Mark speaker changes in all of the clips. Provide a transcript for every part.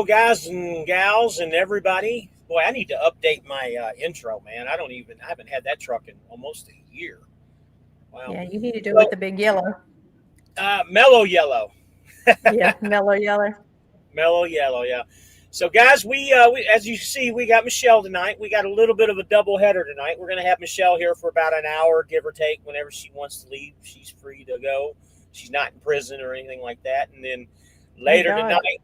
Speaker 1: Hello, guys and gals and everybody. Boy, I need to update my intro, man. I haven't had that truck in almost a year. Wow.
Speaker 2: Yeah, you need to do it with
Speaker 1: So,
Speaker 2: the big yellow.
Speaker 1: mellow yellow.
Speaker 2: Yeah, mellow yellow.
Speaker 1: Mellow yellow, yeah. So, guys, we as you see, we got Michelle tonight. We got a little bit of a double header tonight. We're going to have Michelle here for about an hour, give or take, whenever she wants to leave. She's free to go. She's not in prison or anything like that. And then
Speaker 2: Thank
Speaker 1: later
Speaker 2: God.
Speaker 1: tonight,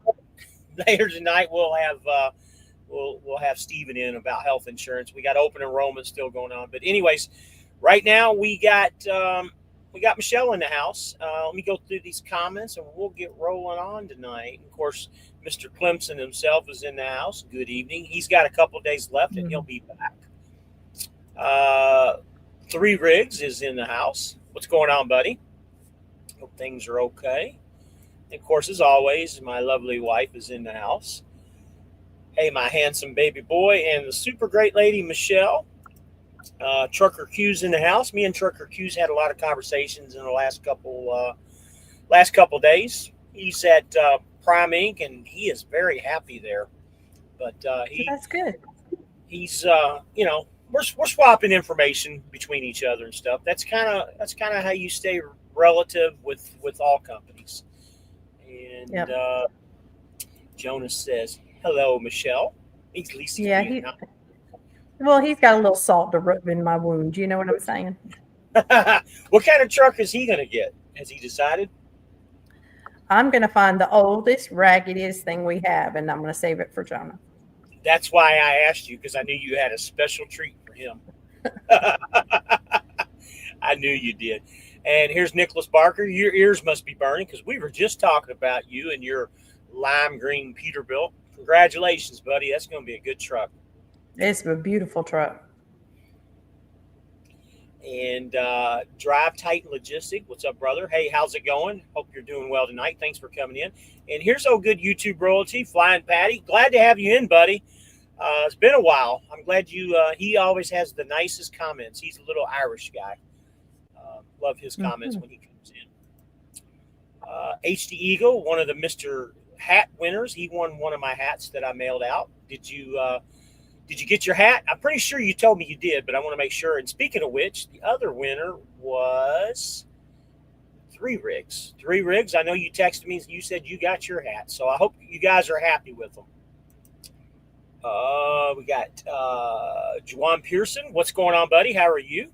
Speaker 1: we'll have Steven in about health insurance. We got open enrollment still going on, but anyways, right now we got Michelle in the house. Let me go through these comments and we'll get rolling on tonight. Of course, Mr. Clemson himself is in the house. Good evening. He's got a couple days left and he'll
Speaker 2: Mhm.
Speaker 1: be back. Uh, Three Riggs is in the house. What's going on, buddy? Hope things are okay. And of course, as always, my lovely wife is in the house. Hey, my handsome baby boy and the super great lady, Michelle. Trucker Q's in the house. Me and Trucker Q's had a lot of conversations in the last couple days. He's at Prime Inc. and he is very happy there. But
Speaker 2: That's good.
Speaker 1: he's we're swapping information between each other and stuff. That's kind of how you stay relative with all companies. And
Speaker 2: Yep.
Speaker 1: Jonas says, "Hello, Michelle." At least he's
Speaker 2: Yeah,
Speaker 1: being
Speaker 2: well, he's got a little salt to rub in my wound. You know what I'm saying?
Speaker 1: nice. What kind of truck is he going to get? Has he decided?
Speaker 2: I'm going to find the oldest, raggediest thing we have, and I'm going to save it for Jonah.
Speaker 1: That's why I asked you because I knew you had a special treat for him. I knew you did. And here's Nicholas Barker. Your ears must be burning because we were just talking about you and your lime green Peterbilt. Congratulations, buddy. That's going to be a good truck.
Speaker 2: It's a beautiful truck.
Speaker 1: And Drive Titan Logistic. What's up, brother? Hey, how's it going? Hope you're doing well tonight. Thanks for coming in. And here's old good YouTube royalty, Flying Patty. Glad to have you in, buddy. It's been a while. I'm glad you. He always has the nicest comments. He's a little Irish guy. Love his comments
Speaker 2: Hmm.
Speaker 1: when he comes in. HD Eagle, one of the Mr. Hat winners. He won one of my hats that I mailed out. Did you get your hat? I'm pretty sure you told me you did, but I want to make sure. And speaking of which, the other winner was Three Rigs. Three Rigs. I know you texted me and you said you got your hat, so I hope you guys are happy with them. We got Juwan Pearson. What's going on, buddy? How are you?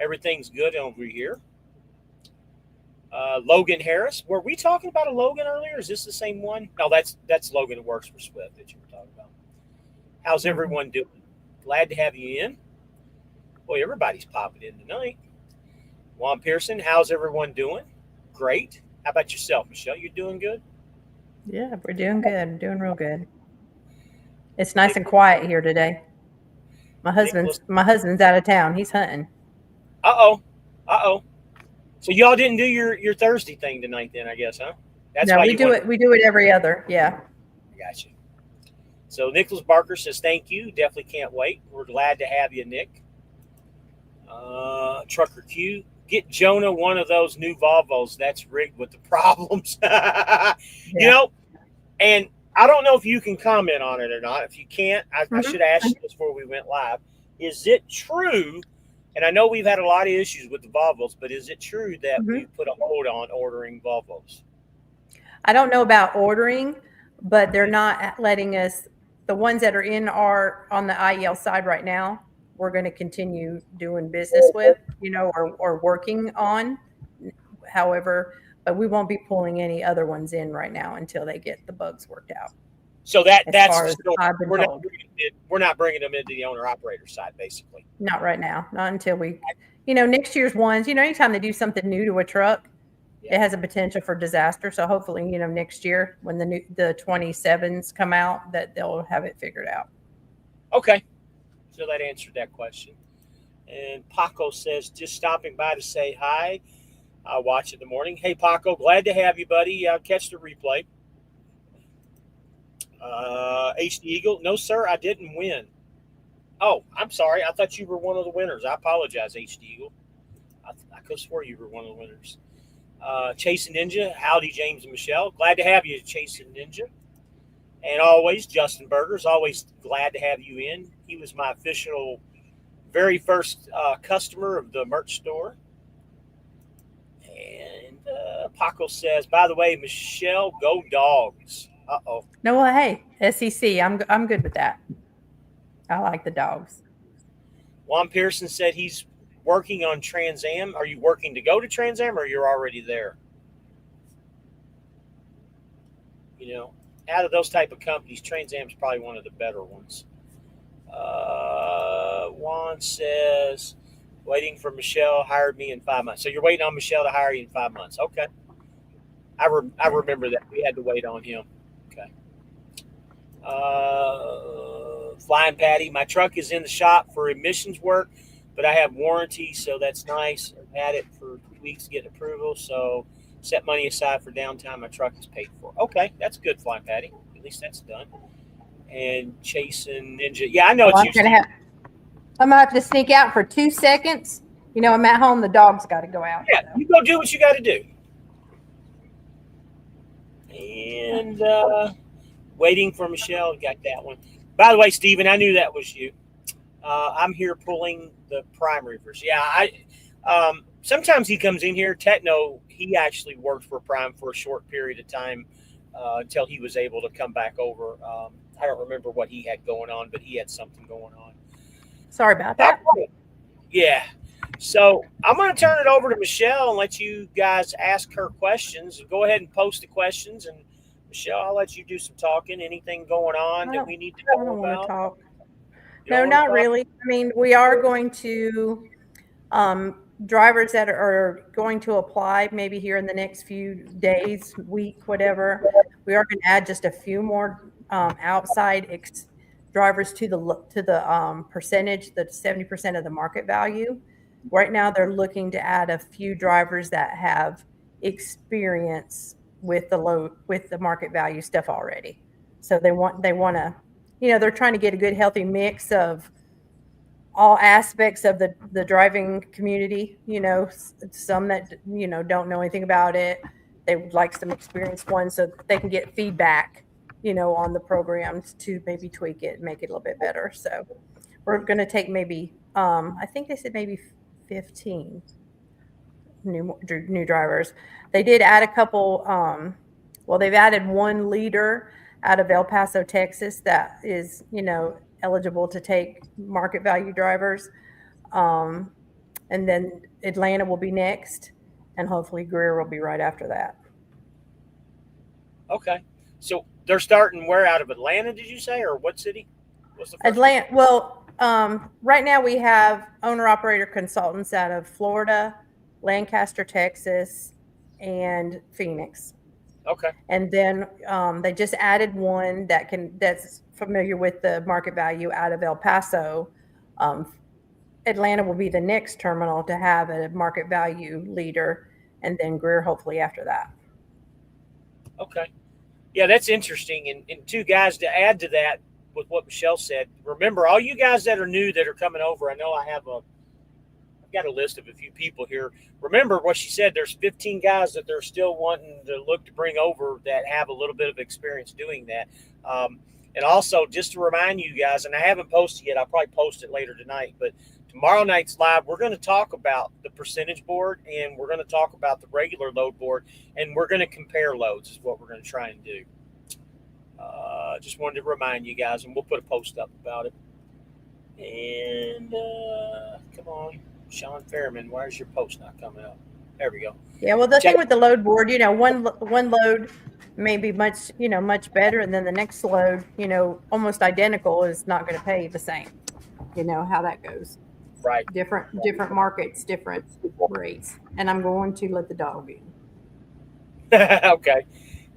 Speaker 1: Everything's good over here. Logan Harris. Were we talking about a Logan earlier? Is this the same one? No, that's Logan that works for Swift that you were talking about. How's everyone doing? Glad to have you in. Boy, everybody's popping in tonight. Juan Pearson, how's everyone doing? Great. How about yourself, Michelle? You doing good?
Speaker 2: Yeah, we're doing good. We're doing real good. It's nice and quiet here today. My
Speaker 1: Nicholas.
Speaker 2: husband's my husband's out of town. He's hunting.
Speaker 1: Uh oh. Uh oh. So y'all didn't do your Thursday thing tonight, then? I guess, huh? That's
Speaker 2: No,
Speaker 1: why
Speaker 2: we
Speaker 1: you
Speaker 2: do
Speaker 1: want.
Speaker 2: it. We do it every other. Yeah.
Speaker 1: Gotcha. So Nicholas Barker says thank you. Definitely can't wait. We're glad to have you, Nick. Trucker Q, get Jonah one of those new Volvos that's rigged with the problems. you
Speaker 2: Yeah.
Speaker 1: know, and I don't know if you can comment on it or not. If you can't, I
Speaker 2: Hmm.
Speaker 1: should ask you this before we went live. Is it true? And I know we've had a lot of issues with the Volvos, but is it true that we
Speaker 2: Hmm.
Speaker 1: put a hold on ordering Volvos?
Speaker 2: I don't know about ordering, but they're
Speaker 1: Mhm.
Speaker 2: not letting us. The ones that are in our on the IEL side right now, we're going to continue doing business with, or working on. However, but we won't be pulling any other ones in right now until they get the bugs worked out.
Speaker 1: So
Speaker 2: As
Speaker 1: that's
Speaker 2: far
Speaker 1: the
Speaker 2: as
Speaker 1: story.
Speaker 2: I've been told,
Speaker 1: We're not bringing them into the owner operator side, basically.
Speaker 2: not right now, not until next year's ones. Anytime they do something new to a truck, it
Speaker 1: Yeah.
Speaker 2: has a potential for disaster. So hopefully, next year when the 27s come out, that they'll have it figured out.
Speaker 1: Okay. So that answered that question. And Paco says, just stopping by to say hi. I'll watch in the morning. Hey, Paco, glad to have you, buddy. Catch the replay. HD Eagle, no, sir, I didn't win. Oh, I'm sorry. I thought you were one of the winners. I apologize, HD Eagle. I could have swore you were one of the winners. Chasing Ninja, howdy, James and Michelle. Glad to have you, Chasing Ninja. And always, Justin Berger's always glad to have you in. He was my official, very first customer of the merch store. And Paco says, by the way, Michelle, go dogs. Uh-oh.
Speaker 2: No, well, hey, SEC, I'm good with that. I like the dogs.
Speaker 1: Juan Pearson said he's working on Trans Am. Are you working to go to Trans Am or you're already there? You know, out of those type of companies, Trans Am's probably one of the better ones. Juan says, waiting for Michelle, hired me in 5 months. So you're waiting on Michelle to hire you in 5 months. Okay. I remember that. We had to wait on him. Okay. Flying Patty, my truck is in the shop for emissions work, but I have warranty, so that's nice. I've had it for 2 weeks to get approval, so set money aside for downtime. My truck is paid for. Okay, that's good, Flying Patty. At least that's done. And Chasing Ninja. Yeah, I know it's you.
Speaker 2: I'm gonna have to sneak out for 2 seconds. You know, I'm at home. The dog's got to go out.
Speaker 1: Yeah, so. You go do what you got to do. And waiting for Michelle. Got that one. By the way, Stephen, I knew that was you. I'm here pulling the prime reefers. Yeah, sometimes he comes in here. Techno, he actually worked for Prime for a short period of time until he was able to come back over. I don't remember what he had going on, but he had something going on.
Speaker 2: Sorry about that.
Speaker 1: Yeah. So I'm going to turn it over to Michelle and let you guys ask her questions. Go ahead and post the questions. And Michelle, I'll let you do some talking. Anything going on that we need to know about?
Speaker 2: I don't want to talk. No, not really. I mean, we are going to drivers that are going to apply maybe here in the next few days, week, whatever. We are going to add just a few more outside drivers to the percentage, the 70% of the market value. Right now, they're looking to add a few drivers that have experience with the market value stuff already. So they want to, you know, they're trying to get a good, healthy mix of all aspects of the driving community. You know, some that, you know, don't know anything about it. They would like some experienced ones so that they can get feedback, you know, on the programs to maybe tweak it and make it a little bit better. So we're going to take maybe, I think they said maybe 15 new drivers. They did add a couple, they've added one leader out of El Paso, Texas, that is, you know, eligible to take market value drivers. And then Atlanta will be next, and hopefully Greer will be right after that.
Speaker 1: Okay. So they're starting where, out of Atlanta, did you say, or what city? What's the first
Speaker 2: Atlanta. One? Well, right now we have owner-operator consultants out of Florida, Lancaster, Texas, and Phoenix.
Speaker 1: Okay.
Speaker 2: And then they just added one that's familiar with the market value out of El Paso. Atlanta will be the next terminal to have a market value leader, and then Greer hopefully after that.
Speaker 1: Okay. Yeah, that's interesting. And two guys to add to that with what Michelle said. Remember, all you guys that are new that are coming over, I know I've got a list of a few people here. Remember what she said, there's 15 guys that they're still wanting to look to bring over that have a little bit of experience doing that. And also, just to remind you guys, and I haven't posted yet, I'll probably post it later tonight, but tomorrow night's live, we're going to talk about the percentage board, and we're going to talk about the regular load board, and we're going to compare loads is what we're going to try and do. Just wanted to remind you guys, and we'll put a post up about it. And come on, Sean Fairman, why is your post not coming up? There we go.
Speaker 2: Yeah, well, the thing with the load board, you know, one load may be much better, and then the next load, you know, almost identical is not going to pay the same. You know how that goes.
Speaker 1: Right.
Speaker 2: Different markets, different rates. And I'm going to let the dog in.
Speaker 1: Okay.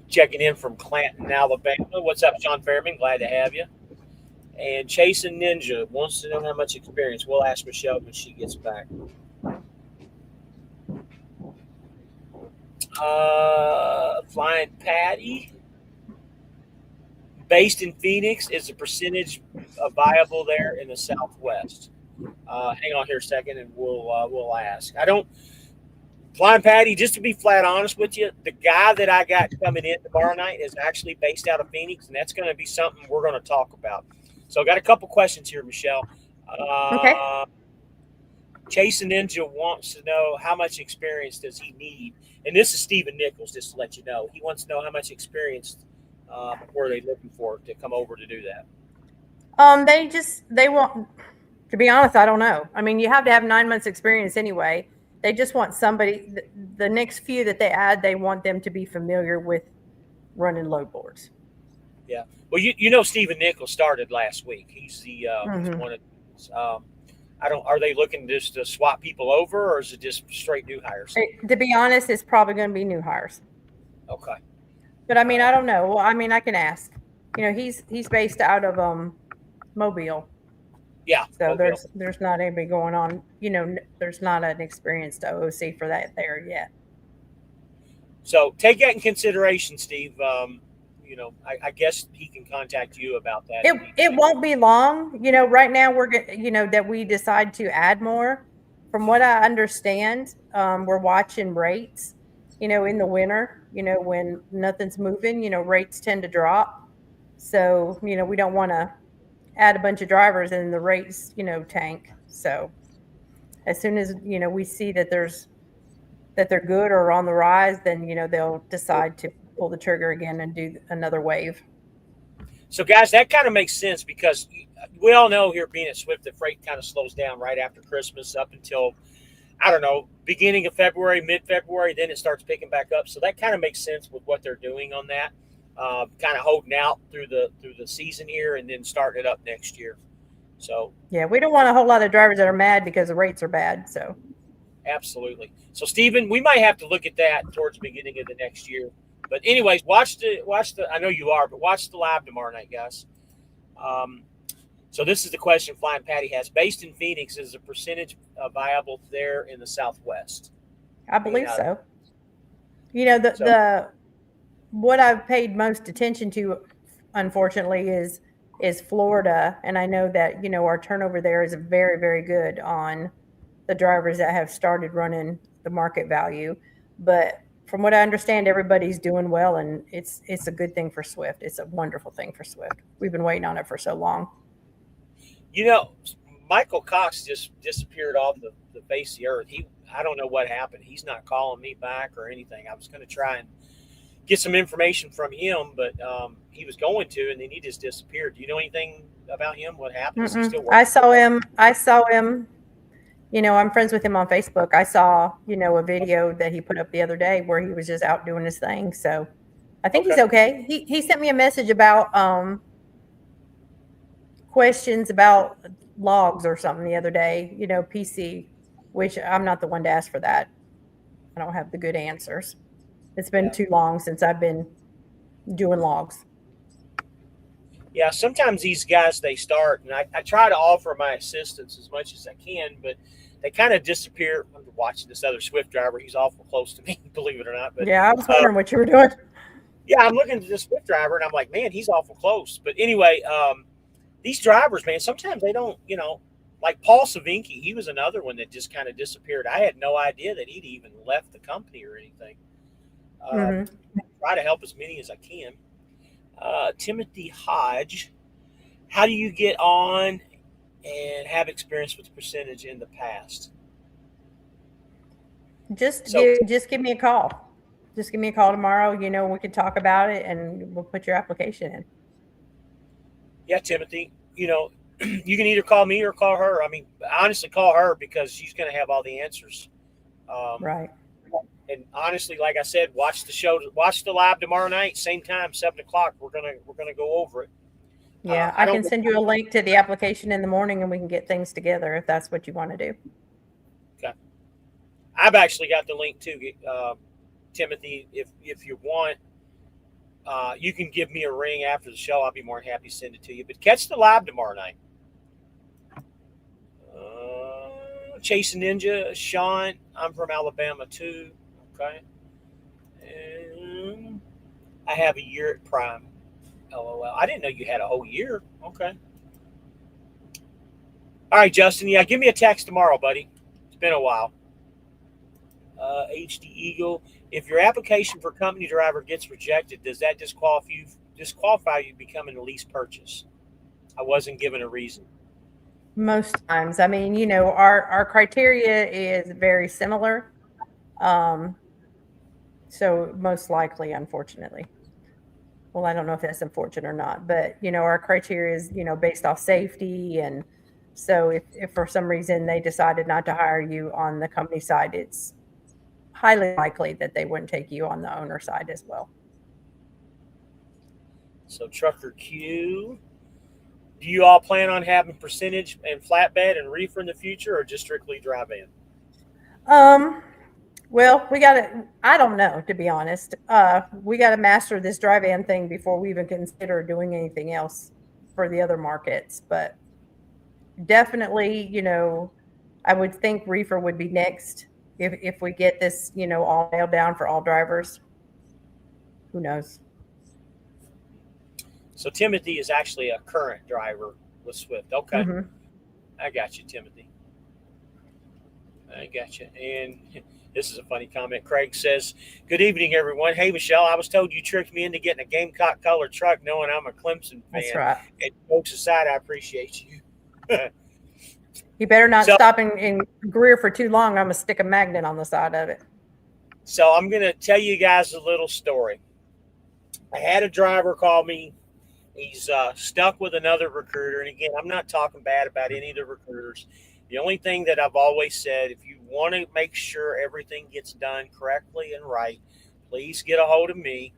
Speaker 1: Checking in from Clanton, Alabama. What's up, Sean Fairman? Glad to have you. And Chasing Ninja wants to know how much experience. We'll ask Michelle when she gets back. Flying Patty, based in Phoenix, is the percentage viable there in the Southwest? Hang on here a second, and we'll ask. Flying Patty, just to be flat honest with you, the guy that I got coming in tomorrow night is actually based out of Phoenix, and that's going to be something we're going to talk about. So I got a couple questions here, Michelle.
Speaker 2: Okay.
Speaker 1: Chase and Ninja wants to know how much experience does he need, and this is Stephen Nichols, just to let you know. He wants to know how much experience were they looking for to come over to do that.
Speaker 2: They want, to be honest, I don't know. I mean, you have to have 9 months experience anyway. They just want somebody, the next few that they add, they want them to be familiar with running load boards.
Speaker 1: Yeah. Well, you know Stephen Nichols started last week. He's the he's one of I don't. Are they looking just to swap people over, or is it just straight new hires?
Speaker 2: To be honest, it's probably going to be new hires.
Speaker 1: Okay.
Speaker 2: But I mean, I don't know. Well, I mean, I can ask. You know, he's based out of Mobile.
Speaker 1: Yeah.
Speaker 2: So
Speaker 1: Mobile.
Speaker 2: there's not anybody going on. You know, there's not an experienced OOC for that there yet.
Speaker 1: So take that in consideration, Steve. You know, I guess he can contact you about that.
Speaker 2: It won't be long. You know, right now that we decide to add more. From what I understand, we're watching rates. You know, in the winter, you know, when nothing's moving, you know, rates tend to drop. So, you know, we don't want to add a bunch of drivers and the rates, you know, tank. So as soon as, you know, we see that they're good or on the rise, then, you know, they'll decide to pull the trigger again and do another wave.
Speaker 1: So, guys, that kind of makes sense because we all know here being at Swift, the freight kind of slows down right after Christmas up until, I don't know, beginning of February, mid-February, then it starts picking back up. So that kind of makes sense with what they're doing on that, kind of holding out through the season here and then starting it up next year. So
Speaker 2: yeah, we don't want a whole lot of drivers that are mad because the rates are bad. So
Speaker 1: absolutely. So Stephen, we might have to look at that towards the beginning of the next year. But anyways, watch the. I know you are, but watch the live tomorrow night, guys. So this is the question Flying Patty has. Based in Phoenix, is the percentage viable there in the Southwest?
Speaker 2: I believe so. You know, the what I've paid most attention to, unfortunately, is Florida, and I know that, you know, our turnover there is very, very good on the drivers that have started running the market value. But from what I understand, everybody's doing well, and it's a good thing for Swift. It's a wonderful thing for Swift. We've been waiting on it for so long.
Speaker 1: You know, Michael Cox just disappeared off the face of the earth. I don't know what happened. He's not calling me back or anything. I was going to try and get some information from him, but he was going to, and then he just disappeared. Do you know anything about him? What happened? Is he still working?
Speaker 2: I saw him. You know, I'm friends with him on Facebook. I saw, you know, a video that he put up the other day where he was just out doing his thing. So I think he's okay. He sent me a message about questions about logs or something the other day, you know, PC, which I'm not the one to ask for that. I don't have the good answers. It's been too long since I've been doing logs.
Speaker 1: Yeah, sometimes these guys, they start, and I try to offer my assistance as much as I can, but they kind of disappear. I'm watching this other Swift driver. He's awful close to me, believe it or not. But
Speaker 2: yeah, I was wondering what you were doing.
Speaker 1: Yeah, I'm looking at this Swift driver, and I'm like, man, he's awful close. But anyway, these drivers, man, sometimes they don't, you know, like Paul Savinky, he was another one that just kind of disappeared. I had no idea that he'd even left the company or anything. Try to help as many as I can. Timothy Hodge, how do you get on and have experience with percentage in the past?
Speaker 2: Just give me a call. Just give me a call tomorrow. You know, we can talk about it and we'll put your application in.
Speaker 1: Yeah, Timothy, you know, you can either call me or call her. I mean, honestly, call her because she's going to have all the answers.
Speaker 2: Right.
Speaker 1: And honestly, like I said, watch the live tomorrow night, same time, 7:00. We're gonna go over it.
Speaker 2: Yeah, I can send you a link to the application in the morning, and we can get things together if that's what you want to do.
Speaker 1: Okay. I've actually got the link too, Timothy. If you want, you can give me a ring after the show. I'll be more than happy to send it to you. But catch the live tomorrow night. Chasing Ninja, Sean. I'm from Alabama too. Okay. And I have a year at Prime. LOL. I didn't know you had a whole year. Okay. All right, Justin. Yeah, give me a text tomorrow, buddy. It's been a while. HD Eagle. If your application for company driver gets rejected, does that disqualify you becoming a lease purchase? I wasn't given a reason.
Speaker 2: Most times. I mean, our criteria is very similar. Um, so most likely, unfortunately. Well, I don't know if that's unfortunate or not, but our criteria is, based off safety. And so if for some reason they decided not to hire you on the company side, it's highly likely that they wouldn't take you on the owner side as well.
Speaker 1: So Trucker Q, do you all plan on having percentage and flatbed and reefer in the future, or just strictly dry van?
Speaker 2: Well, I don't know, to be honest. We got to master this dry van thing before we even consider doing anything else for the other markets. But definitely, I would think reefer would be next if we get this, all nailed down for all drivers. Who knows?
Speaker 1: So Timothy is actually a current driver with Swift. Okay.
Speaker 2: Mm-hmm.
Speaker 1: I got you, Timothy. I got you. And this is a funny comment. Craig says, "Good evening, everyone. Hey, Michelle, I was told you tricked me into getting a Gamecock colored truck knowing I'm a Clemson fan."
Speaker 2: That's right.
Speaker 1: And jokes aside, I appreciate you.
Speaker 2: You better not stop in Greer for too long. I'm going to stick a magnet on the side of it.
Speaker 1: So I'm going to tell you guys a little story. I had a driver call me. He's stuck with another recruiter. And again, I'm not talking bad about any of the recruiters. The only thing that I've always said, if you want to make sure everything gets done correctly and right, please get a hold of me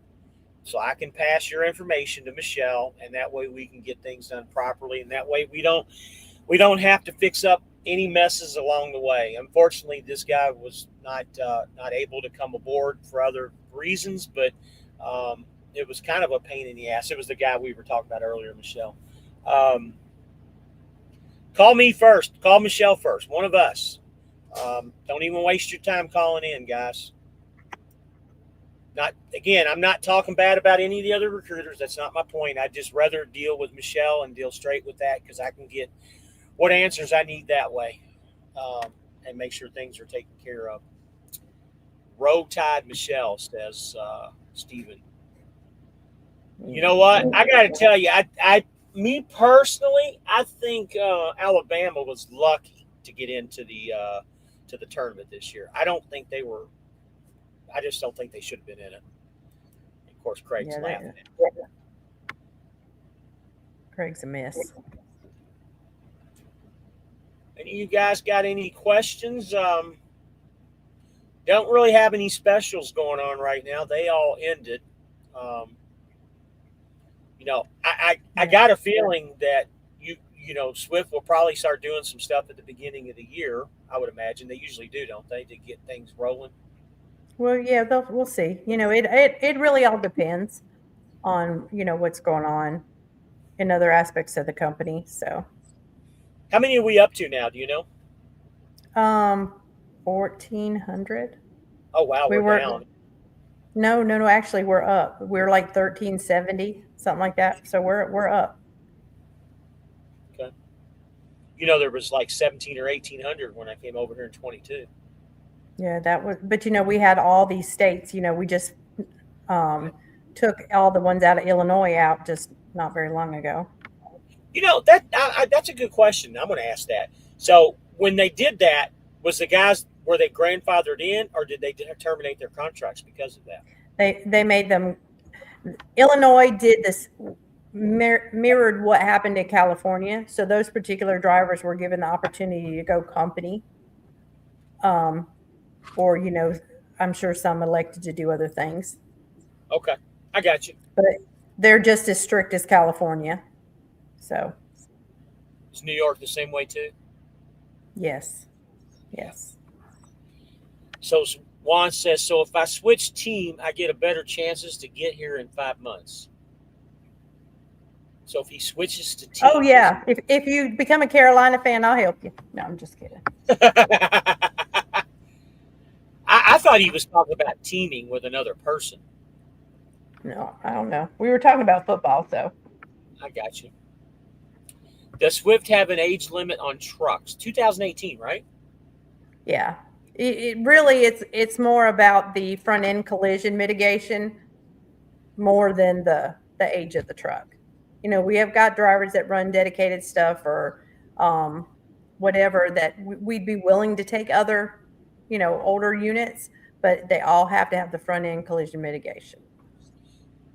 Speaker 1: so I can pass your information to Michelle, and that way we can get things done properly. And that way we don't have to fix up any messes along the way. Unfortunately, this guy was not able to come aboard for other reasons, but it was kind of a pain in the ass. It was the guy we were talking about earlier, Michelle. Call me first. Call Michelle first. One of us. Don't even waste your time calling in, guys. I'm not talking bad about any of the other recruiters. That's not my point. I'd just rather deal with Michelle and deal straight with that because I can get what answers I need that way and make sure things are taken care of. Row Tide Michelle, says Stephen. You know what? I got to tell you, me personally, I think Alabama was lucky to get into the tournament this year. I just don't think they should have been in it. Of course, Craig's laughing at it.
Speaker 2: Craig's a mess.
Speaker 1: Any of you guys got any questions? Don't really have any specials going on right now. They all ended. I got a feeling that Swift will probably start doing some stuff at the beginning of the year. I would imagine they usually do, don't they, to get things rolling?
Speaker 2: Well, yeah, we'll see. It really all depends on what's going on in other aspects of the company. So,
Speaker 1: how many are we up to now? Do you know?
Speaker 2: 1,400.
Speaker 1: Oh wow, we're down.
Speaker 2: No. Actually, we're up. We're like 1,370, something like that. So we're up.
Speaker 1: Okay. There was like 1,700 or 1,800 when I came over here in 22.
Speaker 2: Yeah, that was. But we had all these states. We just took all the ones out of Illinois out just not very long ago.
Speaker 1: That's a good question. I'm going to ask that. So when they did that, were they grandfathered in, or did they terminate their contracts because of that?
Speaker 2: They made them. Illinois did this, mirrored what happened in California. So those particular drivers were given the opportunity to go company. Or I'm sure some elected to do other things.
Speaker 1: Okay, I got you.
Speaker 2: But they're just as strict as California. So.
Speaker 1: Is New York the same way too?
Speaker 2: Yes.
Speaker 1: So Juan says, so if I switch team, I get a better chances to get here in 5 months. So if he switches to team.
Speaker 2: Oh yeah, if you become a Carolina fan, I'll help you. No, I'm just kidding.
Speaker 1: I thought he was talking about teaming with another person.
Speaker 2: No, I don't know. We were talking about football, so.
Speaker 1: I got you. Does Swift have an age limit on trucks? 2018, right?
Speaker 2: Yeah. It really, it's more about the front end collision mitigation more than the age of the truck. You know, we have got drivers that run dedicated stuff or um, whatever that we'd be willing to take other, you know, older units, but they all have to have the front end collision mitigation.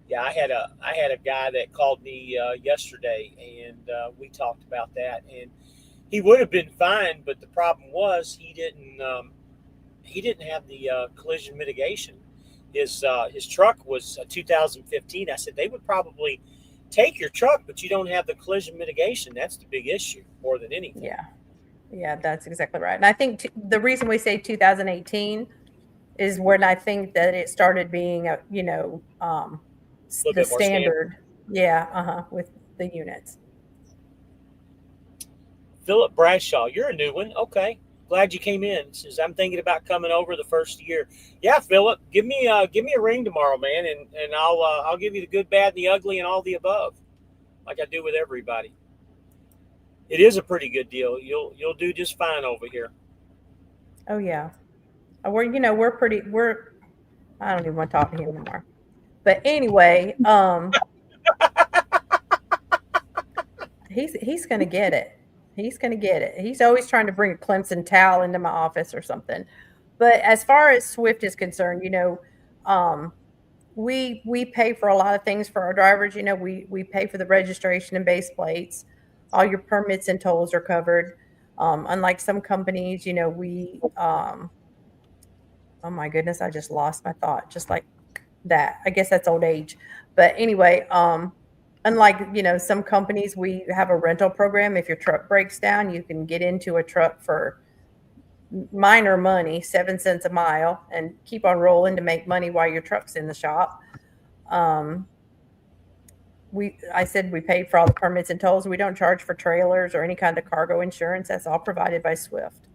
Speaker 1: Yeah, I had a guy that called me yesterday, and we talked about that, and he would have been fine, but the problem was he didn't have the collision mitigation. His truck was 2015. I said they would probably take your truck, but you don't have the collision mitigation. That's the big issue more than anything.
Speaker 2: Yeah. Yeah, that's exactly right. And I think the reason we say 2018 is when I think that it started being a, you know,
Speaker 1: A little
Speaker 2: the
Speaker 1: bit more standard.
Speaker 2: standard. Yeah, with the units.
Speaker 1: Philip Bradshaw, you're a new one. Okay, glad you came in. Says I'm thinking about coming over the first year. Yeah, Philip, give me a ring tomorrow, man, and I'll give you the good, bad, and the ugly, and all the above, like I do with everybody. It is a pretty good deal. You'll do just fine over here.
Speaker 2: Oh yeah. We're, you know, we're pretty, I don't even want to talk to him anymore. But anyway, he's going to get it. He's going to get it. He's always trying to bring a Clemson towel into my office or something. But as far as Swift is concerned, you know, um, we pay for a lot of things for our drivers. You know, we pay for the registration and base plates. All your permits and tolls are covered. Unlike some companies, you know, oh my goodness, I just lost my thought. Just like that. I guess that's old age. But anyway, unlike, you know, some companies, we have a rental program. If your truck breaks down, you can get into a truck for minor money, 7 cents a mile, and keep on rolling to make money while your truck's in the shop. Um, I said we paid for all the permits and tolls. We don't charge for trailers or any kind of cargo insurance. That's all provided by Swift.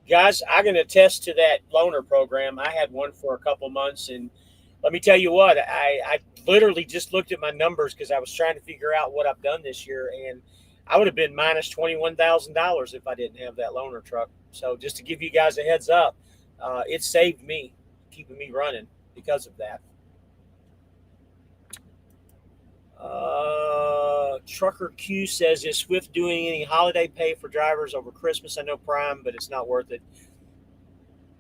Speaker 1: Guys, I can attest to that loaner program. I had one for a couple months, and let me tell you what, I literally just looked at my numbers because I was trying to figure out what I've done this year, and I would have been minus $21,000 if I didn't have that loaner truck. So just to give you guys a heads up, it saved me, keeping me running because of that. Trucker Q says, is Swift doing any holiday pay for drivers over Christmas? I know Prime, but it's not worth it.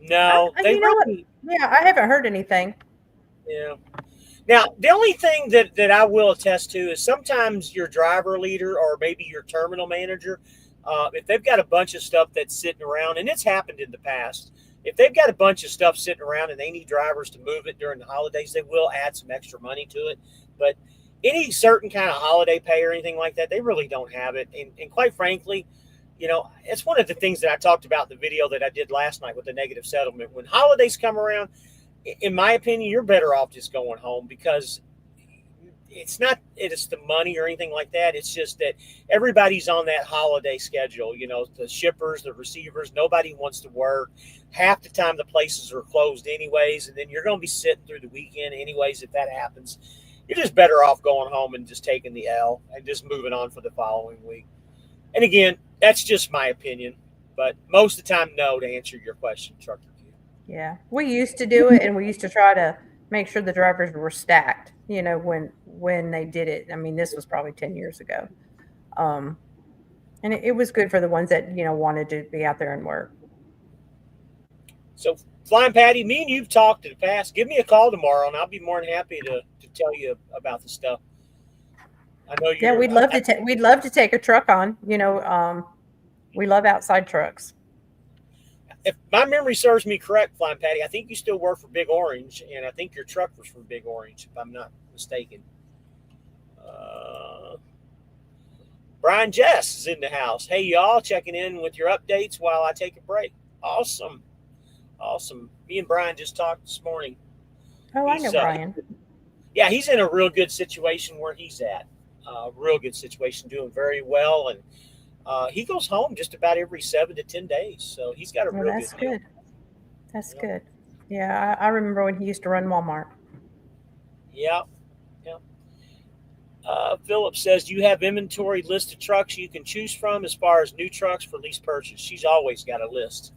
Speaker 1: No, they
Speaker 2: You know what?
Speaker 1: really,
Speaker 2: Yeah, I haven't heard anything.
Speaker 1: yeah. Now, the only thing that I will attest to is sometimes your driver leader or maybe your terminal manager, if they've got a bunch of stuff that's sitting around, and it's happened in the past, if they've got a bunch of stuff sitting around and they need drivers to move it during the holidays, they will add some extra money to it. But any certain kind of holiday pay or anything like that, they really don't have it. And quite frankly, you know, it's one of the things that I talked about in the video that I did last night with the negative settlement. When holidays come around, in my opinion, you're better off just going home because it's the money or anything like that. It's just that everybody's on that holiday schedule. You know, the shippers, the receivers, nobody wants to work. Half the time the places are closed anyways, and then you're going to be sitting through the weekend anyways if that happens. You're just better off going home and just taking the L and just moving on for the following week. And again, that's just my opinion, but most of the time, no, to answer your question, Trucker Q.
Speaker 2: Yeah, we used to do it, and we used to try to make sure the drivers were stacked. You know, when they did it. I mean, this was probably 10 years ago, um, and it was good for the ones that, you know, wanted to be out there and work.
Speaker 1: So, Flying Patty, me and you've talked in the past. Give me a call tomorrow, and I'll be more than happy to tell you about the stuff. I know
Speaker 2: Yeah,
Speaker 1: you're.
Speaker 2: we'd love to take a truck on. You know, we love outside trucks.
Speaker 1: If my memory serves me correct, Flying Patty, I think you still work for Big Orange, and I think your truck was from Big Orange, if I'm not mistaken. Uh, Brian Jess is in the house. Hey, y'all, checking in with your updates while I take a break. Awesome. Awesome. Me and Brian just talked this morning.
Speaker 2: Oh, I know Brian.
Speaker 1: Yeah, he's in a real good situation where he's at. Real good situation, doing very well, and he goes home just about every 7 to 10 days. So he's got a real
Speaker 2: That's
Speaker 1: good deal.
Speaker 2: good. That's good. Yeah, I remember when he used to run Walmart.
Speaker 1: Yeah, yeah. Philip says, do you have inventory list of trucks you can choose from as far as new trucks for lease purchase? She's always got a list,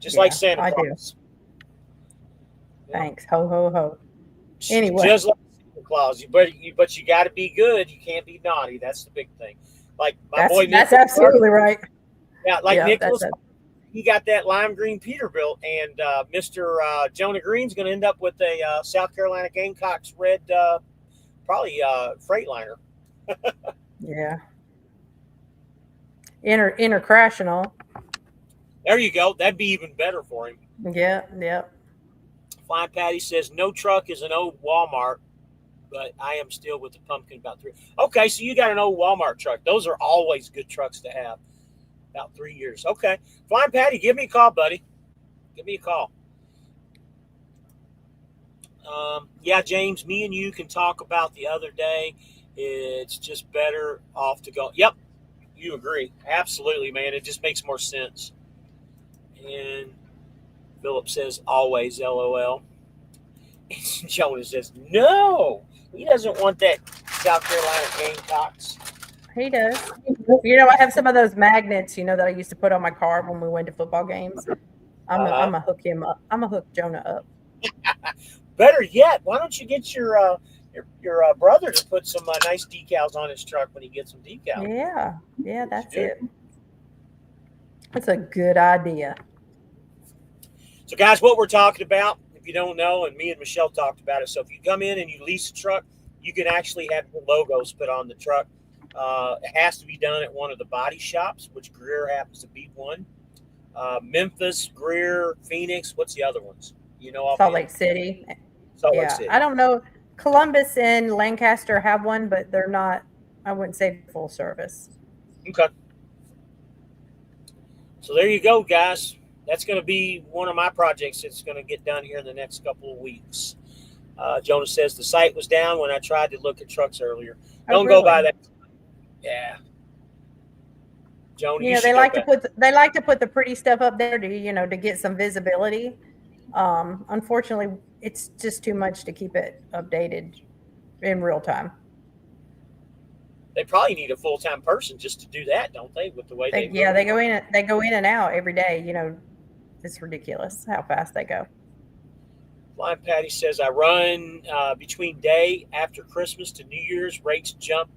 Speaker 1: just like Santa
Speaker 2: I
Speaker 1: Claus.
Speaker 2: do. Thanks. Ho, ho, ho. Anyway.
Speaker 1: Just like Santa Claus. But you got to be good. You can't be naughty. That's the big thing. Like my boy Nicholas.
Speaker 2: That's absolutely right.
Speaker 1: Yeah, like Nicholas. He got that lime green Peterbilt, and Mr. Jonah Green's going to end up with a South Carolina Gamecocks red, probably Freightliner.
Speaker 2: Yeah. Intercrational.
Speaker 1: There you go. That'd be even better for him.
Speaker 2: Yeah, yeah.
Speaker 1: Flying Patty says, no truck is an old Walmart, but I am still with the pumpkin about 3. Okay, so you got an old Walmart truck. Those are always good trucks to have. About 3 years. Okay. Flying Patty, give me a call, buddy. Give me a call. Yeah, James, me and you can talk about the other day. It's just better off to go. Yep, you agree. Absolutely, man. It just makes more sense. And Philip says, always, LOL. And Jonah says, no, he doesn't want that South Carolina Gamecocks.
Speaker 2: He does. You know, I have some of those magnets, that I used to put on my car when we went to football games. I'm gonna hook him up. I'm gonna hook Jonah up.
Speaker 1: Better yet, why don't you get your brother to put some nice decals on his truck when he gets some decals?
Speaker 2: Yeah, that's it. That's a good idea.
Speaker 1: So, guys, what we're talking about, if you don't know, and me and Michelle talked about it. So, if you come in and you lease a truck, you can actually have your logos put on the truck. It has to be done at one of the body shops, which Greer happens to be one. Memphis, Greer, Phoenix. What's the other ones?
Speaker 2: Salt Lake City.
Speaker 1: Lake City.
Speaker 2: I don't know. Columbus and Lancaster have one, but they're not, I wouldn't say full service.
Speaker 1: Okay. So there you go, guys. That's going to be one of my projects that's going to get done here in the next couple of weeks. Jonah says the site was down when I tried to look at trucks earlier. Don't go by that. Yeah. Jonah,
Speaker 2: they like to put the pretty stuff up there to get some visibility. Unfortunately, it's just too much to keep it updated in real time.
Speaker 1: They probably need a full-time person just to do that, don't they? With the way they
Speaker 2: go in and out every day. It's ridiculous how fast they go.
Speaker 1: Flying Patty says I run between day after Christmas to New Year's. Rates jump,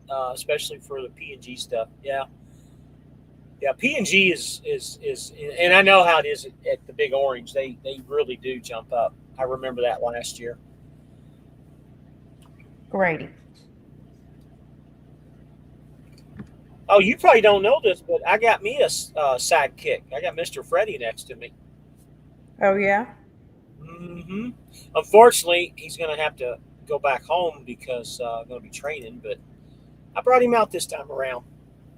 Speaker 1: especially for the P&G stuff. Yeah, P&G is, and I know how it is at the Big Orange. They really do jump up. I remember that last year.
Speaker 2: Grady.
Speaker 1: Oh, you probably don't know this, but I got me a sidekick. I got Mr. Freddie next to me.
Speaker 2: Oh, yeah?
Speaker 1: Mm-hmm. Unfortunately, he's going to have to go back home because I'm going to be training, but I brought him out this time around.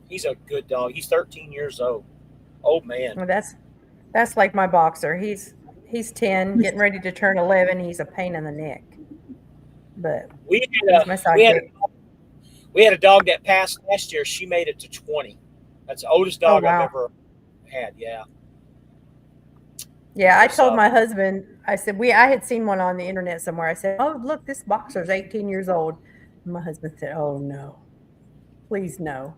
Speaker 1: He's a good dog. He's 13 years old. Old man.
Speaker 2: Well, that's like my boxer. He's 10, getting ready to turn 11. He's a pain in the neck. But
Speaker 1: we had a dog that passed last year. She made it to 20. That's the oldest dog I've ever had. Yeah.
Speaker 2: Yeah, I told my husband, I said, I had seen one on the internet somewhere. I said, oh, look, this boxer's 18 years old. And my husband said, oh, no. Please, no.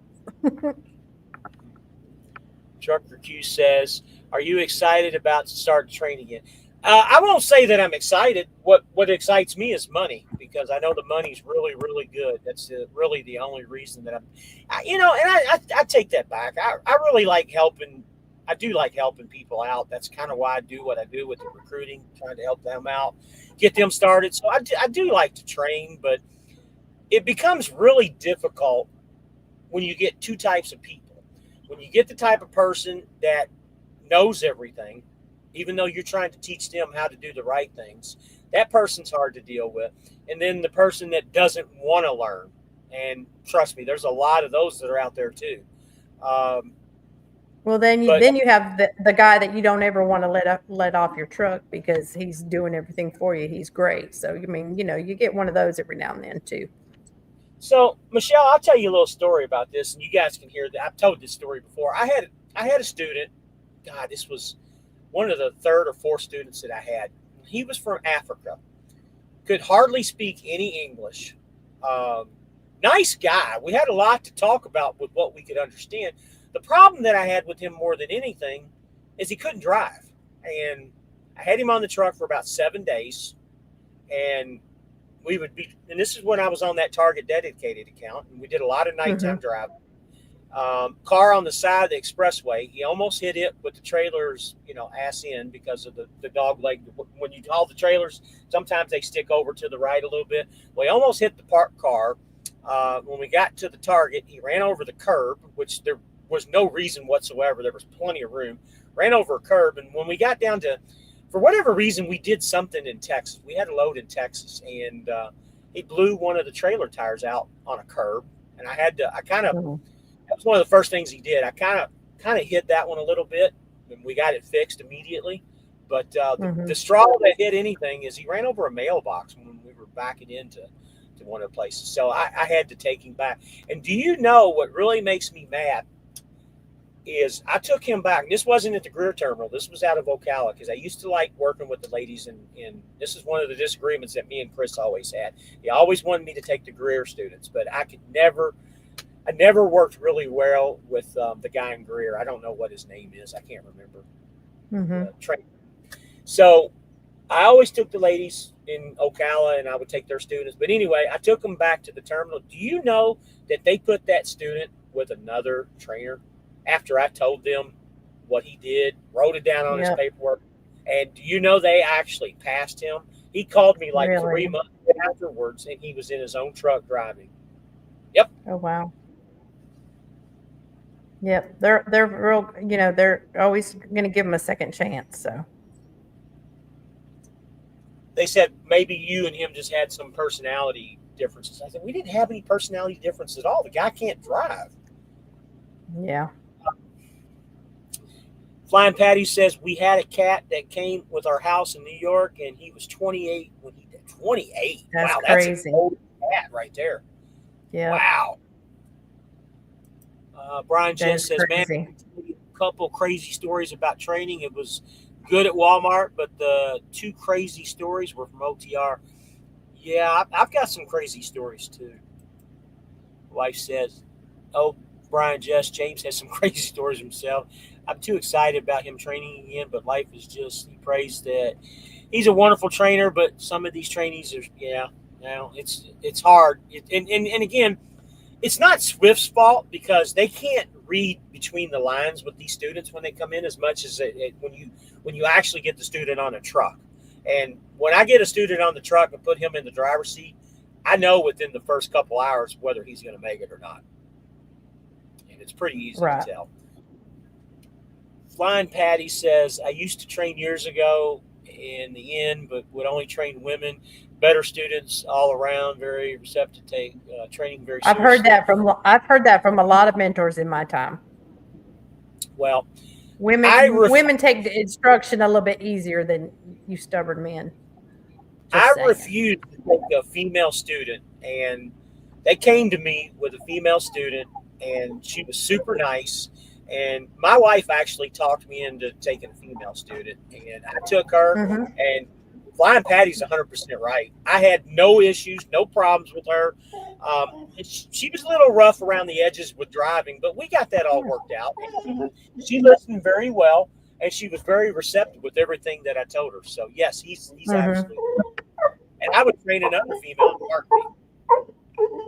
Speaker 1: Trucker Q says, are you excited about to start training again? I won't say that I'm excited. What excites me is money, because I know the money's really, really good. That's really the only reason that I take that back. I really like helping. I do like helping people out. That's kind of why I do what I do with the recruiting, trying to help them out, get them started. So I do like to train, but it becomes really difficult when you get two types of people. When you get the type of person that knows everything, even though you're trying to teach them how to do the right things, that person's hard to deal with. And then the person that doesn't want to learn. And trust me, there's a lot of those that are out there too.
Speaker 2: Well, then you have the guy that you don't ever want to let off your truck because he's doing everything for you. He's great. So, you get one of those every now and then too.
Speaker 1: So, Michelle, I'll tell you a little story about this, and you guys can hear that. I've told this story before. I had a student. God, this was one of the third or fourth students that I had. He was from Africa, could hardly speak any English. Nice guy. We had a lot to talk about with what we could understand. The problem that I had with him more than anything is he couldn't drive. And I had him on the truck for about 7 days. And we would be, and this is when I was on that Target dedicated account, and we did a lot of nighttime driving. Car on the side of the expressway. He almost hit it with the trailers, ass in because of the dog leg. When you haul the trailers, sometimes they stick over to the right a little bit. Well, he almost hit the parked car. When we got to the Target, he ran over the curb, which there was no reason whatsoever. There was plenty of room. Ran over a curb, and when we got down to, for whatever reason, we did something in Texas. We had a load in Texas, and he blew one of the trailer tires out on a curb, and that was one of the first things he did. I kind of hit that one a little bit, and we got it fixed immediately. But the straw that hit anything is he ran over a mailbox when we were backing into one of the places. So I had to take him back. And do you know what really makes me mad is I took him back. And this wasn't at the Greer terminal. This was out of Ocala because I used to like working with the ladies. And this is one of the disagreements that me and Chris always had. He always wanted me to take the Greer students, but I never worked really well with the guy in Greer. I don't know what his name is. I can't remember. So I always took the ladies in Ocala, and I would take their students. But anyway, I took them back to the terminal. Do you know that they put that student with another trainer after I told them what he did, wrote it down on his paperwork? And do you know they actually passed him? He called me like 3 months afterwards, and he was in his own truck driving. Yep.
Speaker 2: Oh, wow. Yep. They're real, they're always going to give them a second chance. So
Speaker 1: they said maybe you and him just had some personality differences. I said, we didn't have any personality differences at all. The guy can't drive.
Speaker 2: Yeah.
Speaker 1: Flying Patty says, we had a cat that came with our house in New York, and he was 28 when he did. 28.
Speaker 2: That's
Speaker 1: wow,
Speaker 2: crazy.
Speaker 1: That's an old cat right there.
Speaker 2: Yeah.
Speaker 1: Wow. Brian Jess says, man, a couple crazy stories about training. It was good at Walmart, but the 2 crazy stories were from OTR. Yeah, I've got some crazy stories too. Wife says, oh, Brian Jess, James has some crazy stories himself. I'm too excited about him training again, but life is just, he prays that he's a wonderful trainer, but some of these trainees are, it's hard. And again, it's not Swift's fault because they can't read between the lines with these students when they come in as much as when you actually get the student on a truck. And when I get a student on the truck and put him in the driver's seat, I know within the first couple hours whether he's going to make it or not. And it's pretty easy to tell. Flying Patty says, I used to train years ago in the inn, but would only train women. Better students all around, very receptive, take training very seriously.
Speaker 2: I've heard that from a lot of mentors in my time.
Speaker 1: Well,
Speaker 2: women take the instruction a little bit easier than you stubborn men.
Speaker 1: I refused to take a female student, and they came to me with a female student, and she was super nice. And my wife actually talked me into taking a female student, and I took her. And Flying Patty's 100% right. I had no issues, no problems with her. She was a little rough around the edges with driving, but we got that all worked out. She listened very well, and she was very receptive with everything that I told her. So, yes, he's absolutely right. And I would train another female in heartbeat.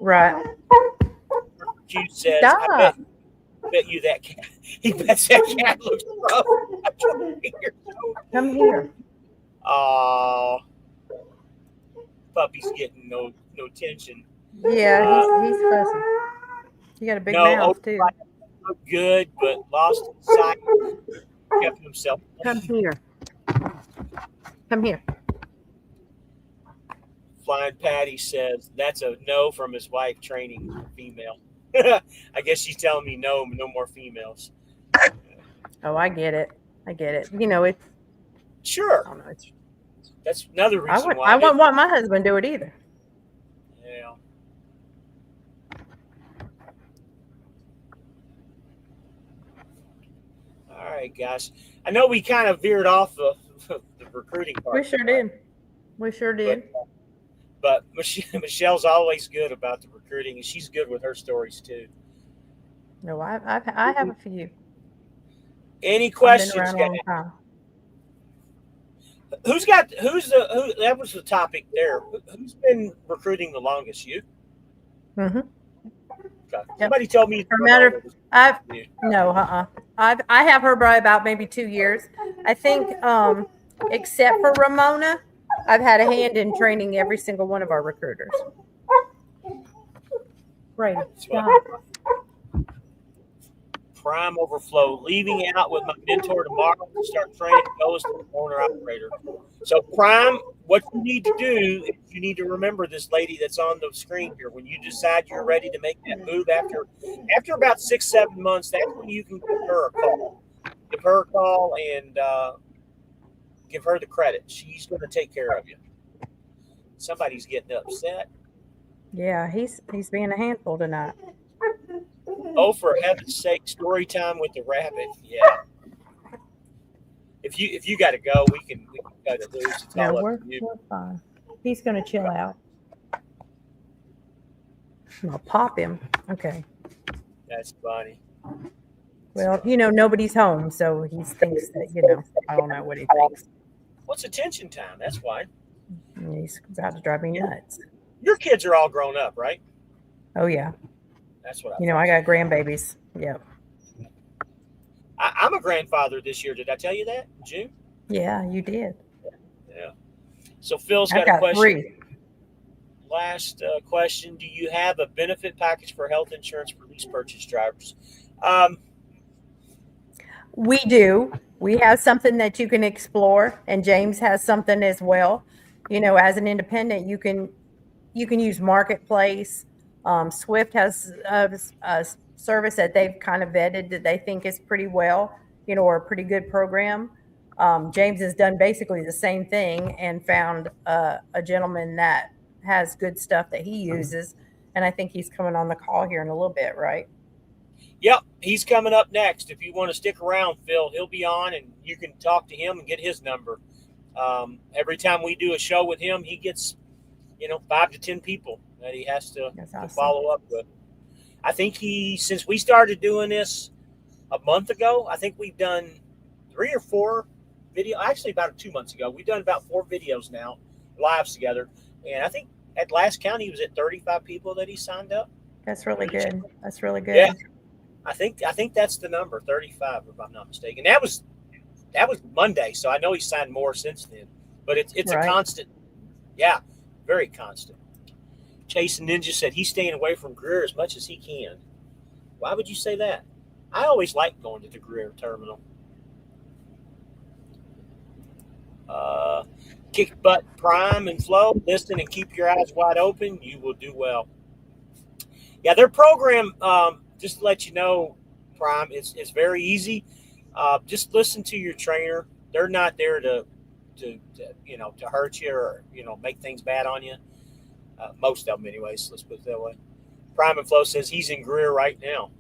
Speaker 2: Right.
Speaker 1: Q says, I bet you that cat. He bets that cat looks rough.
Speaker 2: Come here.
Speaker 1: Puppy's getting no attention.
Speaker 2: Yeah, he's fussy. He got a big mouth too.
Speaker 1: Looked good, but lost sight. Kept himself.
Speaker 2: Come here. Come here.
Speaker 1: Flying Patty says that's a no from his wife training female. I guess she's telling me no more females.
Speaker 2: Oh, I get it. It's
Speaker 1: sure.
Speaker 2: I don't know,
Speaker 1: that's another reason why
Speaker 2: I wouldn't want my husband to do it either.
Speaker 1: Yeah. All right, guys. I know we kind of veered off the recruiting part.
Speaker 2: We sure did.
Speaker 1: But Michelle's always good about the recruiting, and she's good with her stories too.
Speaker 2: No, I have a few.
Speaker 1: Any
Speaker 2: I've been
Speaker 1: questions,
Speaker 2: around a
Speaker 1: guys?
Speaker 2: long time.
Speaker 1: Who that was the topic there. Who's been recruiting the longest? You?
Speaker 2: Mm-hmm.
Speaker 1: Okay.
Speaker 2: Yep.
Speaker 1: Somebody told me
Speaker 2: For a matter of,
Speaker 1: Ramona was
Speaker 2: I've
Speaker 1: you.
Speaker 2: no, I have her by about maybe 2 years. I think, except for Ramona, I've had a hand in training every single one of our recruiters. Brady,
Speaker 1: That's what
Speaker 2: stop.
Speaker 1: Prime overflow. Leaving out with my mentor tomorrow to start training goes to the owner operator. So Prime, what you need to do is you need to remember this lady that's on the screen here. When you decide you're ready to make that move after about 6-7 months, that's when you can give her a call. Give her a call and give her the credit. She's going to take care of you. Somebody's getting upset.
Speaker 2: Yeah, he's being a handful tonight.
Speaker 1: Oh, for heaven's sake, story time with the rabbit. Yeah. If you got to go, we can cut it loose. It's
Speaker 2: No,
Speaker 1: all up
Speaker 2: we're
Speaker 1: to you.
Speaker 2: we're fine. He's gonna chill out. I'm gonna pop him. Okay.
Speaker 1: That's funny.
Speaker 2: Well, nobody's home, so he thinks that, I don't know what he thinks.
Speaker 1: What's attention time? That's why.
Speaker 2: He's about to drive me nuts.
Speaker 1: Your kids are all grown up, right?
Speaker 2: Oh yeah.
Speaker 1: That's what
Speaker 2: I got grandbabies. Yep.
Speaker 1: I'm a grandfather this year. Did I tell you that? In June?
Speaker 2: Yeah, you did.
Speaker 1: Yeah. So Phil's
Speaker 2: I've
Speaker 1: got a
Speaker 2: got
Speaker 1: question.
Speaker 2: 3.
Speaker 1: Last question. Do you have a benefit package for health insurance for lease purchase drivers?
Speaker 2: We do. We have something that you can explore, and James has something as well. As an independent, you can use Marketplace. Swift has a service that they've kind of vetted that they think is pretty well, or a pretty good program. James has done basically the same thing and found a gentleman that has good stuff that he uses, and I think he's coming on the call here in a little bit, right?
Speaker 1: Yep, he's coming up next. If you want to stick around, Phil, he'll be on, and you can talk to him and get his number. Every time we do a show with him, he gets 5 to 10 people that he has to follow up with. I think since we started doing this a month ago, I think we've done 3 or 4 video. Actually, about 2 months ago, we've done about 4 videos now, lives together. And I think at last count, he was at 35 people that he signed up.
Speaker 2: That's really good. That's really good.
Speaker 1: Yeah, I think that's the number, 35, if I'm not mistaken. That was Monday, so I know he signed more since then. But it's right. A constant. Yeah, very constant. Chase Ninja said he's staying away from Greer as much as he can. Why would you say that? I always like going to the Greer terminal. Kick butt, prime, and flow. Listen and keep your eyes wide open. You will do well. Yeah, their program, just to let you know, Prime, it's very easy. Just listen to your trainer. They're not there to hurt you or make things bad on you. Most of them, anyways. Let's put it that way. Prime and Flow says he's in Greer right now.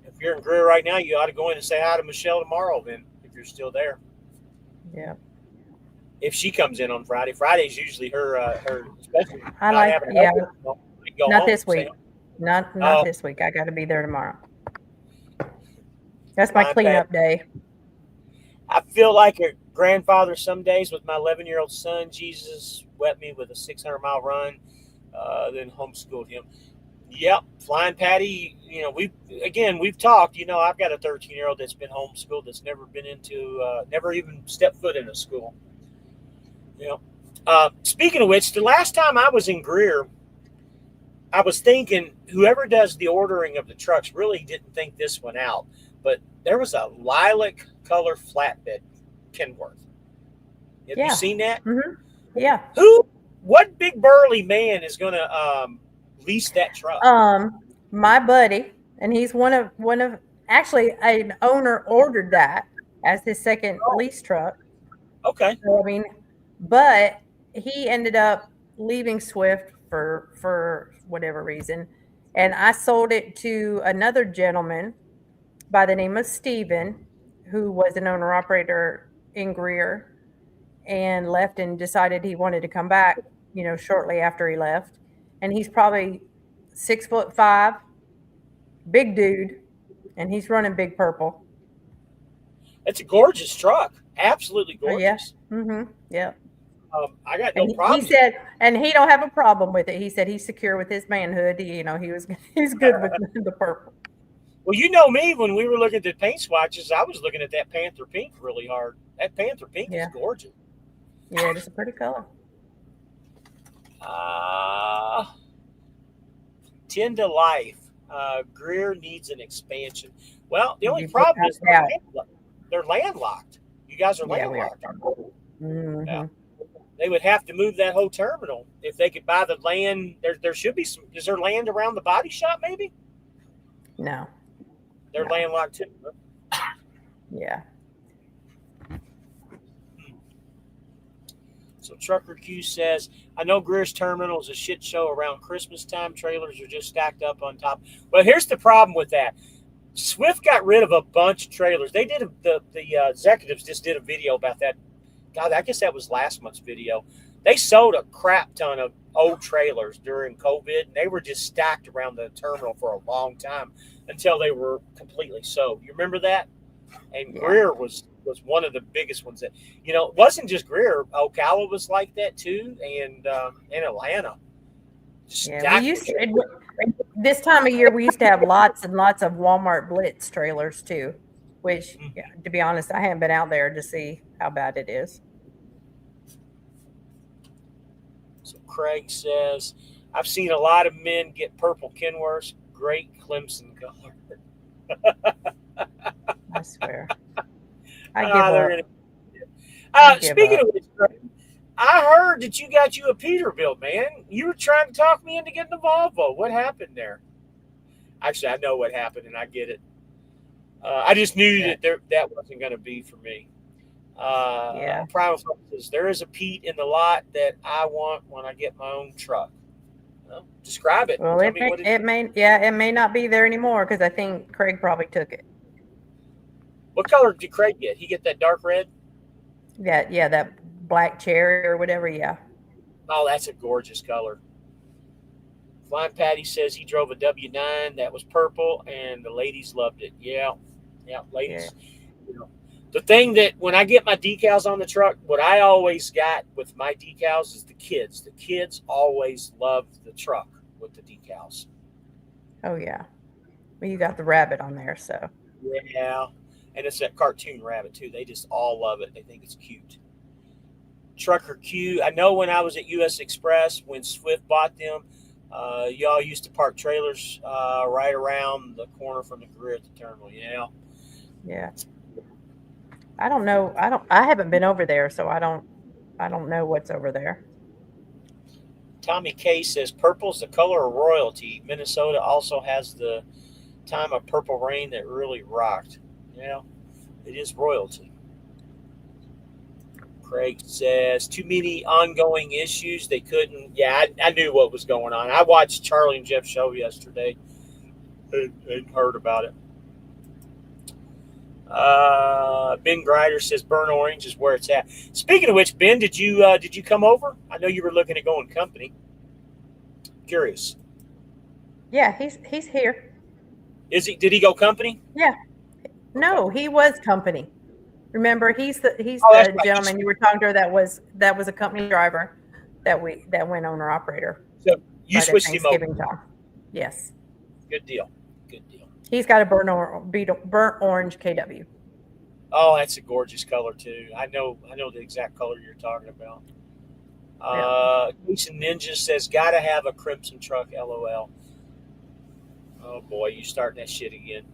Speaker 1: If you're in Greer right now, you ought to go in and say hi to Michelle tomorrow. Then, if you're still there.
Speaker 2: Yeah.
Speaker 1: If she comes in on Friday, Friday's usually her special.
Speaker 2: I like, yeah. Not this week. Not this week. I got to be there tomorrow. That's my cleanup day.
Speaker 1: I feel like a grandfather some days with my 11-year-old son. Jesus wept me with a 600-mile run, then homeschooled him. Yep, Flying Patty, we've talked. I've got a 13-year-old that's been homeschooled that's never been never even stepped foot in a school. Speaking of which, the last time I was in Greer, I was thinking whoever does the ordering of the trucks really didn't think this one out, but there was a lilac color flatbed Kenworth. Have you seen that?
Speaker 2: Mm-hmm. Yeah.
Speaker 1: What big burly man is going to lease that truck?
Speaker 2: My buddy, and he's one of actually an owner ordered that as his second lease truck.
Speaker 1: Okay.
Speaker 2: So, but he ended up leaving Swift for whatever reason, and I sold it to another gentleman by the name of Steven, who was an owner-operator in Greer, and left and decided he wanted to come back shortly after he left. And he's probably 6'5", big dude, and he's running Big Purple.
Speaker 1: It's a gorgeous truck. Absolutely
Speaker 2: Oh yeah.
Speaker 1: gorgeous.
Speaker 2: Yeah.
Speaker 1: I got no
Speaker 2: And he
Speaker 1: problems.
Speaker 2: said, and he don't have a problem with it. He said he's secure with his manhood. He's good with the purple.
Speaker 1: Well, you know me, when we were looking at the paint swatches, I was looking at that Panther Pink really hard. That Panther Pink is
Speaker 2: Yeah.
Speaker 1: gorgeous.
Speaker 2: Yeah, it's a pretty color.
Speaker 1: 10 to life. Greer needs an expansion. Well, the only
Speaker 2: You
Speaker 1: problem is
Speaker 2: out.
Speaker 1: they're landlocked. You guys are
Speaker 2: Yeah, we are.
Speaker 1: landlocked. Yeah.
Speaker 2: Mm-hmm.
Speaker 1: They would have to move that whole terminal. If they could buy the land, there should be some. Is there land around the body shop? Maybe
Speaker 2: No.
Speaker 1: they're landlocked too.
Speaker 2: Yeah.
Speaker 1: So Trucker Q says, I know Greer's terminal is a shit show around Christmas time. Trailers are just stacked up on top. Well, here's the problem with that. Swift got rid of a bunch of trailers. They did the executives just did a video about that. God, I guess that was last month's video. They sold a crap ton of old trailers during COVID, and they were just stacked around the terminal for a long time until they were completely sold. You remember that? And
Speaker 2: Yeah.
Speaker 1: Greer was one of the biggest ones that, it wasn't just Greer. Ocala was like that too, and in Atlanta.
Speaker 2: Yeah, we used to, this time of year we used to have lots and lots of Walmart Blitz trailers too, which, to be honest, I haven't been out there to see how bad it is.
Speaker 1: So Craig says, I've seen a lot of men get purple Kenworths, great Clemson color.
Speaker 2: I swear. I give
Speaker 1: up. Speaking of which, I heard that you got you a Peterbilt, man. You were trying to talk me into getting a Volvo. What happened there? Actually, I know what happened, and I get it. I just knew that that wasn't going to be for me. Primal says, there is a Pete in the lot that I want when I get my own truck. Well, describe it.
Speaker 2: Well, it may not be there anymore because I think Craig probably took it.
Speaker 1: What color did Craig get? He get that dark red?
Speaker 2: Yeah, that black cherry or whatever. Yeah.
Speaker 1: Oh, that's a gorgeous color. Flying Patty says he drove a W9 that was purple, and the ladies loved it. Yeah, ladies. Yeah. The thing that when I get my decals on the truck, what I always got with my decals is the kids. The kids always loved the truck with the decals.
Speaker 2: Oh, yeah. Well, you got the rabbit on there, so.
Speaker 1: Yeah. And it's that cartoon rabbit, too. They just all love it. They think it's cute. Trucker Q. I know when I was at U.S. Express, when Swift bought them, y'all used to park trailers right around the corner from the Greer at the terminal.
Speaker 2: Yeah. I don't know. I haven't been over there, so I don't know what's over there.
Speaker 1: Tommy K says purple's the color of royalty. Minnesota also has the time of purple rain that really rocked. Yeah, it is royalty. Craig says too many ongoing issues. They couldn't. Yeah, I knew what was going on. I watched Charlie and Jeff's show yesterday and heard about it. Ben Grider says burnt orange is where it's at. Speaking of which, Ben, did you come over? I know you were looking at going company. Curious.
Speaker 2: Yeah, he's here.
Speaker 1: Is he? Did he go company?
Speaker 2: Yeah. No, he was company. Remember, he's the gentleman you were talking to that was a company driver that went owner operator.
Speaker 1: So you switched him over.
Speaker 2: Time. Yes.
Speaker 1: Good deal.
Speaker 2: He's got a burnt orange KW.
Speaker 1: Oh, that's a gorgeous color too. I know the exact color you're talking about. Jason Ninja says, gotta have a crimson truck, LOL. Oh boy, you starting that shit again.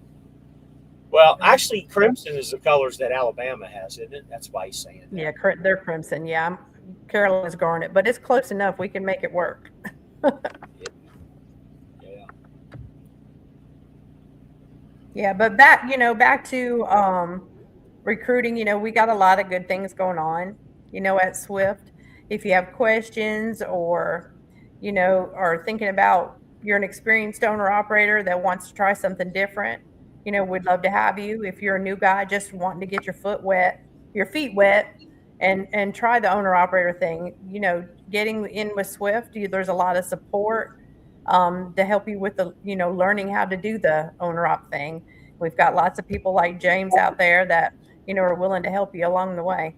Speaker 1: Well, actually, crimson is the colors that Alabama has, isn't it? That's why he's saying that.
Speaker 2: Yeah, they're crimson. Yeah, Carolina's garnet, but it's close enough. We can make it work. Yeah, but back to recruiting. We got a lot of good things going on. At Swift. If you have questions or are thinking about you're an experienced owner operator that wants to try something different, we'd love to have you. If you're a new guy just wanting to get your feet wet, and try the owner operator thing. You know, getting in with Swift, there's a lot of support to help you with the, learning how to do the owner op thing. We've got lots of people like James out there that, are willing to help you along the way.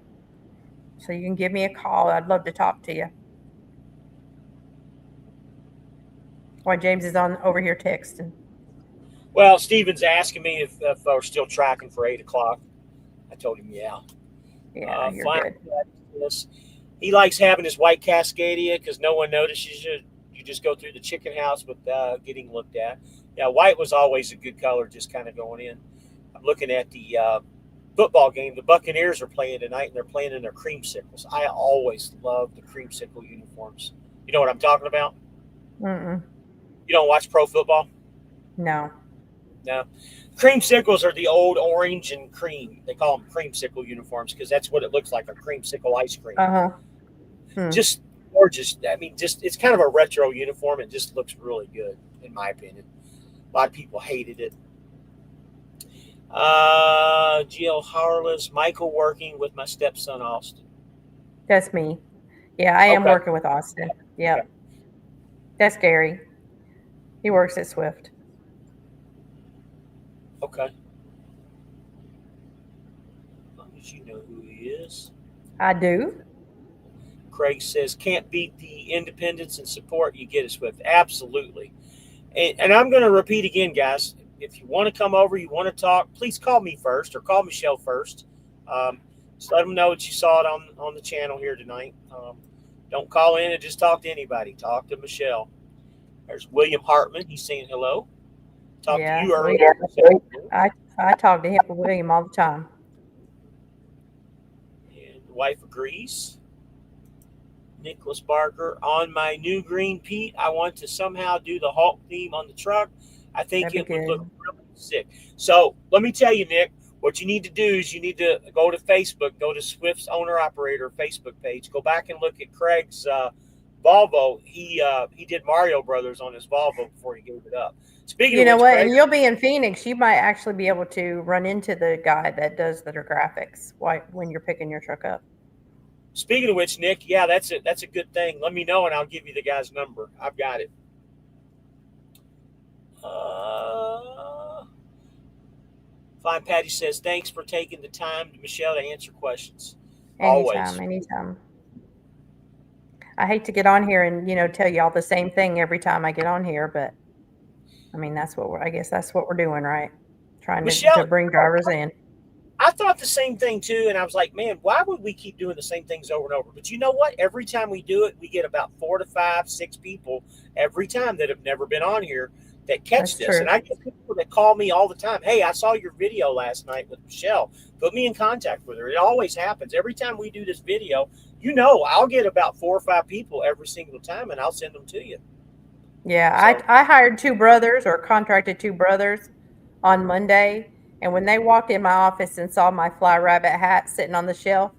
Speaker 2: So you can give me a call. I'd love to talk to you. While James is on over here texting.
Speaker 1: Well, Steven's asking me if we're still tracking for 8 o'clock. I told him, yeah.
Speaker 2: Yeah, you're good.
Speaker 1: He likes having his white Cascadia because no one notices you. You just go through the chicken house without getting looked at. Yeah, white was always a good color, just kind of going in. I'm looking at the football game. The Buccaneers are playing tonight, and they're playing in their creamsicles. I always love the creamsicle uniforms. You know what I'm talking about?
Speaker 2: Mm-mm.
Speaker 1: You don't watch pro football?
Speaker 2: No.
Speaker 1: No. Creamsicles are the old orange and cream. They call them creamsicle uniforms because that's what it looks like, a creamsicle ice cream. Just gorgeous. I mean, just it's kind of a retro uniform. It just looks really good, in my opinion. A lot of people hated it. Jill Harless, Michael working with my stepson, Austin.
Speaker 2: That's me. Yeah, I am working with Austin. Yep. Okay. That's Gary. He works at Swift.
Speaker 1: Okay. As long as you know who he is.
Speaker 2: I do.
Speaker 1: Craig says, can't beat the independence and support you get at Swift. Absolutely. And I'm going to repeat again, guys. If you want to come over, you want to talk, please call me first or call Michelle first. Just let them know that you saw it on the channel here tonight. Don't call in and just talk to anybody. Talk to Michelle. There's William Hartman. He's saying hello. Talked to you earlier.
Speaker 2: I talk to him, William, all the time.
Speaker 1: And the wife agrees. Nicholas Barker, on my new green Pete, I want to somehow do the Hulk theme on the truck. I think it would look really sick. So let me tell you, Nick, what you need to do is you need to go to Facebook, go to Swift's owner operator Facebook page, go back and look at Craig's Volvo. He did Mario Brothers on his Volvo before he gave it up. Speaking of which,
Speaker 2: what?
Speaker 1: Craig,
Speaker 2: and you'll be in Phoenix. You might actually be able to run into the guy that does their graphics when you're picking your truck up.
Speaker 1: Speaking of which, Nick, yeah, that's it. That's a good thing. Let me know, and I'll give you the guy's number. I've got it. Fine Patty says, thanks for taking the time, Michelle, to answer questions.
Speaker 2: Anytime. I hate to get on here and, tell you all the same thing every time I get on here, but I mean, I guess that's what we're doing, right? Trying to bring drivers in.
Speaker 1: I thought the same thing too, and I was like, man, why would we keep doing the same things over and over? But you know what? Every time we do it, we get about 4 to 5, 6 people every time that have never been on here that catch this. True. And I get people that call me all the time. Hey, I saw your video last night with Michelle. Put me in contact with her. It always happens. Every time we do this video, I'll get about 4 or 5 people every single time, and I'll send them to you.
Speaker 2: Yeah, so, I hired 2 brothers or contracted 2 brothers on Monday. And when they walked in my office and saw my fly rabbit hat sitting on the shelf,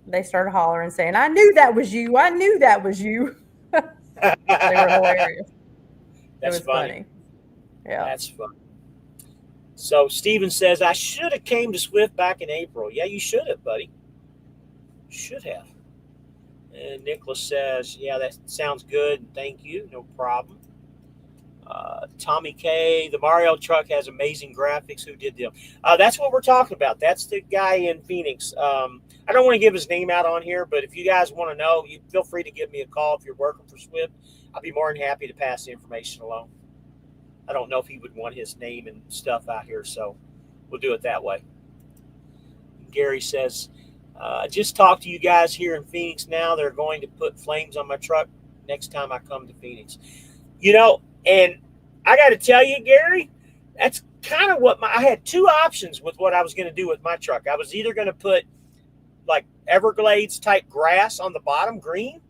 Speaker 2: they started hollering saying, I knew that was you. I knew that was you. They were hilarious.
Speaker 1: That's funny.
Speaker 2: Yeah.
Speaker 1: That's funny. So Steven says, I should have came to Swift back in April. Yeah, you should have, buddy. Should have. And Nicholas says, yeah, that sounds good. Thank you. No problem. Tommy K, the Mario truck has amazing graphics. Who did them? That's what we're talking about. That's the guy in Phoenix. I don't want to give his name out on here, but if you guys want to know, you feel free to give me a call if you're working for Swift. I'll be more than happy to pass the information along. I don't know if he would want his name and stuff out here, so we'll do it that way. Gary says, just talked to you guys here in Phoenix now. They're going to put flames on my truck next time I come to Phoenix. And I got to tell you, Gary, that's kind of what I had 2 options with what I was going to do with my truck. I was either going to put like Everglades type grass on the bottom, green,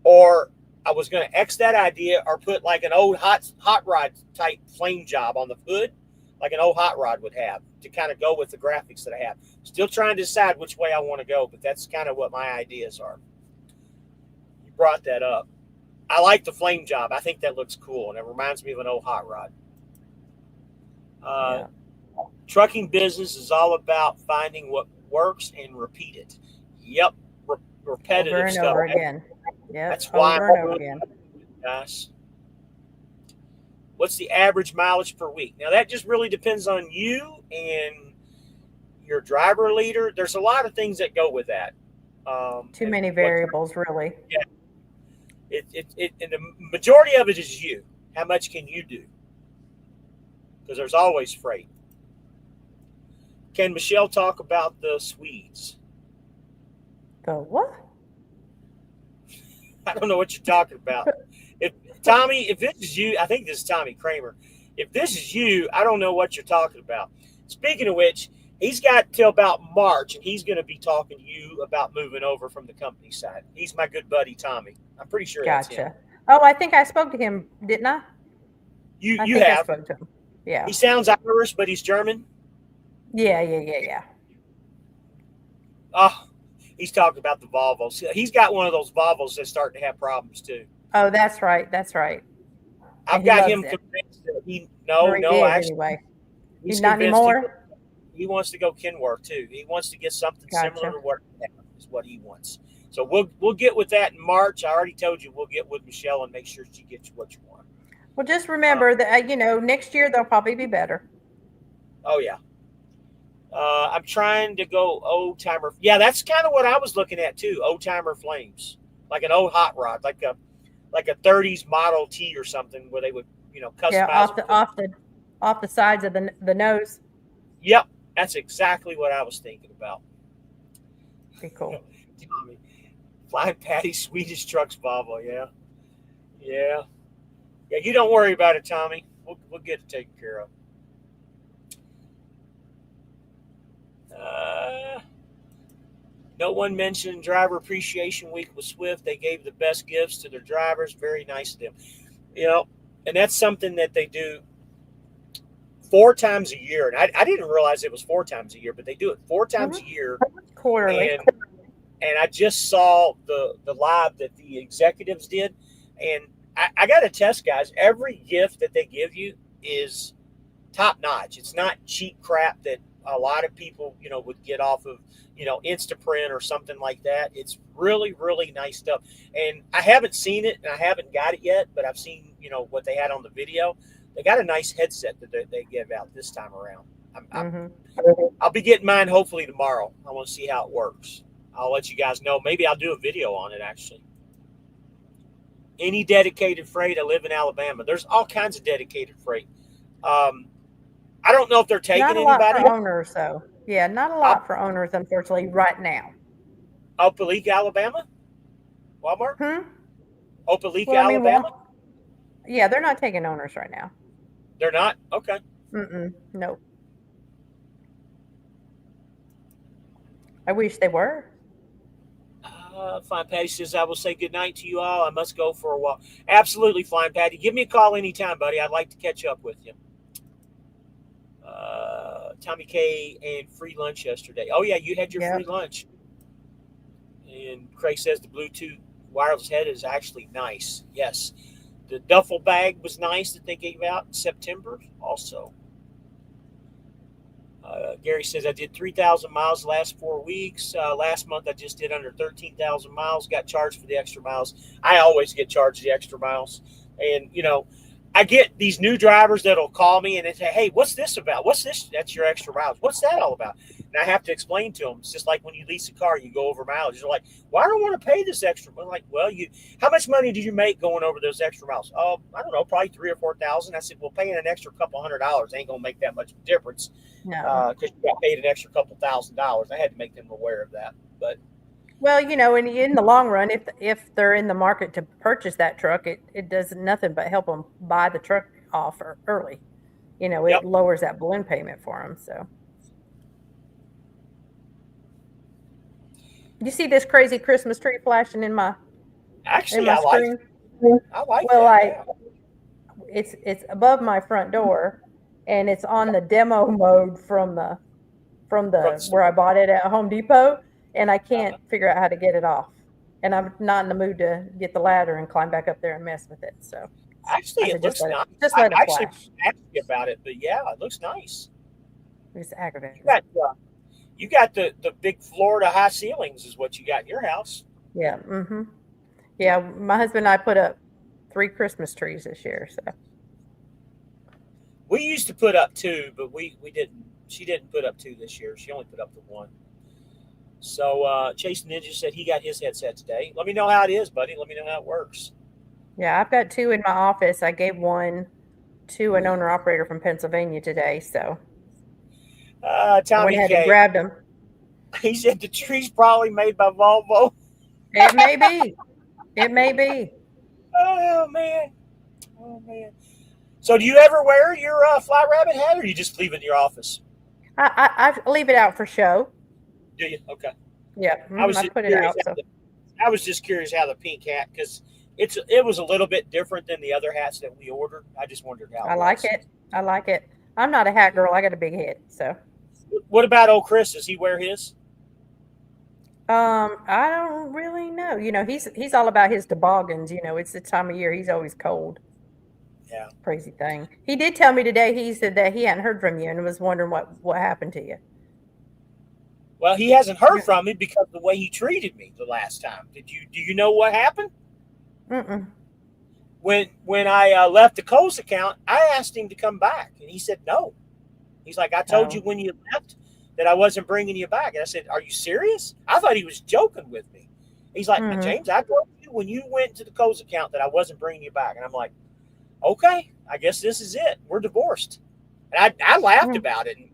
Speaker 1: or I was going to X that idea or put like an old hot rod type flame job on the hood, like an old hot rod would have, to kind of go with the graphics that I have. Still trying to decide which way I want to go, but that's kind of what my ideas are. You brought that up. I like the flame job. I think that looks cool, and it reminds me of an old hot rod. Trucking business is all about finding what works and repeat it. Yep, repetitive
Speaker 2: Over and
Speaker 1: stuff.
Speaker 2: over again. Yep,
Speaker 1: That's why
Speaker 2: over and over again.
Speaker 1: guys. What's the average mileage per week? Now that just really depends on you and your driver leader. There's a lot of things that go with that.
Speaker 2: Too
Speaker 1: And
Speaker 2: many
Speaker 1: what
Speaker 2: variables, really.
Speaker 1: yeah, and the majority of it is you. How much can you do? Because there's always freight. Can Michelle talk about the Swedes?
Speaker 2: The what?
Speaker 1: I don't know what you're talking about. If Tommy, if this is you, I think this is Tommy Kramer. If this is you, I don't know what you're talking about. Speaking of which, he's got till about March, and he's going to be talking to you about moving over from the company side. He's my good buddy Tommy. I'm pretty sure that's him.
Speaker 2: Gotcha. Oh, I think I spoke to him, didn't I? I
Speaker 1: You
Speaker 2: think I
Speaker 1: have.
Speaker 2: spoke to him. Yeah.
Speaker 1: He sounds Irish, but he's German.
Speaker 2: Yeah.
Speaker 1: Oh, he's talking about the Volvos. He's got one of those Volvos that's starting to have problems too.
Speaker 2: Oh, that's right. That's right.
Speaker 1: I've
Speaker 2: And he
Speaker 1: got
Speaker 2: loves
Speaker 1: him
Speaker 2: it.
Speaker 1: convinced that he
Speaker 2: Or he did
Speaker 1: actually
Speaker 2: anyway.
Speaker 1: he's
Speaker 2: Not
Speaker 1: convinced
Speaker 2: anymore.
Speaker 1: he wants to go Kenworth too. He wants to get something
Speaker 2: Gotcha.
Speaker 1: similar to what is what he wants. So we'll get with that in March. I already told you we'll get with Michelle and make sure she gets you what you want.
Speaker 2: Well, just remember that next year they'll probably be better.
Speaker 1: Oh yeah. I'm trying to go old timer. Yeah, that's kind of what I was looking at too. Old timer flames, like an old hot rod, like a 30s Model T or something, where they would customize.
Speaker 2: Yeah, off the sides of the nose.
Speaker 1: Yep, that's exactly what I was thinking about.
Speaker 2: Be cool.
Speaker 1: Tommy, Flying Patty Swedish Trucks Volvo. Yeah. You don't worry about it, Tommy. We'll get it taken care of. No one mentioned Driver Appreciation Week with Swift. They gave the best gifts to their drivers. Very nice of them. And that's something that they do 4 times a year. And I didn't realize it was 4 times a year, but they do it 4 times a year.
Speaker 2: Quarterly.
Speaker 1: And I just saw the live that the executives did. And I got to test, guys, every gift that they give you is top notch. It's not cheap crap that a lot of people, would get off of, Instaprint or something like that. It's really, really nice stuff. And I haven't seen it and I haven't got it yet, but I've seen, what they had on the video. They got a nice headset that they give out this time around. I'll be getting mine hopefully tomorrow. I want to see how it works. I'll let you guys know. Maybe I'll do a video on it actually. Any dedicated freight, I live in Alabama. There's all kinds of dedicated freight. I don't know if they're taking
Speaker 2: not a lot
Speaker 1: anybody.
Speaker 2: For owners, though. Yeah, not a lot for owners, unfortunately, right now.
Speaker 1: Opelika, Alabama? Walmart? Opelika, Alabama?
Speaker 2: Yeah, they're not taking owners right now.
Speaker 1: They're not? Okay.
Speaker 2: No. I wish they were.
Speaker 1: Flying Patty says, I will say goodnight to you all. I must go for a walk. Absolutely, Flying Patty. Give me a call anytime, buddy. I'd like to catch up with you. Tommy K and free lunch yesterday. Oh, yeah, you had your free lunch. And Craig says the Bluetooth wireless head is actually nice. Yes. The duffel bag was nice that they gave out in September also. Gary says, I did 3,000 miles the last 4 weeks. Last month, I just did under 13,000 miles, got charged for the extra miles. I always get charged the extra miles. And, I get these new drivers that'll call me and they say, hey, what's this about? What's this? That's your extra miles. What's that all about? And I have to explain to them. It's just like when you lease a car, you go over mileage. They're like, well, I don't want to pay this extra. I'm like, well, how much money did you make going over those extra miles? Oh, I don't know, probably 3,000 or 4,000. I said, well, paying an extra couple $100 ain't going to make that much difference.
Speaker 2: No.
Speaker 1: Because you got paid an extra couple $1,000. I had to make them aware of that. But
Speaker 2: well, in the long run, if they're in the market to purchase that truck, it does nothing but help them buy the truck off early. It lowers that balloon payment for them. So, you see this crazy Christmas tree flashing in my
Speaker 1: actually,
Speaker 2: I
Speaker 1: screen? I like
Speaker 2: well,
Speaker 1: that.
Speaker 2: It's above my front door, and it's on the demo mode from the where I bought it at Home Depot. And I can't figure out how to get it off. And I'm not in the mood to get the ladder and climb back up there and mess with it. So
Speaker 1: actually, it looks nice.
Speaker 2: Just let it flash.
Speaker 1: I actually asked you about it, but yeah, it looks nice.
Speaker 2: It's aggravating.
Speaker 1: You got the big Florida high ceilings is what you got in your house.
Speaker 2: Yeah. Yeah. My husband and I put up 3 Christmas trees this year. So
Speaker 1: We used to put up 2, but we didn't. She didn't put up 2 this year. She only put up the 1. So Chase Ninja said he got his headset today. Let me know how it is, buddy. Let me know how it works.
Speaker 2: yeah, I've got 2 in my office. I gave one to an owner operator from Pennsylvania today. So I went
Speaker 1: Tommy
Speaker 2: ahead and
Speaker 1: K.
Speaker 2: grabbed them.
Speaker 1: He said the tree's probably made by Volvo.
Speaker 2: It may be. It may be.
Speaker 1: Oh man. Oh man. So do you ever wear your fly rabbit hat, or you just leave it in your office?
Speaker 2: I leave it out for show.
Speaker 1: Do you? Okay.
Speaker 2: Yeah, I put it out. So.
Speaker 1: I was just curious how the pink hat, because it was a little bit different than the other hats that we ordered. I just wondered how.
Speaker 2: I like it. I like it. I'm not a hat girl. I got a big head. So.
Speaker 1: What about old Chris? Does he wear his?
Speaker 2: I don't really know. You know, he's all about his toboggans. You know, it's the time of year. He's always cold.
Speaker 1: Yeah.
Speaker 2: Crazy thing. He did tell me today. He said that he hadn't heard from you and was wondering what happened to you.
Speaker 1: Well, he hasn't heard from me because of the way he treated me the last time. Do you know what happened?
Speaker 2: Mm-mm.
Speaker 1: When I left the Coles account, I asked him to come back, and he said no. He's like, I told you when you left that I wasn't bringing you back. And I said, are you serious? I thought he was joking with me. He's like, James, I told you when you went to the Coles account that I wasn't bringing you back. And I'm like, okay, I guess this is it. We're divorced. And I laughed about it. And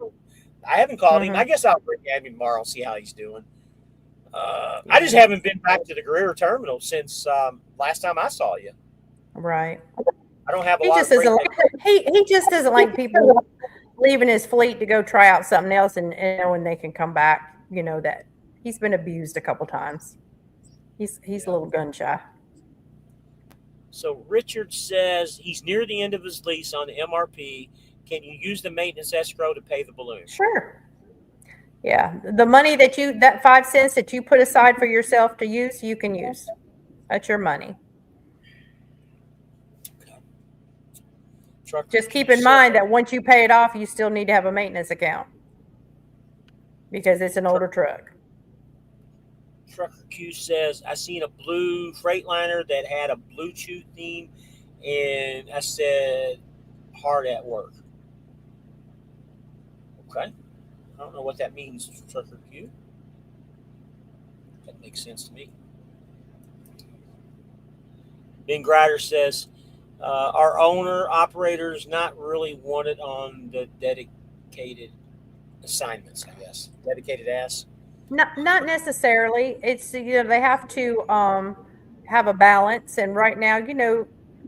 Speaker 1: I haven't called him. I guess I'll bring him tomorrow and see how he's doing. I just haven't been back to the Guerrero terminal since last time I saw you.
Speaker 2: Right.
Speaker 1: I don't have a
Speaker 2: he
Speaker 1: lot
Speaker 2: just
Speaker 1: of
Speaker 2: doesn't like, he just doesn't like people leaving his fleet to go try out something else and knowing they can come back. You know that he's been abused a couple times. He's a little gun shy.
Speaker 1: So Richard says he's near the end of his lease on the MRP. Can you use the maintenance escrow to pay the balloon?
Speaker 2: Sure. Yeah, the money that 5 cents that you put aside for yourself to use, you can use. That's your money. Just keep in mind that once you pay it off, you still need to have a maintenance account because it's an older truck.
Speaker 1: Trucker Q says, I seen a blue Freightliner that had a Bluetooth theme, and I said, hard at work. Okay. I don't know what that means, Trucker Q. That makes sense to me. Ben Grider says, our owner operators not really wanted on the dedicated assignments, I guess. Dedicated ass.
Speaker 2: Not necessarily. It's they have to have a balance, and right now,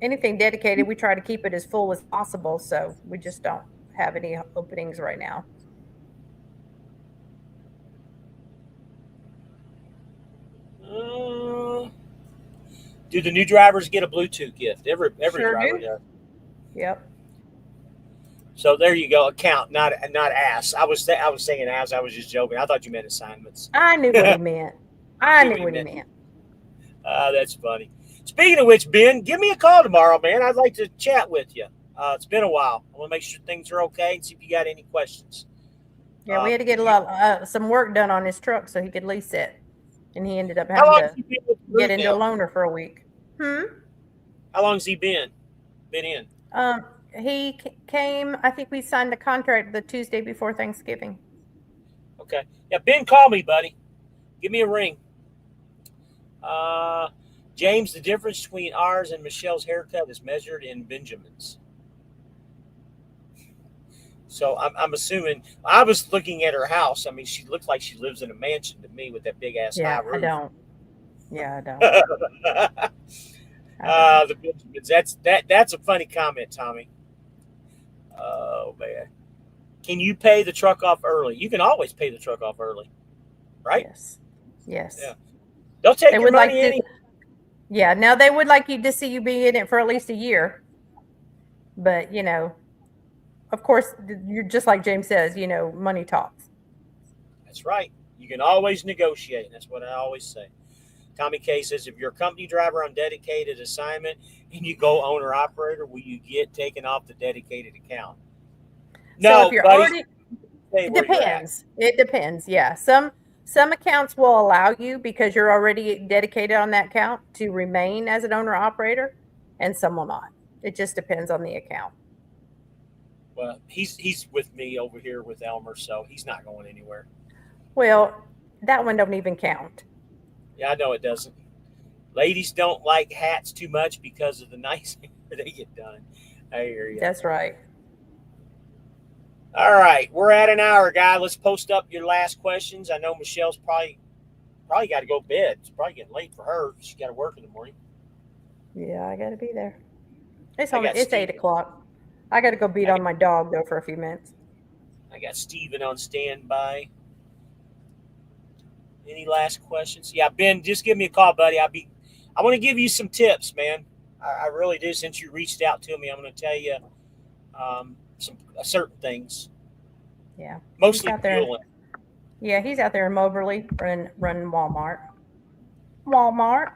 Speaker 2: anything dedicated, we try to keep it as full as possible. So we just don't have any openings right now.
Speaker 1: Do the new drivers get a Bluetooth gift? Every
Speaker 2: sure
Speaker 1: driver
Speaker 2: do.
Speaker 1: does.
Speaker 2: Yep.
Speaker 1: So there you go. Account, not ass. I was saying ass. I was just joking. I thought you meant assignments.
Speaker 2: I knew what he meant. I knew what he meant.
Speaker 1: That's funny. Speaking of which, Ben, give me a call tomorrow, man. I'd like to chat with you. It's been a while. I want to make sure things are okay and see if you got any questions.
Speaker 2: Yeah, we had to get some work done on his truck so he could lease it, and he ended up having to get into a loaner for a week.
Speaker 1: How long has he been in?
Speaker 2: He came, I think we signed the contract the Tuesday before Thanksgiving.
Speaker 1: Okay. Yeah, Ben, call me, buddy. Give me a ring. James, the difference between ours and Michelle's haircut is measured in Benjamins. So I'm assuming, I was looking at her house. I mean, she looks like she lives in a mansion to me with that big ass high roof.
Speaker 2: I don't. Yeah, I don't.
Speaker 1: The Benjamins. That's a funny comment, Tommy. Oh man. Can you pay the truck off early? You can always pay the truck off early. Right?
Speaker 2: Yes.
Speaker 1: Yeah. They'll take your money
Speaker 2: Yeah, now they would like you to see you be in it for at least a year. But, of course, you're just like James says, money talks.
Speaker 1: That's right. You can always negotiate. That's what I always say. Tommy K says, if you're a company driver on dedicated assignment and you go owner operator, will you get taken off the dedicated account? No,
Speaker 2: so if you're
Speaker 1: buddy. stay
Speaker 2: It
Speaker 1: where you're at.
Speaker 2: depends. It depends. Yeah. Some accounts will allow you because you're already dedicated on that account to remain as an owner operator, and some will not. It just depends on the account.
Speaker 1: Well, he's with me over here with Elmer, so he's not going anywhere.
Speaker 2: Well, that one don't even count.
Speaker 1: Yeah, I know it doesn't. Ladies don't like hats too much because of the nice hair they get done. I hear you.
Speaker 2: That's right.
Speaker 1: All right, we're at an hour, guy. Let's post up your last questions. I know Michelle's probably got to go to bed. It's probably getting late for her. She got to work in the morning.
Speaker 2: Yeah, I got to be there. It's
Speaker 1: I
Speaker 2: only
Speaker 1: got
Speaker 2: it's
Speaker 1: Steve.
Speaker 2: 8 o'clock. I got to go beat on my dog though for a few minutes.
Speaker 1: I got Steven on standby. Any last questions? Yeah, Ben, just give me a call, buddy. I want to give you some tips, man. I really do. Since you reached out to me, I'm going to tell you some certain things.
Speaker 2: Yeah.
Speaker 1: Mostly
Speaker 2: out there.
Speaker 1: fueling.
Speaker 2: Yeah, he's out there in Moberly running Walmart. Walmart.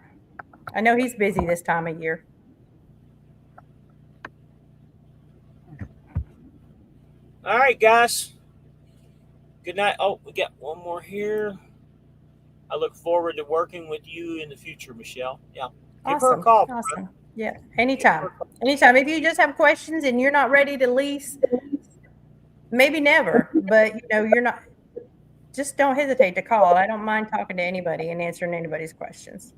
Speaker 2: I know he's busy this time of year.
Speaker 1: All right, guys. Good night. Oh, we got one more here. I look forward to working with you in the future, Michelle. Yeah. Give her a call.
Speaker 2: Awesome. Yeah. Anytime. Anytime. If you just have questions and you're not ready to lease, maybe never, but you're not, just don't hesitate to call. I don't mind talking to anybody and answering anybody's questions.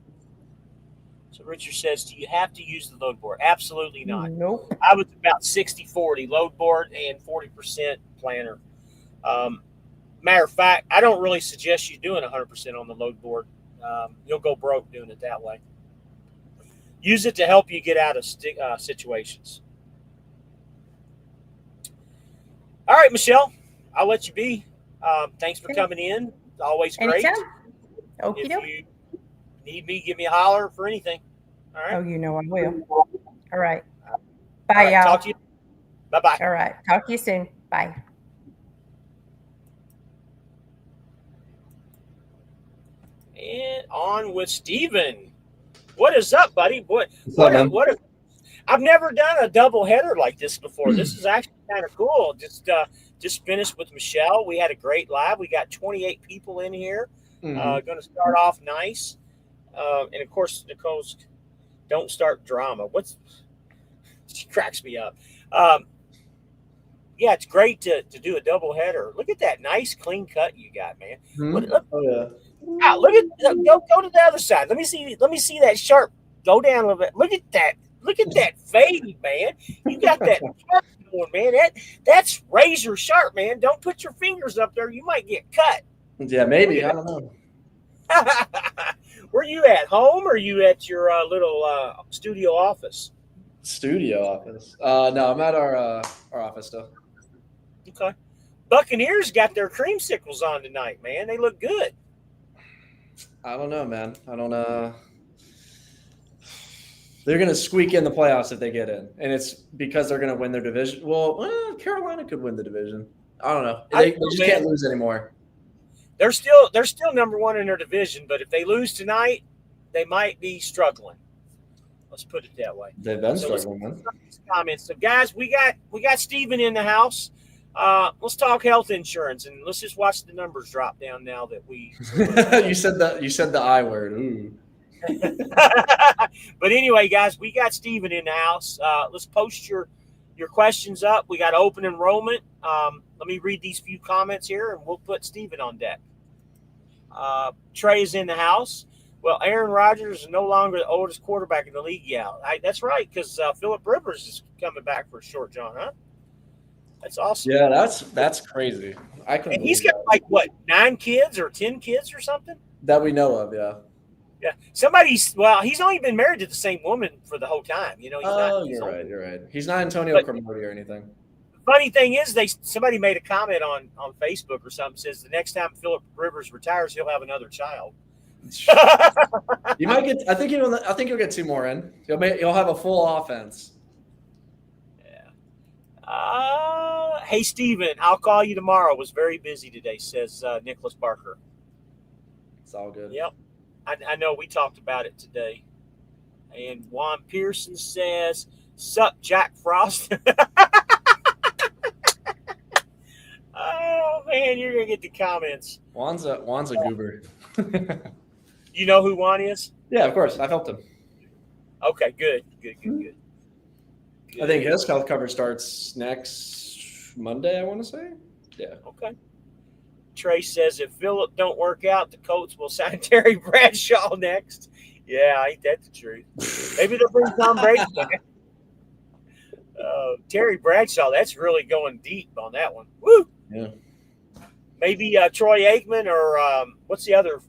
Speaker 1: So Richard says, do you have to use the load board? Absolutely not.
Speaker 2: Nope.
Speaker 1: I was about 60-40 load board and 40% planner. Matter of fact, I don't really suggest you doing 100% on the load board. You'll go broke doing it that way. Use it to help you get out of situations. All right, Michelle, I'll let you be. Thanks for coming in. Always great.
Speaker 2: Anytime. Okie doke.
Speaker 1: If you need me, give me a holler for anything. All right.
Speaker 2: Oh, I will. All right. Bye, y'all.
Speaker 1: Talk to you. Bye-bye.
Speaker 2: All right. Talk to you soon. Bye.
Speaker 1: And on with Steven. What is up, buddy? What I've never done a double header like this before. This is actually kind of cool. Just finished with Michelle. We had a great live. We got 28 people in here. Going to start off nice. And of course, Nicole's don't start drama. She cracks me up. Yeah, it's great to do a double header. Look at that nice clean cut you got, man.
Speaker 3: Oh yeah.
Speaker 1: Wow, look at go to the other side. Let me see that sharp. Go down a little bit. Look at that. Look at that fade, man. You got that sharp going, man. That's razor sharp, man. Don't put your fingers up there. You might get cut.
Speaker 3: Yeah, maybe. I don't know.
Speaker 1: Where you at? Home or are you at your little studio office?
Speaker 3: Studio office. No, I'm at our office still.
Speaker 1: Okay. Buccaneers got their creamsicles on tonight, man. They look good.
Speaker 3: I don't know, man. I don't They're going to squeak in the playoffs if they get in. And it's because they're going to win their division. Well, Carolina could win the division. I don't know. They just can't lose anymore.
Speaker 1: They're still number one in their division, but if they lose tonight, they might be struggling. Let's put it that way.
Speaker 3: They've been struggling, man.
Speaker 1: Comments. So, guys, we got Steven in the house. Let's talk health insurance, and let's just watch the numbers drop down now that we.
Speaker 3: You said the I word. Ooh.
Speaker 1: But anyway, guys, we got Steven in the house. Let's post your questions up. We got open enrollment. Let me read these few comments here, and we'll put Steven on deck. Trey is in the house. Well, Aaron Rodgers is no longer the oldest quarterback in the league. Yeah, that's right, because Phillip Rivers is coming back for a short john, huh? That's awesome.
Speaker 3: Yeah, that's crazy.
Speaker 1: And he's got like what, 9 kids or 10 kids or something
Speaker 3: that we know of. Yeah.
Speaker 1: Yeah. He's only been married to the same woman for the whole time. You're
Speaker 3: right. He's not Antonio Cromartie or anything.
Speaker 1: The funny thing is, somebody made a comment on Facebook or something, says the next time Phillip Rivers retires, he'll have another child.
Speaker 3: You might get. I think you'll get 2 more in. You'll have a full offense.
Speaker 1: Yeah. Hey Steven, I'll call you tomorrow. Was very busy today, says Nicholas Barker.
Speaker 3: It's all good.
Speaker 1: Yep. I know we talked about it today. And Juan Pearson says, "Sup, Jack Frost." Oh man, you're gonna get the comments.
Speaker 3: Juan's a goober.
Speaker 1: You know who Juan is?
Speaker 3: Yeah, of course. I've helped him.
Speaker 1: Okay, good.
Speaker 3: I think his health coverage starts next Monday, I want to say. Yeah.
Speaker 1: Okay. Trey says if Phillip don't work out, the Colts will sign Terry Bradshaw next. Yeah, ain't that the truth? Maybe they'll bring Tom Brady back. Terry Bradshaw, that's really going deep on that one. Woo!
Speaker 3: Yeah.
Speaker 1: Maybe Troy Aikman or what's the other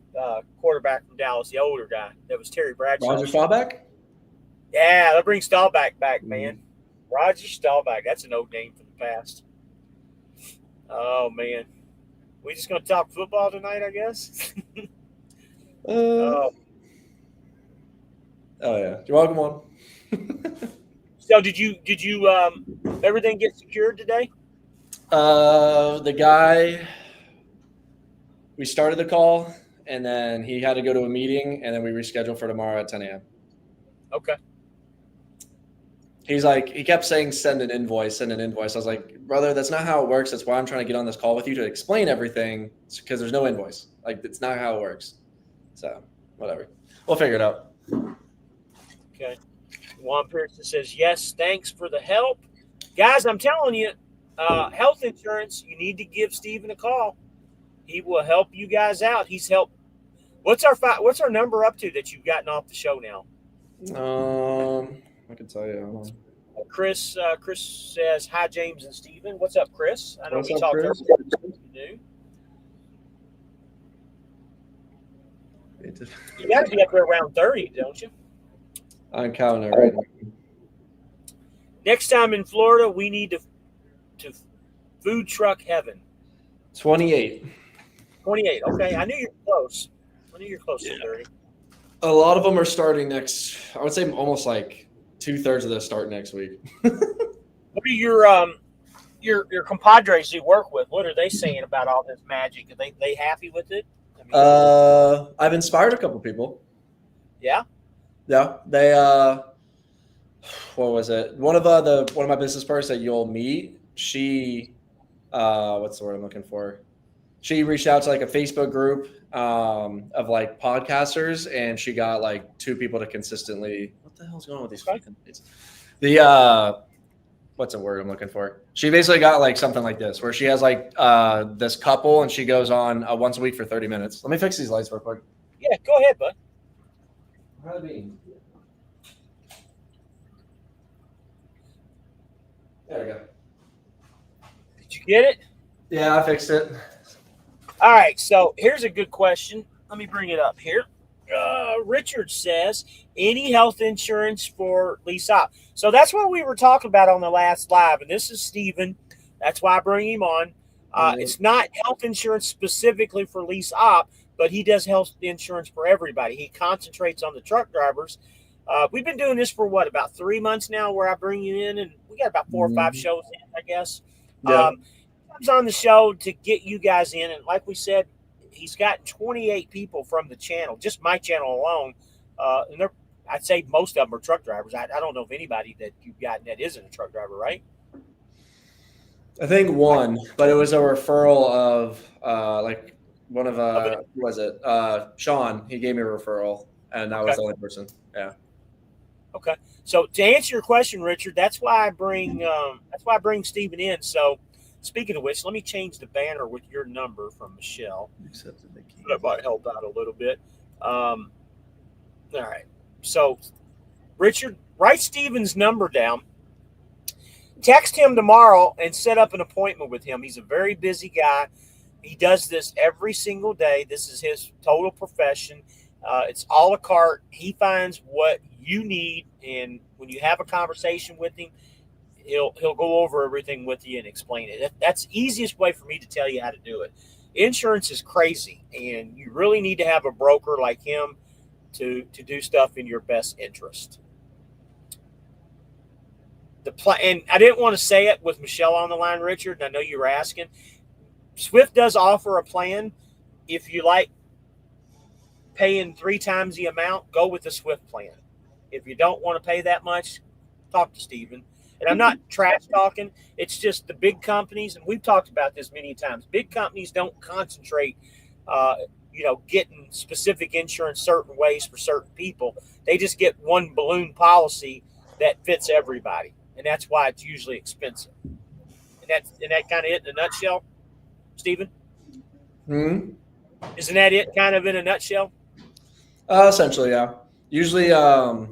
Speaker 1: quarterback from Dallas, the older guy that was Terry Bradshaw?
Speaker 3: Roger Staubach?
Speaker 1: Yeah, they'll bring Staubach back, man. Roger Staubach. That's an old name from the past. Oh, man. We just going to talk football tonight, I guess?
Speaker 3: Oh, yeah. You're welcome on.
Speaker 1: So did you everything get secured today?
Speaker 3: The guy, we started the call, and then he had to go to a meeting, and then we rescheduled for tomorrow at 10 a.m.
Speaker 1: Okay.
Speaker 3: He's like, he kept saying, send an invoice. I was like, brother, that's not how it works. That's why I'm trying to get on this call with you to explain everything, because there's no invoice. Like, it's not how it works. So, whatever. We'll figure it out.
Speaker 1: Okay. Juan Pearson says, yes, thanks for the help. Guys, I'm telling you, health insurance, you need to give Steven a call. He will help you guys out. He's helped. What's our number up to that you've gotten off the show now?
Speaker 3: I can tell you. Hold on.
Speaker 1: Chris says, hi, James and Steven. What's up, Chris? I know
Speaker 3: What's
Speaker 1: we
Speaker 3: up,
Speaker 1: talked
Speaker 3: Chris?
Speaker 1: earlier. You got to be up there around 30, don't you?
Speaker 3: I'm counting it right now.
Speaker 1: Next time in Florida, we need to food truck heaven.
Speaker 3: 28.
Speaker 1: 28. Okay, I knew you were close. To 30.
Speaker 3: A lot of them are starting next. I would say almost like 2/3 of them start next week.
Speaker 1: What are your compadres you work with? What are they saying about all this magic? Are they happy with it? I mean,
Speaker 3: I've inspired a couple people.
Speaker 1: Yeah.
Speaker 3: Yeah, they. What was it? One of my business partners that you'll meet. She, what's the word I'm looking for? She reached out to like a Facebook group of like podcasters, and she got like 2 people to consistently. What the hell's going on with these fucking things? What's the word I'm looking for? She basically got like something like this, where she has like this couple, and she goes on once a week for 30 minutes. Let me fix these lights real quick.
Speaker 1: Yeah, go ahead, bud.
Speaker 3: How do be? There we go.
Speaker 1: Did you get it?
Speaker 3: Yeah, I fixed it.
Speaker 1: All right, so here's a good question. Let me bring it up here. Richard says, any health insurance for lease op? So that's what we were talking about on the last live, and this is Steven. That's why I bring him on. It's not health insurance specifically for lease op, but he does health insurance for everybody. He concentrates on the truck drivers. We've been doing this for about 3 months now, where I bring you in, and we got about 4 or 5 shows in, I guess.
Speaker 3: Yeah.
Speaker 1: Comes on the show to get you guys in, and like we said, he's got 28 people from the channel, just my channel alone, and I'd say most of them are truck drivers. I don't know of anybody that you've gotten that isn't a truck driver, right?
Speaker 3: I think one, but it was a referral of like one of who was it? Sean. He gave me a referral, and that was the only person. Yeah.
Speaker 1: Okay. So to answer your question, Richard, that's why I bring Steven in. So speaking of which, let me change the banner with your number from Michelle. That might help out a little bit. All right. So Richard, write Steven's number down. Text him tomorrow and set up an appointment with him. He's a very busy guy. He does this every single day. This is his total profession. It's a la carte. He finds what you need, and when you have a conversation with him, he'll go over everything with you and explain it. That's the easiest way for me to tell you how to do it. Insurance is crazy, and you really need to have a broker like him to do stuff in your best interest. And I didn't want to say it with Michelle on the line, Richard, and I know you were asking. Swift does offer a plan. If you like paying 3 times the amount, go with the Swift plan. If you don't want to pay that much, talk to Steven. And I'm not trash talking. It's just the big companies, and we've talked about this many times. Big companies don't concentrate, getting specific insurance certain ways for certain people. They just get one balloon policy that fits everybody, and that's why it's usually expensive. And that kind of it in a nutshell, Stephen.
Speaker 3: Hmm.
Speaker 1: Isn't that it, kind of in a nutshell?
Speaker 3: Essentially, yeah. Usually, are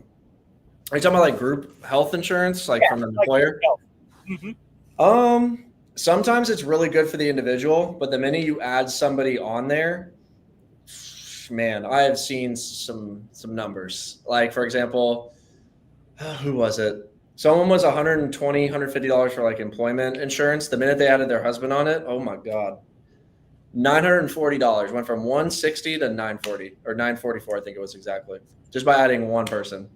Speaker 3: you talking about like group health insurance, like from an employer?
Speaker 1: Mm-hmm.
Speaker 3: Sometimes it's really good for the individual, but the minute you add somebody on there, man, I have seen some numbers. Like for example, who was it? Someone was $120, $150 for like employment insurance. The minute they added their husband on it, oh my God. $940 went from 160 to 940 or 944, I think it was exactly, just by adding one person.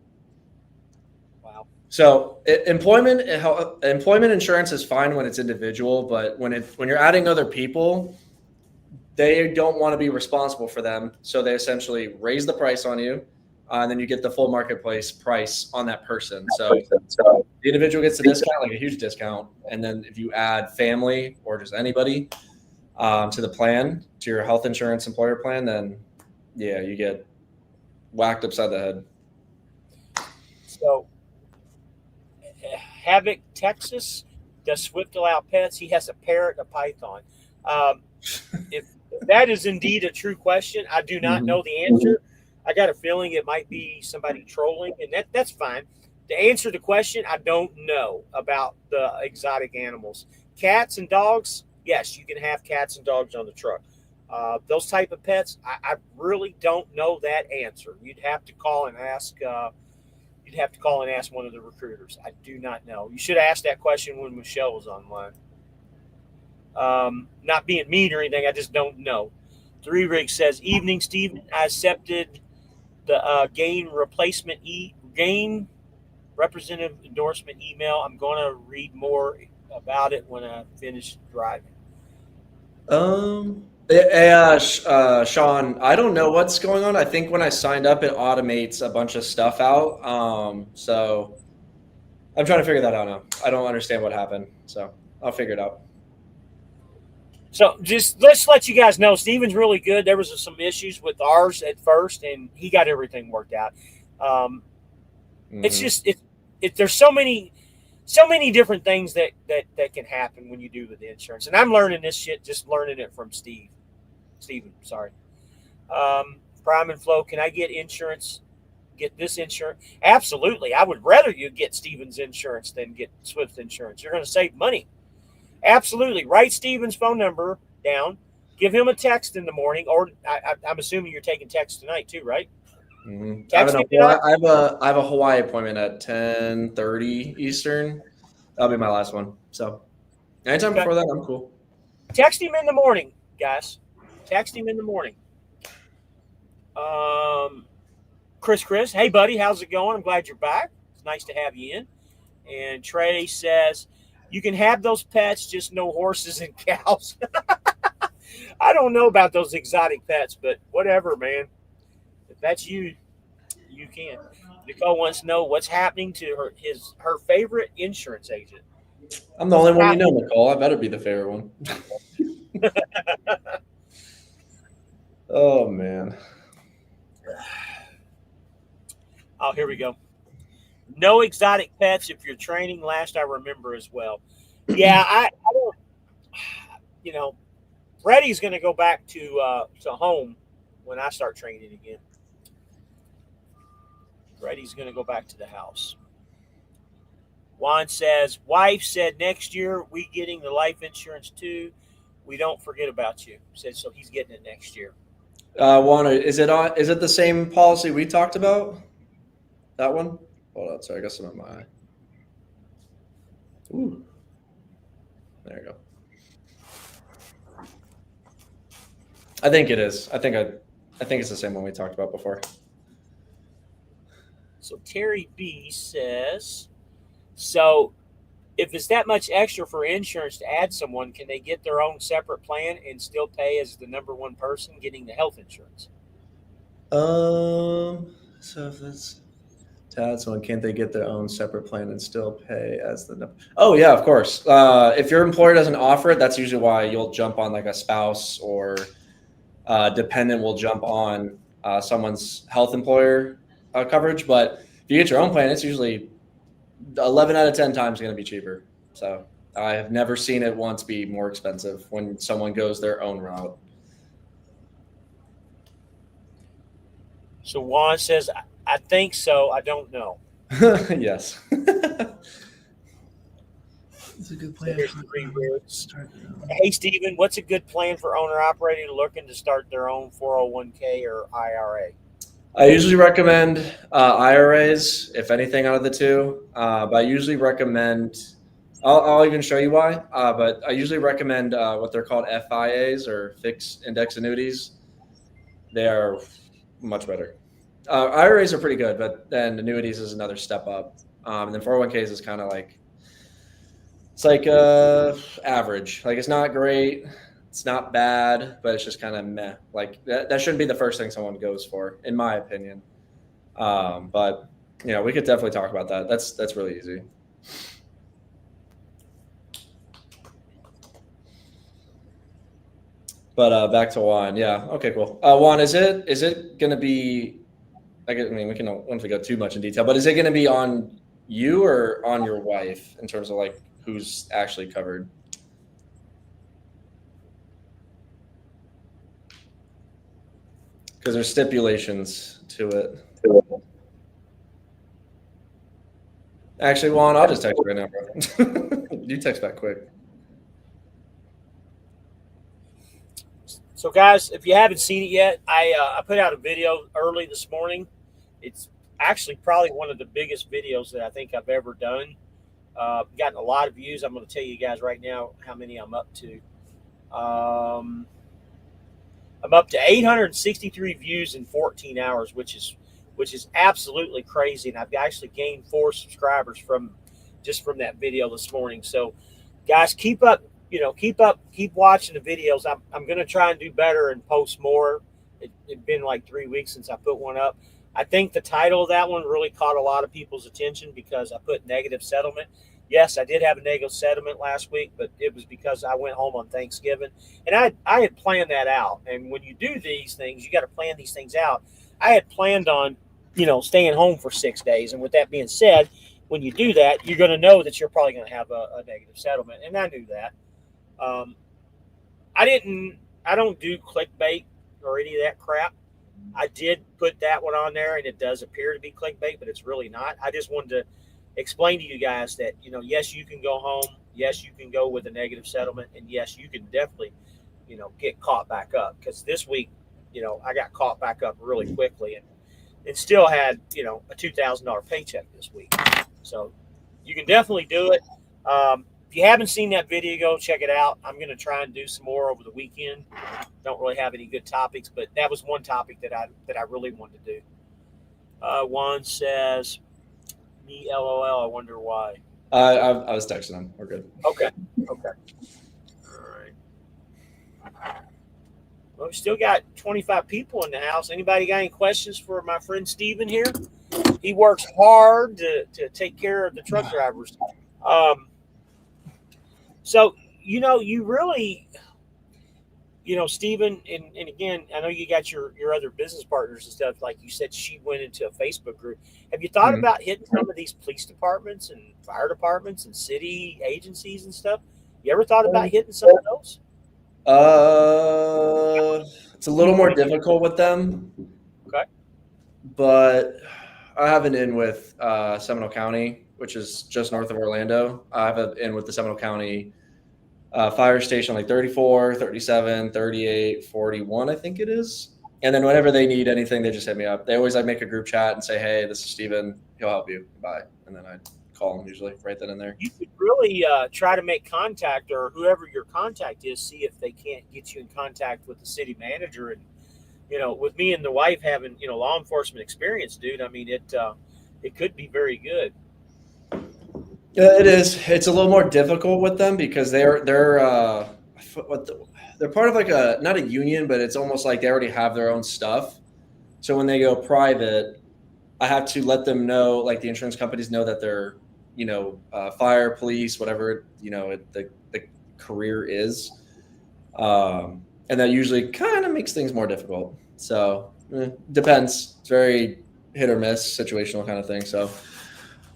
Speaker 1: Wow.
Speaker 3: So employment insurance is fine when it's individual, but when you're adding other people, they don't want to be responsible for them. So they essentially raise the price on you, and then you get the full marketplace price on that person. So the individual gets a discount, like a huge discount. And then if you add family or just anybody to the plan, to your health insurance employer plan, then yeah, you get whacked upside the head.
Speaker 1: So, Havoc, Texas, does Swift allow pets? He has a parrot and a python. If that is indeed a true question, I do not know the answer. I got a feeling it might be somebody trolling, and that's fine. To answer the question, I don't know about the exotic animals. Cats and dogs, yes, you can have cats and dogs on the truck. Those type of pets, I really don't know that answer. You'd have to call and ask. You'd have to call and ask one of the recruiters. I do not know. You should ask that question when Michelle was online. Not being mean or anything, I just don't know. Three Rig says, "Evening, Stephen. I accepted the gain representative endorsement email. I'm going to read more about it when I finish driving."
Speaker 3: Sean, I don't know what's going on. I think when I signed up, it automates a bunch of stuff out. So I'm trying to figure that out now. I don't understand what happened, so I'll figure it out.
Speaker 1: So just let's let you guys know, Steven's really good. There was some issues with ours at first, and he got everything worked out. It's just there's so many different things that can happen when you do with the insurance, and I'm learning this shit, just learning it from Steven, sorry. Prime and Flow, can I get insurance? Get this insurance? Absolutely. I would rather you get Steven's insurance than get Swift insurance. You're going to save money. Absolutely. Write Steven's phone number down. Give him a text in the morning, or I'm assuming you're taking text tonight too, right?
Speaker 3: I have a Hawaii appointment at 10:30 Eastern. That'll be my last one. So anytime before that, I'm cool.
Speaker 1: Text him in the morning, guys. Text him in the morning. Chris, hey buddy, how's it going? I'm glad you're back. It's nice to have you in. And Trey says, you can have those pets, just no horses and cows. I don't know about those exotic pets, but whatever, man. If that's you, you can. Nicole wants to know what's happening to her favorite insurance agent.
Speaker 3: I'm the only one you know, Nicole. I better be the favorite one. Oh, man.
Speaker 1: Oh, here we go. No exotic pets if you're training, last I remember as well. Yeah, I don't, Freddie's going to go back to home when I start training again. Freddie's going to go back to the house. Juan says, wife said next year we getting the life insurance too. We don't forget about you. Said so he's getting it next year.
Speaker 3: Juan, is it the same policy we talked about? That one? Hold on, sorry, I guess I'm on my eye. Ooh. There you go. I think it is. I think it's the same one we talked about before.
Speaker 1: So Terry B says, so if it's that much extra for insurance to add someone, can they get their own separate plan and still pay as the number one person getting the health insurance?
Speaker 3: So if that's Tad, so can't they get their own separate plan and still pay as the? Oh yeah, of course. If your employer doesn't offer it, that's usually why you'll jump on like a spouse or dependent will jump on someone's health employer coverage. But if you get your own plan, it's usually 11 out of 10 times going to be cheaper. So I have never seen it once be more expensive when someone goes their own route.
Speaker 1: So Juan says, I think so. I don't know.
Speaker 3: Yes.
Speaker 4: It's a good
Speaker 1: So
Speaker 4: plan.
Speaker 1: there's 3 rigs. Hey, Stephen, what's a good plan for owner-operator looking to start their own 401k or IRA?
Speaker 3: I usually recommend IRAs, if anything, out of the two. But I usually recommend, I'll even show you why. But I usually recommend what they're called FIAs or fixed index annuities. They are much better. IRAs are pretty good, but then annuities is another step up. And then 401ks is kind of like, it's like average. Like it's not great. It's not bad, but it's just kind of meh. Like that shouldn't be the first thing someone goes for, in my opinion. But you know, we could definitely talk about that. That's really easy. But back to Juan. Yeah. Okay. Cool. Juan, is it going to be? I mean, we can once we go too much in detail, but is it going to be on you or on your wife in terms of like who's actually covered? Because there's stipulations to it. Actually, Juan, I'll just text you right now, bro. You text back quick.
Speaker 1: So, guys, if you haven't seen it yet, I put out a video early this morning. It's actually probably one of the biggest videos that I think I've ever done. Gotten a lot of views. I'm going to tell you guys right now how many I'm up to. I'm up to 863 views in 14 hours, which is absolutely crazy. And I've actually gained 4 subscribers from that video this morning. So, guys, keep up. Keep watching the videos. I'm going to try and do better and post more. It's been like 3 weeks since I put one up. I think the title of that one really caught a lot of people's attention because I put negative settlement. Yes, I did have a negative settlement last week, but it was because I went home on Thanksgiving. And I had planned that out. And when you do these things, you got to plan these things out. I had planned on, staying home for 6 days. And with that being said, when you do that, you're going to know that you're probably going to have a negative settlement. And I knew that. I don't do clickbait or any of that crap. I did put that one on there and it does appear to be clickbait, but it's really not. I just wanted to explain to you guys that, yes, you can go home. Yes, you can go with a negative settlement. And yes, you can definitely, get caught back up. Because this week, I got caught back up really quickly and still had, a $2,000 paycheck this week. So you can definitely do it. If you haven't seen that video, go check it out. I'm going to try and do some more over the weekend. Don't really have any good topics, but that was one topic that I really wanted to do. Juan says, me LOL, I wonder why.
Speaker 3: I was texting him. We're good.
Speaker 1: Okay. All right. Well, we still got 25 people in the house. Anybody got any questions for my friend Steven here? He works hard to take care of the truck drivers. So, you really, Stephen, and again, I know you got your other business partners and stuff. Like you said, she went into a Facebook group. Have you thought about hitting some of these police departments and fire departments and city agencies and stuff? You ever thought about hitting some of those?
Speaker 3: It's a little more difficult with them.
Speaker 1: Okay.
Speaker 3: But I have an in with Seminole County, which is just north of Orlando. I have an in with the Seminole County fire station, like 34, 37, 38, 41, I think it is. And then whenever they need anything, they just hit me up. They always make a group chat and say, hey, this is Steven. He'll help you. Bye. And then I call them usually right then and there.
Speaker 1: You could really try to make contact, or whoever your contact is, see if they can't get you in contact with the city manager. And, with me and the wife having, law enforcement experience, dude, I mean, it could be very good.
Speaker 3: Yeah, it is. It's a little more difficult with them because they're part of like not a union, but it's almost like they already have their own stuff. So when they go private, I have to let them know, like the insurance companies know that they're, fire, police, whatever, the career is. And that usually kind of makes things more difficult. So depends. It's very hit or miss, situational kind of thing. So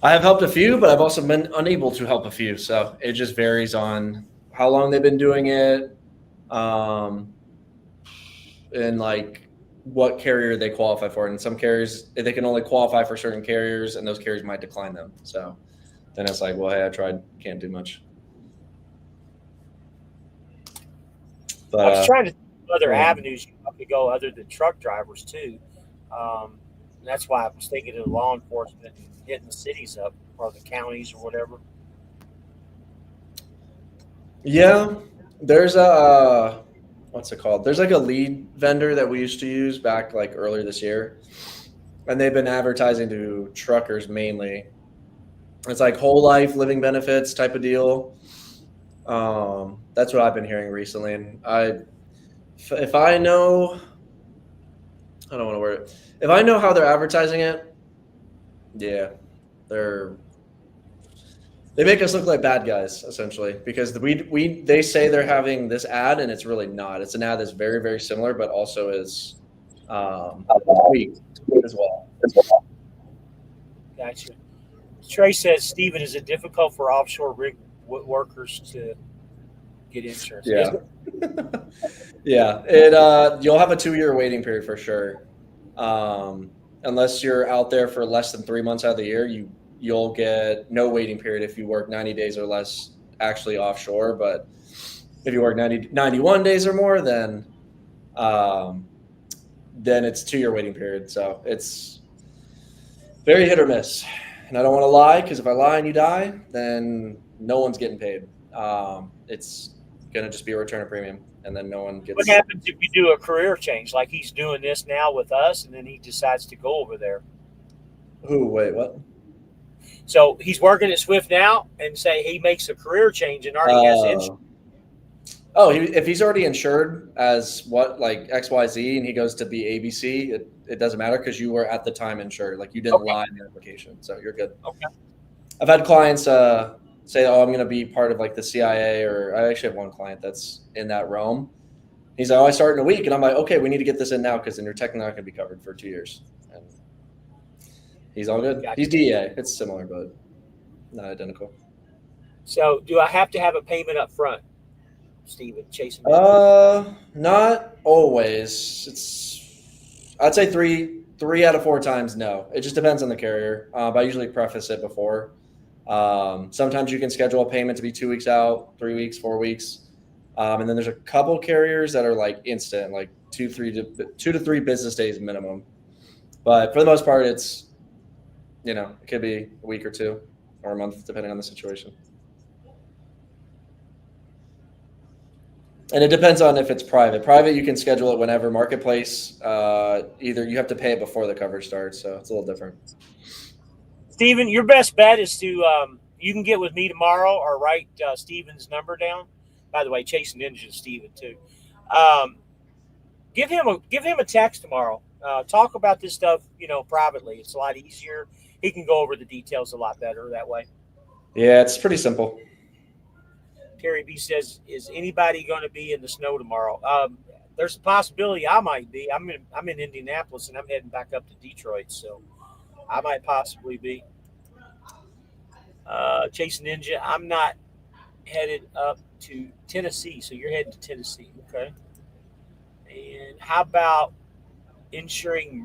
Speaker 3: I have helped a few, but I've also been unable to help a few. So it just varies on how long they've been doing it, and like what carrier they qualify for. And some carriers, they can only qualify for certain carriers, and those carriers might decline them. So then it's like, well, hey, I tried, can't do much. But
Speaker 1: I was trying to think of other
Speaker 3: go ahead.
Speaker 1: avenues you could go other than truck drivers too. That's why I was thinking of law enforcement and hitting the cities up or the counties or whatever.
Speaker 3: Yeah, there's a what's it called? There's like a lead vendor that we used to use back like earlier this year, and they've been advertising to truckers mainly. It's like whole life living benefits type of deal. That's what I've been hearing recently, and if I know, I don't want to word it. If I know how they're advertising it, yeah, they make us look like bad guys essentially, because they say they're having this ad and it's really not. It's an ad that's very, very similar, but also is tweaked as well.
Speaker 1: Gotcha. Trey says, Stephen, is it difficult for offshore rig workers to get insurance?
Speaker 3: Yeah. Yeah. You'll have a 2-year waiting period for sure. Unless you're out there for less than 3 months out of the year, you'll get no waiting period if you work 90 days or less actually offshore. But if you work 91 days or more, then it's 2-year waiting period. So it's very hit or miss. And I don't want to lie, because if I lie and you die, then no one's getting paid. It's going to just be a return of premium, and then no one gets.
Speaker 1: What happens if you do a career change, like he's doing this now with us, and then he decides to go over there?
Speaker 3: Who? Wait, what?
Speaker 1: So he's working at Swift now, and say he makes a career change and already has insurance.
Speaker 3: If he's already insured as like XYZ and he goes to be ABC, it doesn't matter, because you were at the time insured. Like you didn't lie in the application, so you're good.
Speaker 1: Okay.
Speaker 3: I've had clients say, "Oh, I'm going to be part of like the CIA," or I actually have one client that's in that realm. He's like, "Oh, I start in a week," and I'm like, "Okay, we need to get this in now, because then you're technically not going to be covered for 2 years." And he's all good.
Speaker 1: Gotcha.
Speaker 3: He's DEA. It's similar, but not identical.
Speaker 1: So do I have to have a payment up front, Stephen, chasing?
Speaker 3: Not always. I'd say three out of 4 times no. It just depends on the carrier. But I usually preface it before. Sometimes you can schedule a payment to be 2 weeks out, 3 weeks, 4 weeks. And then there's a couple carriers that are like instant, like 2 to 3 business days minimum. But for the most part, it's, it could be a week or 2 or a month, depending on the situation. And it depends on if it's private. Private, you can schedule it whenever. Marketplace, either you have to pay it before the coverage starts, so it's a little different.
Speaker 1: Stephen, your best bet is to you can get with me tomorrow or write Stephen's number down. By the way, Chasing Ninja is Stephen too. Give him a text tomorrow. Talk about this stuff, privately. It's a lot easier. He can go over the details a lot better that way.
Speaker 3: Yeah, it's pretty simple.
Speaker 1: Terry B says, "Is anybody going to be in the snow tomorrow?" There's a possibility I might be. I'm in Indianapolis and I'm heading back up to Detroit, so I might possibly be. Chasing Ninja, I'm not headed up to Tennessee, so you're heading to Tennessee, okay? And how about insuring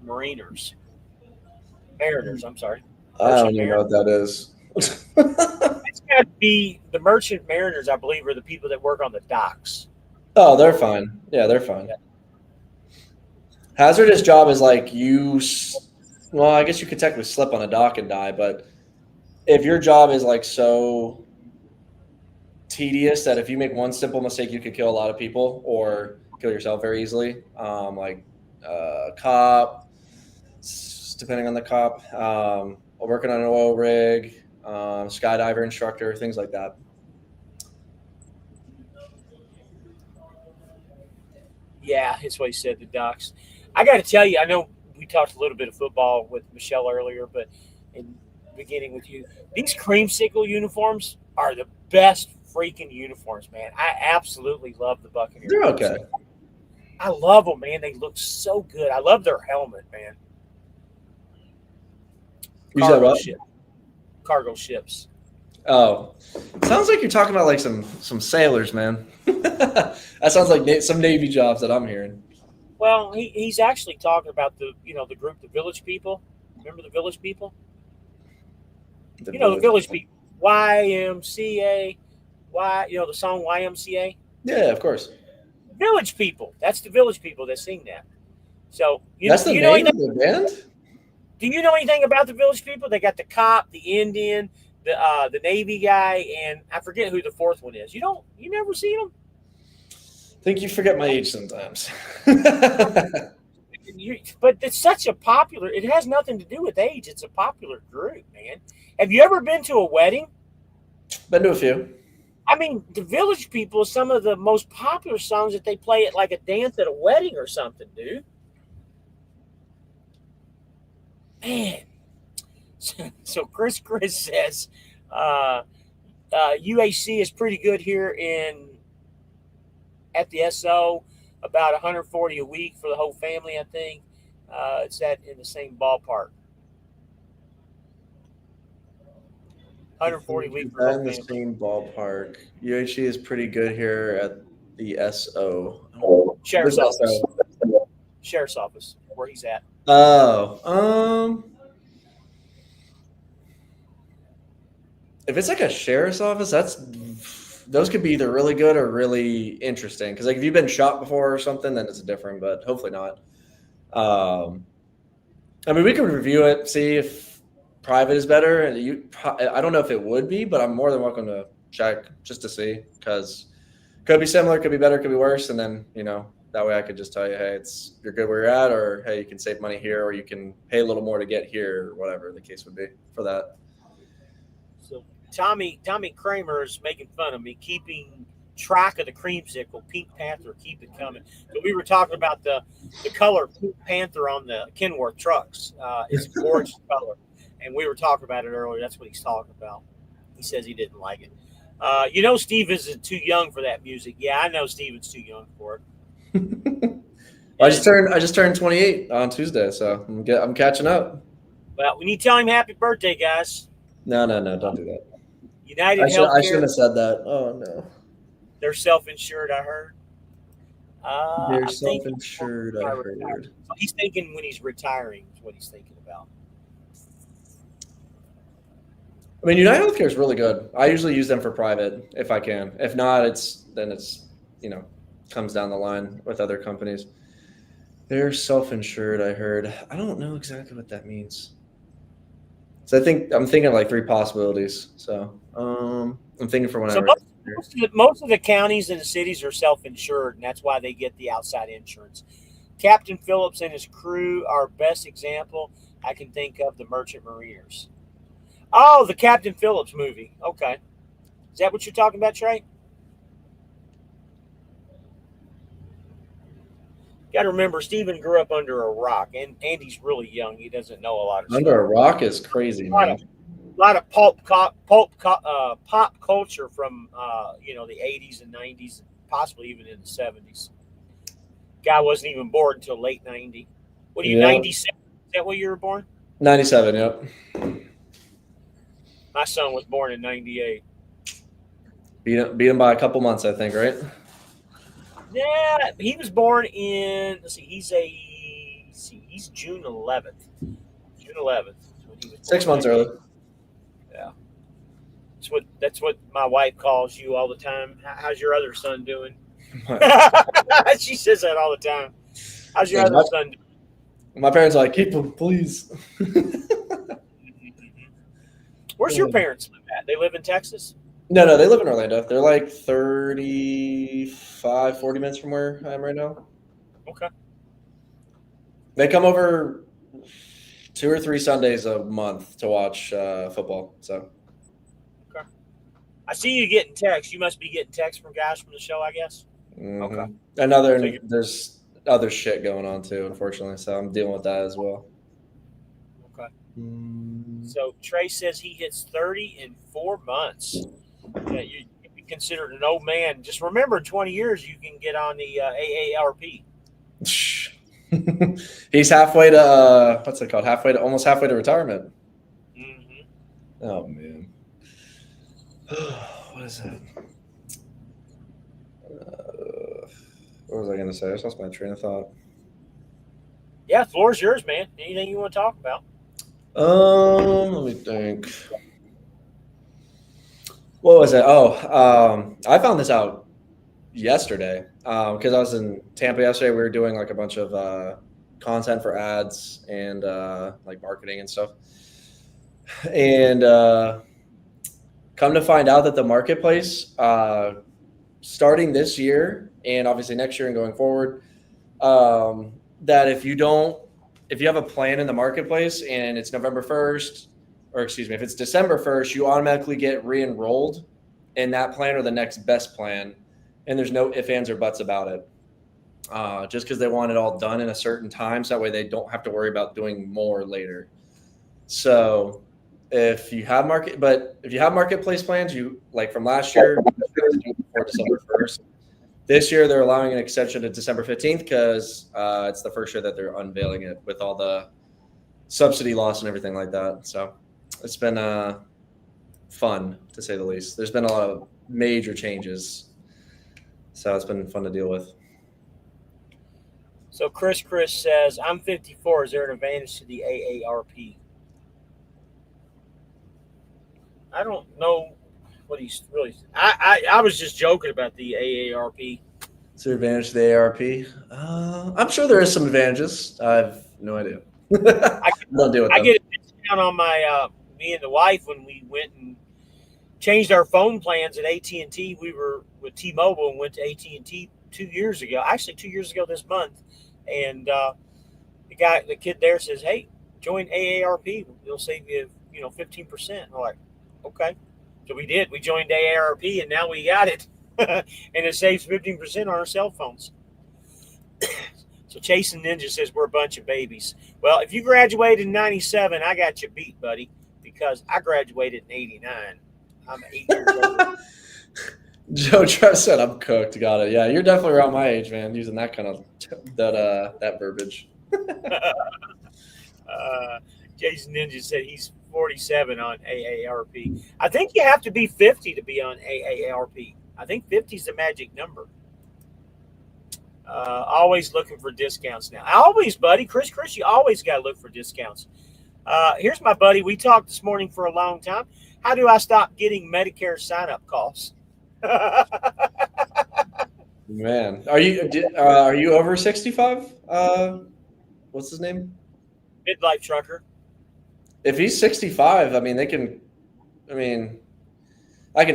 Speaker 1: mariners? I'm sorry.
Speaker 3: I don't even know what that is.
Speaker 1: It's got to be the merchant mariners, I believe, are the people that work on the docks.
Speaker 3: Oh, they're fine. Yeah, they're fine. Yeah. Hazardous job is like well, I guess you could technically slip on a dock and die, but if your job is like so tedious that if you make one simple mistake, you could kill a lot of people or kill yourself very easily, like cop, depending on the cop, working on an oil rig, skydiver instructor, things like that.
Speaker 1: Yeah, that's what he said, the docks. I got to tell you, I know we talked a little bit of football with Michelle earlier, but in beginning with you, these creamsicle uniforms are the best freaking uniforms, man. I absolutely love the Buccaneer.
Speaker 3: They're okay.
Speaker 1: I love them, man. They look so good. I love their helmet, man.
Speaker 3: You said what?
Speaker 1: Cargo ships.
Speaker 3: Oh, sounds like you're talking about like some sailors, man. That sounds like some Navy jobs that I'm hearing.
Speaker 1: Well, he's actually talking about the group, the Village People. Remember the Village People? The Village People. YMCA. The song YMCA?
Speaker 3: Yeah, of course.
Speaker 1: Village People. That's the Village People that sing that. So
Speaker 3: that's the name of the band?
Speaker 1: Do you know anything about the Village People? They got the cop, the Indian, the Navy guy, and I forget who the fourth one is. You never seen them?
Speaker 3: I think you forget my age sometimes.
Speaker 1: But it's such a popular. It has nothing to do with age. It's a popular group, man. Have you ever been to a wedding?
Speaker 3: Been to a few.
Speaker 1: I mean, the Village People, some of the most popular songs that they play at like a dance at a wedding or something, dude. Man. So Chris says UHC is pretty good here at the SO, about 140 a week for the whole family, I think. It's that in the same ballpark. 140 a week for the whole family.
Speaker 3: In the same ballpark. UHC is pretty good here at the SO.
Speaker 1: Sheriff's office. Sheriff's office, where he's at.
Speaker 3: Oh, if it's like a sheriff's office, those could be either really good or really interesting. Because like if you've been shot before or something, then it's different. But hopefully not. I mean, we could review it, see if private is better. And I don't know if it would be, but I'm more than welcome to check just to see. Because could be similar, could be better, could be worse, and then that way I could just tell you, hey, you're good where you're at, or hey, you can save money here, or you can pay a little more to get here, or whatever the case would be for that.
Speaker 1: So Tommy Kramer is making fun of me keeping track of the creamsicle. Pink Panther, keep it coming. So we were talking about the color Pink Panther on the Kenworth trucks. It's a gorgeous color, and we were talking about it earlier. That's what he's talking about. He says he didn't like it. Steve isn't too young for that music. Yeah, I know Steven's too young for it.
Speaker 3: I just turned 28 on Tuesday, so I'm catching up.
Speaker 1: Well, we need to tell him happy birthday, guys.
Speaker 3: No, don't do that.
Speaker 1: United
Speaker 3: Healthcare. I shouldn't have said that. Oh no.
Speaker 1: They're self-insured, I heard.
Speaker 3: They're self-insured, I heard.
Speaker 1: So he's thinking when he's retiring is what he's thinking about.
Speaker 3: I mean, United Healthcare is really good. I usually use them for private if I can. If not, it's comes down the line with other companies. They're self-insured, I heard. I don't know exactly what that means. So I'm thinking like 3 possibilities. So I'm thinking for when
Speaker 1: most of the counties and the cities are self-insured, and that's why they get the outside insurance. Captain Phillips and his crew are best example I can think of, the Merchant Mariners. Oh, the Captain Phillips movie. Okay. Is that what you're talking about, Trey? Got to remember, Steven grew up under a rock, and Andy's really young. He doesn't know a lot of
Speaker 3: Under
Speaker 1: stuff.
Speaker 3: A rock is crazy, man.
Speaker 1: A lot of pop culture from the 80s and 90s, possibly even in the 70s. Guy wasn't even born until late 90. What are you, 97? Is that when you were born?
Speaker 3: 97, yep.
Speaker 1: My son was born in 98.
Speaker 3: Beat him by a couple months, I think, right?
Speaker 1: Yeah, he was born in. Let's see, he's June 11th. June 11th.
Speaker 3: 6 months early.
Speaker 1: Yeah, that's what my wife calls you all the time. How's your other son doing? She says that all the time. How's your other son doing?
Speaker 3: My parents are like, keep him, please.
Speaker 1: Where's your parents live at? They live in Texas?
Speaker 3: No, they live in Orlando. They're like 35, 40 minutes from where I am right now.
Speaker 1: Okay.
Speaker 3: They come over 2 or 3 Sundays a month to watch football. So.
Speaker 1: Okay. I see you getting texts. You must be getting texts from guys from the show, I guess.
Speaker 3: Mm-hmm.
Speaker 1: Okay.
Speaker 3: Another, there's other shit going on too, unfortunately. So I'm dealing with that as well.
Speaker 1: Okay. So Trey says he hits 30 in 4 months. Yeah, you be considered an old man. Just remember, in 20 years, you can get on the AARP.
Speaker 3: He's halfway to what's it called? Almost halfway to retirement.
Speaker 1: Mm-hmm.
Speaker 3: Oh man, what is that? What was I gonna say? I just lost my train of thought.
Speaker 1: Yeah, the floor's yours, man. Anything you want to talk about?
Speaker 3: Let me think. What was it? Oh, I found this out yesterday because I was in Tampa yesterday. We were doing like a bunch of content for ads and like marketing and stuff. And come to find out that the marketplace, starting this year and obviously next year and going forward, that if you have a plan in the marketplace and it's November 1st, or excuse me, if it's December 1st, you automatically get re-enrolled in that plan or the next best plan. And there's no ifs, ands, or buts about it. Just because they want it all done in a certain time, so that way they don't have to worry about doing more later. So if you have marketplace plans, you like from last year before December 1st. This year they're allowing an extension to December 15th because it's the first year that they're unveiling it with all the subsidy loss and everything like that. So it's been fun to say the least. There's been a lot of major changes, so it's been fun to deal with.
Speaker 1: So Chris says, I'm 54. Is there an advantage to the AARP? I don't know what he's really. I was just joking about the AARP.
Speaker 3: Is there advantage to the ARP? I'm sure there is some advantages. I have no idea. I don't deal with them.
Speaker 1: I get a discount on my me and the wife when we went and changed our phone plans at AT&T. We were with T-Mobile and went to AT&T 2 years ago. Actually, 2 years ago this month. And the kid there says, "Hey, join AARP. It'll save you, 15%." I'm like, okay. So we did. We joined AARP, and now we got it, and it saves 15% on our cell phones. So Chase and Ninja says we're a bunch of babies. Well, if you graduated in 97, I got you beat, buddy, because I graduated in 89. I'm 8 years old.
Speaker 3: Joe Trev said I'm cooked. Got it. Yeah, you're definitely around my age, man, using that kind of that verbiage.
Speaker 1: Jason Ninja said he's 47 on AARP. I think you have to be 50 to be on AARP. I think 50 is the magic number. Always looking for discounts now. Always, buddy. Chris, you always got to look for discounts. Here's my buddy. We talked this morning for a long time. How do I stop getting Medicare sign-up calls?
Speaker 3: Man, are you over 65? What's his name?
Speaker 1: Midlife Trucker.
Speaker 3: If he's 65, I mean, I can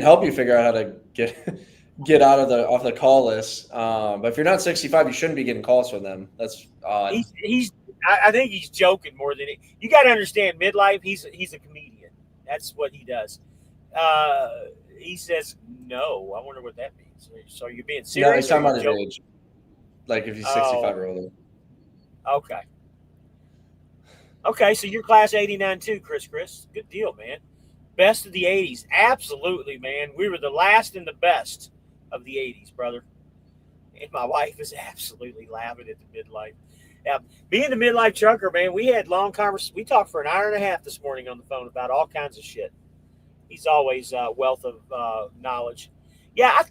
Speaker 3: help you figure out how to get off the call list. But if you're not 65, you shouldn't be getting calls from them. That's odd.
Speaker 1: I think he's joking more than it. You got to understand, midlife. He's a comedian. That's what he does. He says no. I wonder what that means. So you're being serious?
Speaker 3: No, he's talking about his age. Like if he's 65 or older.
Speaker 1: Okay. Okay, so you're class 89 too, Chris. Good deal, man. Best of the 80s. Absolutely, man. We were the last and the best of the 80s, brother. And my wife is absolutely laughing at the midlife. Yeah, being the midlife trucker, man, we had long conversations. We talked for an hour and a half this morning on the phone about all kinds of shit. He's always a wealth of knowledge. Yeah, I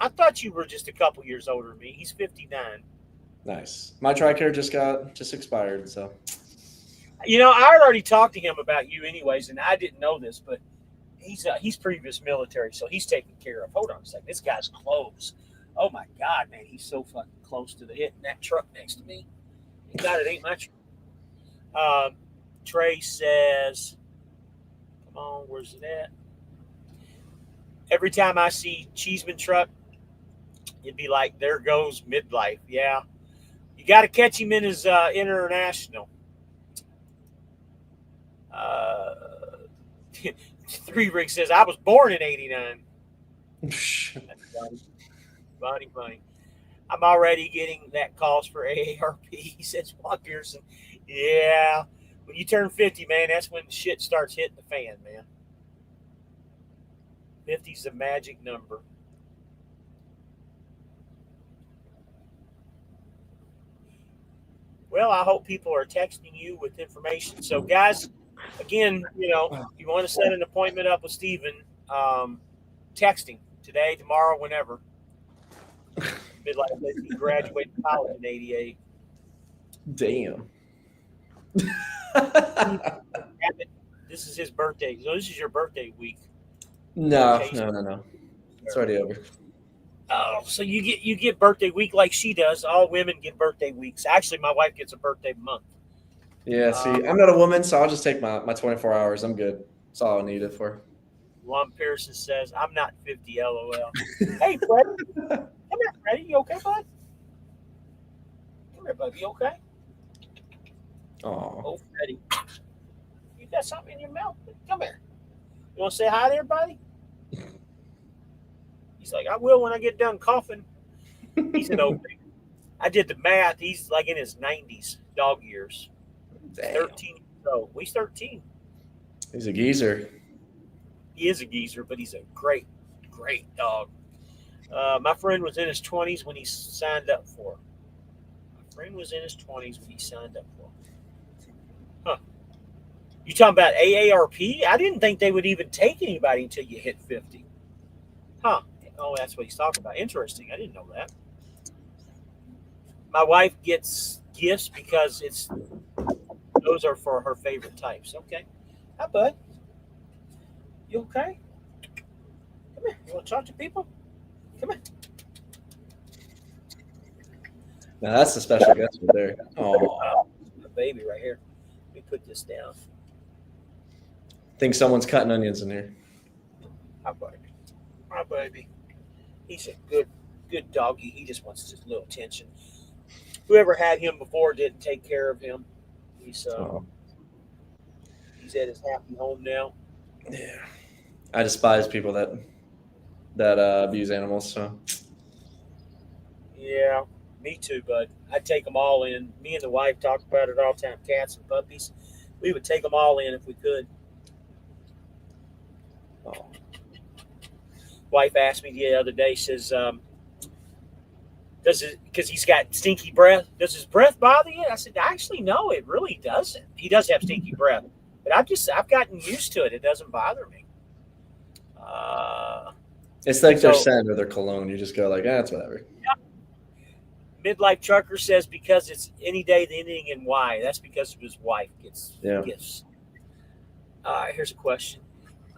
Speaker 1: thought you were just a couple years older than me. He's 59.
Speaker 3: Nice. My TRICARE just expired, so.
Speaker 1: I had already talked to him about you anyways, and I didn't know this, but he's previous military, so he's taken care of. Hold on a second. This guy's close. Oh, my God, man. He's so fucking close to the hit in that truck next to me. God, it ain't my truck. Trey says, come on, where's it at? Every time I see Cheeseman truck, it'd be like, there goes midlife. Yeah. You got to catch him in his international. 3 Rig says, I was born in 89. Funny. I'm already getting that calls for AARP, says Juan Pearson. Yeah. When you turn 50, man, that's when shit starts hitting the fan, man. 50's the magic number. Well, I hope people are texting you with information. So, guys, again, you want to set an appointment up with Steven, texting today, tomorrow, whenever. Midlife, he graduated college in '88.
Speaker 3: Damn.
Speaker 1: This is his birthday. So this is your birthday week.
Speaker 3: No. It's already over.
Speaker 1: Oh, so you get birthday week like she does. All women get birthday weeks. Actually, my wife gets a birthday month.
Speaker 3: Yeah, see, I'm not a woman, so I'll just take my 24 hours. I'm good. That's all I need it for.
Speaker 1: Juan Pearson says, I'm not 50, LOL. Hey, Freddie. Come here, Freddie. You okay, bud? Come here, bud. You okay?
Speaker 3: Oh,
Speaker 1: Freddie. You got something in your mouth? Come here. You want to say hi to everybody? He's like, I will when I get done coughing. He's an old baby. I did the math. He's like in his 90s, dog years.
Speaker 3: damn.
Speaker 1: 13 years old. Well, he's 13.
Speaker 3: He's a geezer.
Speaker 1: He is a geezer, but he's a great, great dog. My friend was in his 20s when he signed up for. My friend was in his 20s when he signed up for. Huh. You talking about AARP? I didn't think they would even take anybody until you hit 50. Huh. Oh, that's what he's talking about. Interesting. I didn't know that. My wife gets gifts because those are for her favorite types. Okay. Hi, bud. You okay? Come here. You want to talk to people? Come here.
Speaker 3: Now that's the special guest right there. Oh,
Speaker 1: The baby right here. Let me put this down.
Speaker 3: think someone's cutting onions in here.
Speaker 1: Hi, buddy. Hi, baby. He's a good doggy. He just wants just a little attention. Whoever had him before didn't take care of him. He's at his happy home now.
Speaker 3: Yeah, I despise people that abuse animals. So
Speaker 1: Yeah, me too, bud. I'd take them all in. Me and the wife talk about it all the time. Cats and puppies. We would take them all in if we could.
Speaker 3: oh.
Speaker 1: Wife asked me the other day, says, because he's got stinky breath, does his breath bother you? I said, actually, no, it really doesn't. He does have stinky breath, but I've gotten used to it. It doesn't bother me.
Speaker 3: It's like their scent or their cologne. You just go like, it's whatever.
Speaker 1: Yeah. Midlife Trucker says because it's any day the ending in Y. That's because his wife gets gifts. Here's a question.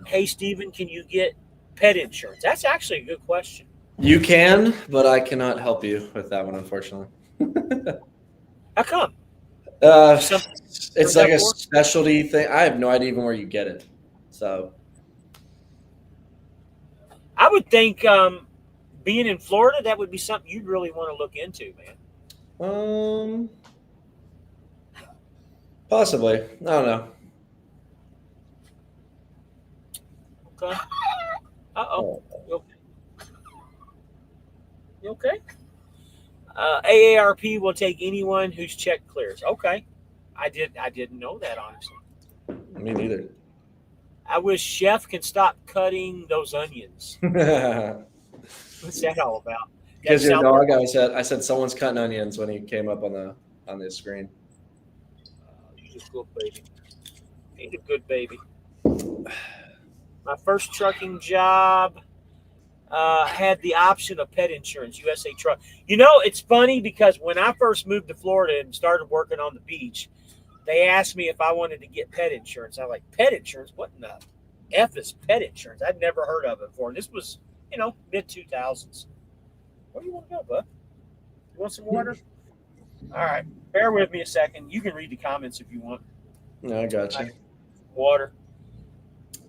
Speaker 1: Hey, Steven, can you get pet insurance? That's actually a good question.
Speaker 3: You can, but I cannot help you with that one, unfortunately.
Speaker 1: How come?
Speaker 3: It's like a specialty thing. I have no idea even where you get it. So
Speaker 1: I would think being in Florida, that would be something you'd really want to look into, man.
Speaker 3: Possibly. I don't know.
Speaker 1: Okay. Uh-oh. You okay? You okay? AARP will take anyone whose check clears. Okay. I didn't know that, honestly.
Speaker 3: Me neither.
Speaker 1: I wish Chef can stop cutting those onions. What's that all about?
Speaker 3: Because your dog, I said someone's cutting onions when he came up on the screen.
Speaker 1: He's a good baby. He's a good baby. My first trucking job had the option of pet insurance, USA Truck. You know, it's funny because when I first moved to Florida and started working on the beach, they asked me if I wanted to get pet insurance. I was like, pet insurance? What in the F is pet insurance? I'd never heard of it before. And this was, mid-2000s. Where do you want to go, bud? You want some water? All right. Bear with me a second. You can read the comments if you want.
Speaker 3: No, I got you.
Speaker 1: Water.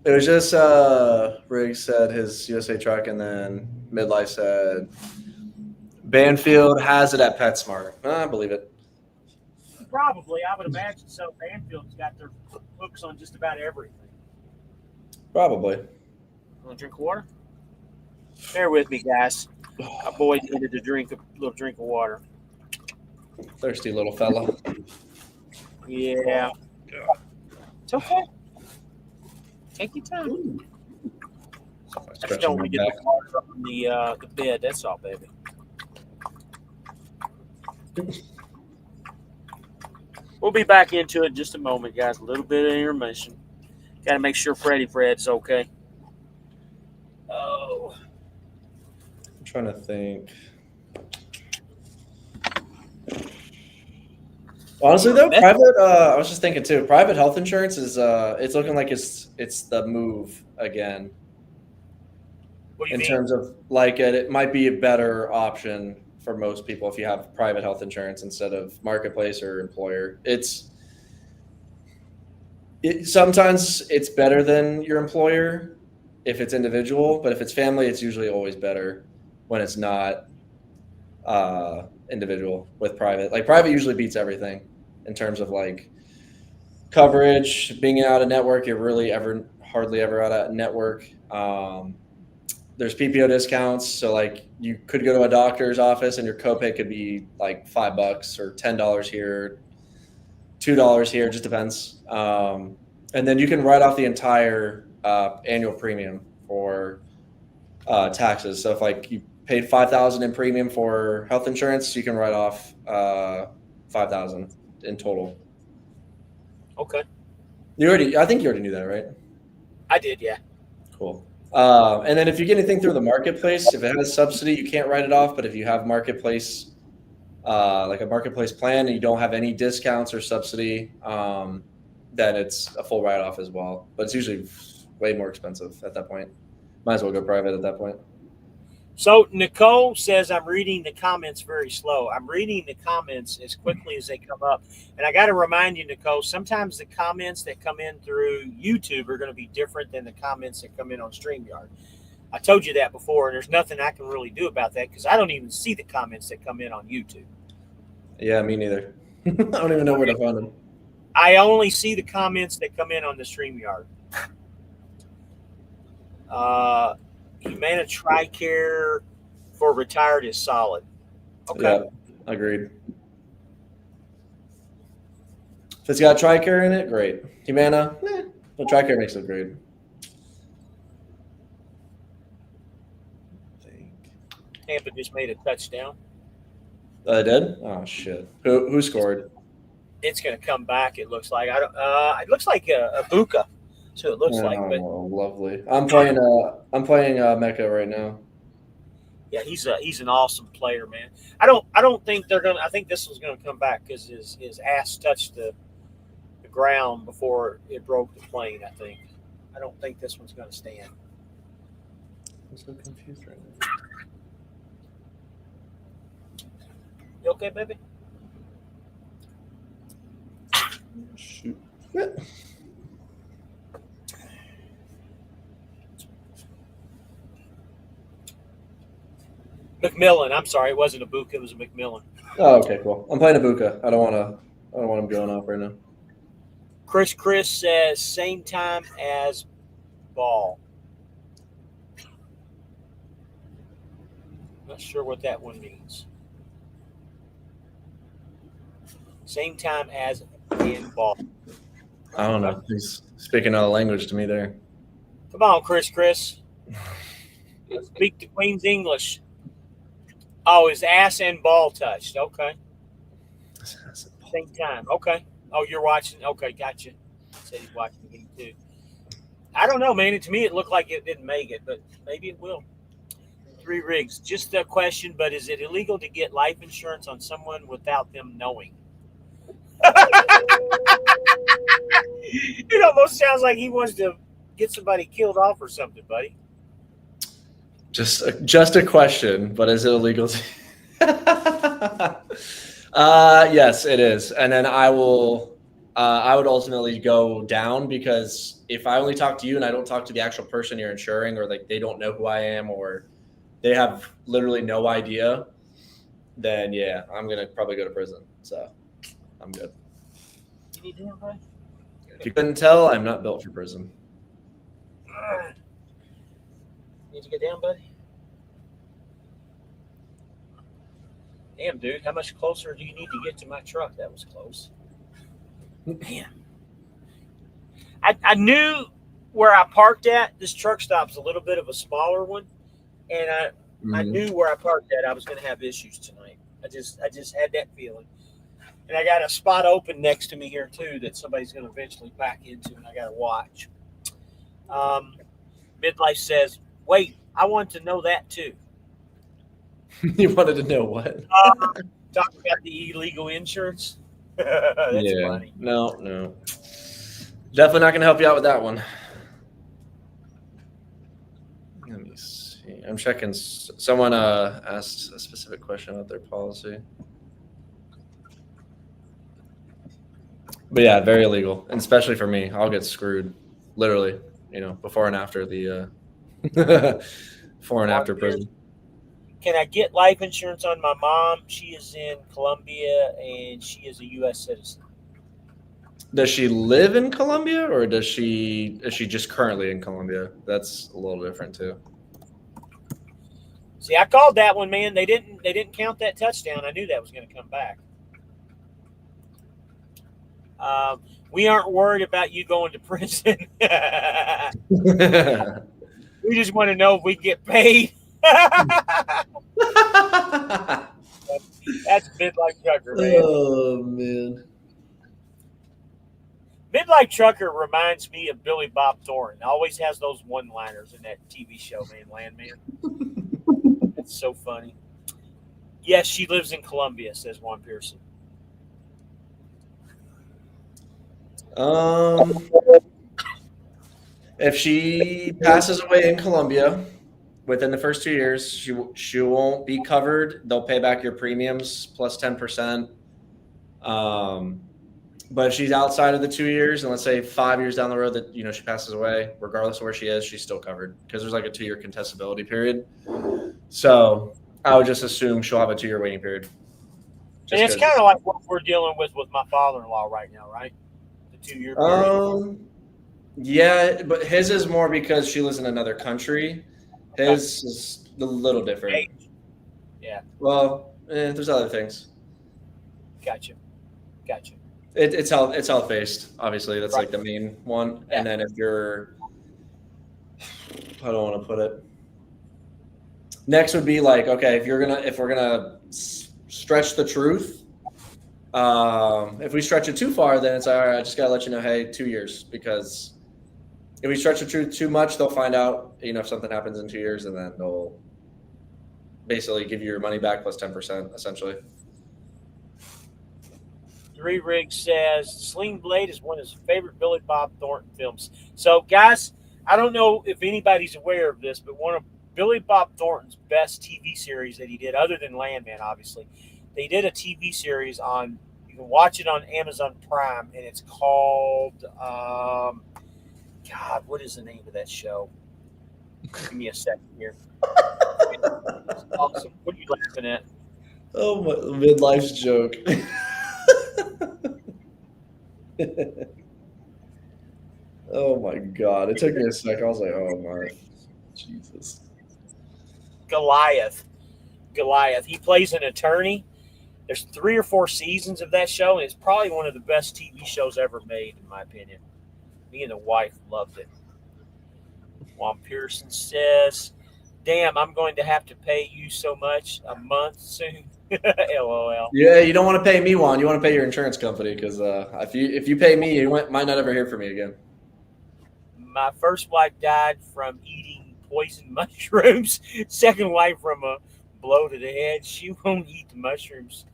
Speaker 3: It was just Riggs said his USA Truck, and then Midlife said Banfield has it at PetSmart. I believe it.
Speaker 1: Probably. I would imagine so. Banfield's got their hooks on just about everything.
Speaker 3: Probably.
Speaker 1: Want to drink water? Bear with me, guys. My boy needed to drink a little drink of water.
Speaker 3: Thirsty little fella.
Speaker 1: Yeah. It's okay. Take your time.
Speaker 3: Ooh.
Speaker 1: Just
Speaker 3: Stretching
Speaker 1: don't
Speaker 3: my
Speaker 1: want to
Speaker 3: back.
Speaker 1: get the water up on the bed. That's all, baby. We'll be back into it in just a moment, guys. A little bit of intermission. Got to make sure Fred's okay. Oh.
Speaker 3: I'm trying to think. Honestly, though, private. I was just thinking too. Private health insurance is. It's looking like it's the move again.
Speaker 1: What do you
Speaker 3: In
Speaker 1: mean?
Speaker 3: terms of like it might be a better option for most people if you have private health insurance instead of marketplace or employer. Sometimes it's better than your employer if it's individual, but if it's family, it's usually always better when it's not individual with private. Like private usually beats everything in terms of like coverage, being out of network. You're really hardly ever out of network. There's PPO discounts, so like you could go to a doctor's office and your copay could be like $5 or $10 here, $2 here, just depends. And then you can write off the entire annual premium for taxes. So if like you paid $5,000 in premium for health insurance, you can write off $5,000 in total.
Speaker 1: Okay.
Speaker 3: I think you already knew that, right?
Speaker 1: I did, yeah.
Speaker 3: Cool. And then if you get anything through the marketplace, if it has subsidy, you can't write it off. But if you have marketplace, like a marketplace plan, and you don't have any discounts or subsidy, then it's a full write off as well. But it's usually way more expensive at that point. Might as well go private at that point.
Speaker 1: So Nicole says I'm reading the comments very slow. I'm reading the comments as quickly as they come up. And I got to remind you, Nicole, sometimes the comments that come in through YouTube are going to be different than the comments that come in on StreamYard. I told you that before, and there's nothing I can really do about that because I don't even see the comments that come in on YouTube.
Speaker 3: Yeah, me neither. I don't even know where to find them.
Speaker 1: I only see the comments that come in on the StreamYard. Humana TRICARE for retired is solid. Okay.
Speaker 3: Yeah, agreed. If it's got TRICARE in it, great. Humana, but TRICARE makes it great.
Speaker 1: Tampa just made a touchdown.
Speaker 3: They did? Oh shit! Who scored?
Speaker 1: It's going to come back. It looks like it looks like a Buka. So it looks like, but
Speaker 3: lovely. I'm playing Mecca right now.
Speaker 1: yeah, he's an awesome player, man. I don't think they're gonna. I think this one's gonna come back because his ass touched the ground before it broke the plane. I don't think this one's gonna stand.
Speaker 3: I'm so confused right now.
Speaker 1: You okay, baby?
Speaker 3: Shoot.
Speaker 1: McMillan. I'm sorry, it wasn't a Buka. It was a McMillan.
Speaker 3: Oh, okay, cool. I'm playing Ibuka. I don't want him going off right now.
Speaker 1: Chris says same time as ball. Not sure what that one means. Same time as in ball.
Speaker 3: I don't know. He's speaking another language to me there.
Speaker 1: Come on, Chris. Speak the Queen's English. Oh, his ass and ball touched. Okay. Same time. Okay. Oh, you're watching. Okay, gotcha. Said he's watching the game too. I don't know, man. To me, it looked like it didn't make it, but maybe it will. 3 rigs. Just a question, but is it illegal to get life insurance on someone without them knowing? It almost sounds like he wants to get somebody killed off or something, buddy.
Speaker 3: Just a question, but is it illegal? Yes, it is. And then I would ultimately go down because if I only talk to you and I don't talk to the actual person you're insuring, or like they don't know who I am, or they have literally no idea, then yeah, I'm gonna probably go to prison. So I'm good.
Speaker 1: You need to buddy?
Speaker 3: If you couldn't tell, I'm not built for prison.
Speaker 1: Need to get down, buddy? Damn, dude, how much closer do you need to get to my truck? That was close. Man, I knew where I parked at. This truck stop's a little bit of a smaller one, and I
Speaker 3: Mhm.
Speaker 1: knew where I parked at. I was going to have issues tonight. I just had that feeling. And I got a spot open next to me here too that somebody's going to eventually back into, and I got to watch. Um, Midlife says, "Wait, I want to know that too."
Speaker 3: You wanted to know what?
Speaker 1: Talk about the illegal insurance. That's
Speaker 3: Yeah.
Speaker 1: funny.
Speaker 3: No. Definitely not going to help you out with that one. Let me see. I'm checking. Someone asked a specific question about their policy. But yeah, very illegal, and especially for me. I'll get screwed, literally. Before and after the before and after prison.
Speaker 1: Can I get life insurance on my mom? She is in Colombia and she is a U.S. citizen.
Speaker 3: Does she live in Colombia, or is she just currently in Colombia? That's a little different too.
Speaker 1: See, I called that one, man. They didn't count that touchdown. I knew that was going to come back. We aren't worried about you going to prison. We just want to know if we get paid. That's Midlife Trucker, man.
Speaker 3: Oh man.
Speaker 1: Midlife Trucker reminds me of Billy Bob Thornton. Always has those one-liners in that TV show, man. Landman. That's so funny. Yes, she lives in Colombia, says Juan Pearson.
Speaker 3: If she passes away in Colombia within the first 2 years, she won't be covered. They'll pay back your premiums plus 10%. But if she's outside of the 2 years, and let's say 5 years down the road that she passes away, regardless of where she is, she's still covered because there's like a 2-year contestability period. So I would just assume she'll have a 2-year waiting period.
Speaker 1: And it's kind of like what we're dealing with my father-in-law right now, right? The 2-year period.
Speaker 3: Yeah, but his is more because she lives in another country. His is a little different.
Speaker 1: Yeah.
Speaker 3: Well, there's other things.
Speaker 1: Gotcha.
Speaker 3: It's health based, obviously. That's like the main one.
Speaker 1: Yeah.
Speaker 3: And then if you're, I don't want to put it. Next would be like, okay, if we're gonna stretch the truth. If we stretch it too far, then it's all right. I just gotta let you know, hey, 2 years, because if we stretch the truth too much, they'll find out, if something happens in 2 years, and then they'll basically give you your money back plus 10%, essentially.
Speaker 1: Three Rig says Sling Blade is one of his favorite Billy Bob Thornton films. So, guys, I don't know if anybody's aware of this, but one of Billy Bob Thornton's best TV series that he did, other than Landman, obviously, they did a TV series on. You can watch it on Amazon Prime, and it's called. God, what is the name of that show? Give me a second here. It's awesome. What are you laughing at?
Speaker 3: Oh, my midlife's joke. Oh my God! It took me a sec. I was like, "Oh my, Jesus."
Speaker 1: Goliath. He plays an attorney. There's 3 or 4 seasons of that show, and it's probably one of the best TV shows ever made, in my opinion. Me and the wife loved it. Juan Pearson says, "Damn, I'm going to have to pay you so much a month soon." LOL.
Speaker 3: Yeah, you don't want to pay me, Juan. You want to pay your insurance company, because if you pay me, you might not ever hear from me again.
Speaker 1: My first wife died from eating poison mushrooms. Second wife from a blow to the head. She won't eat the mushrooms.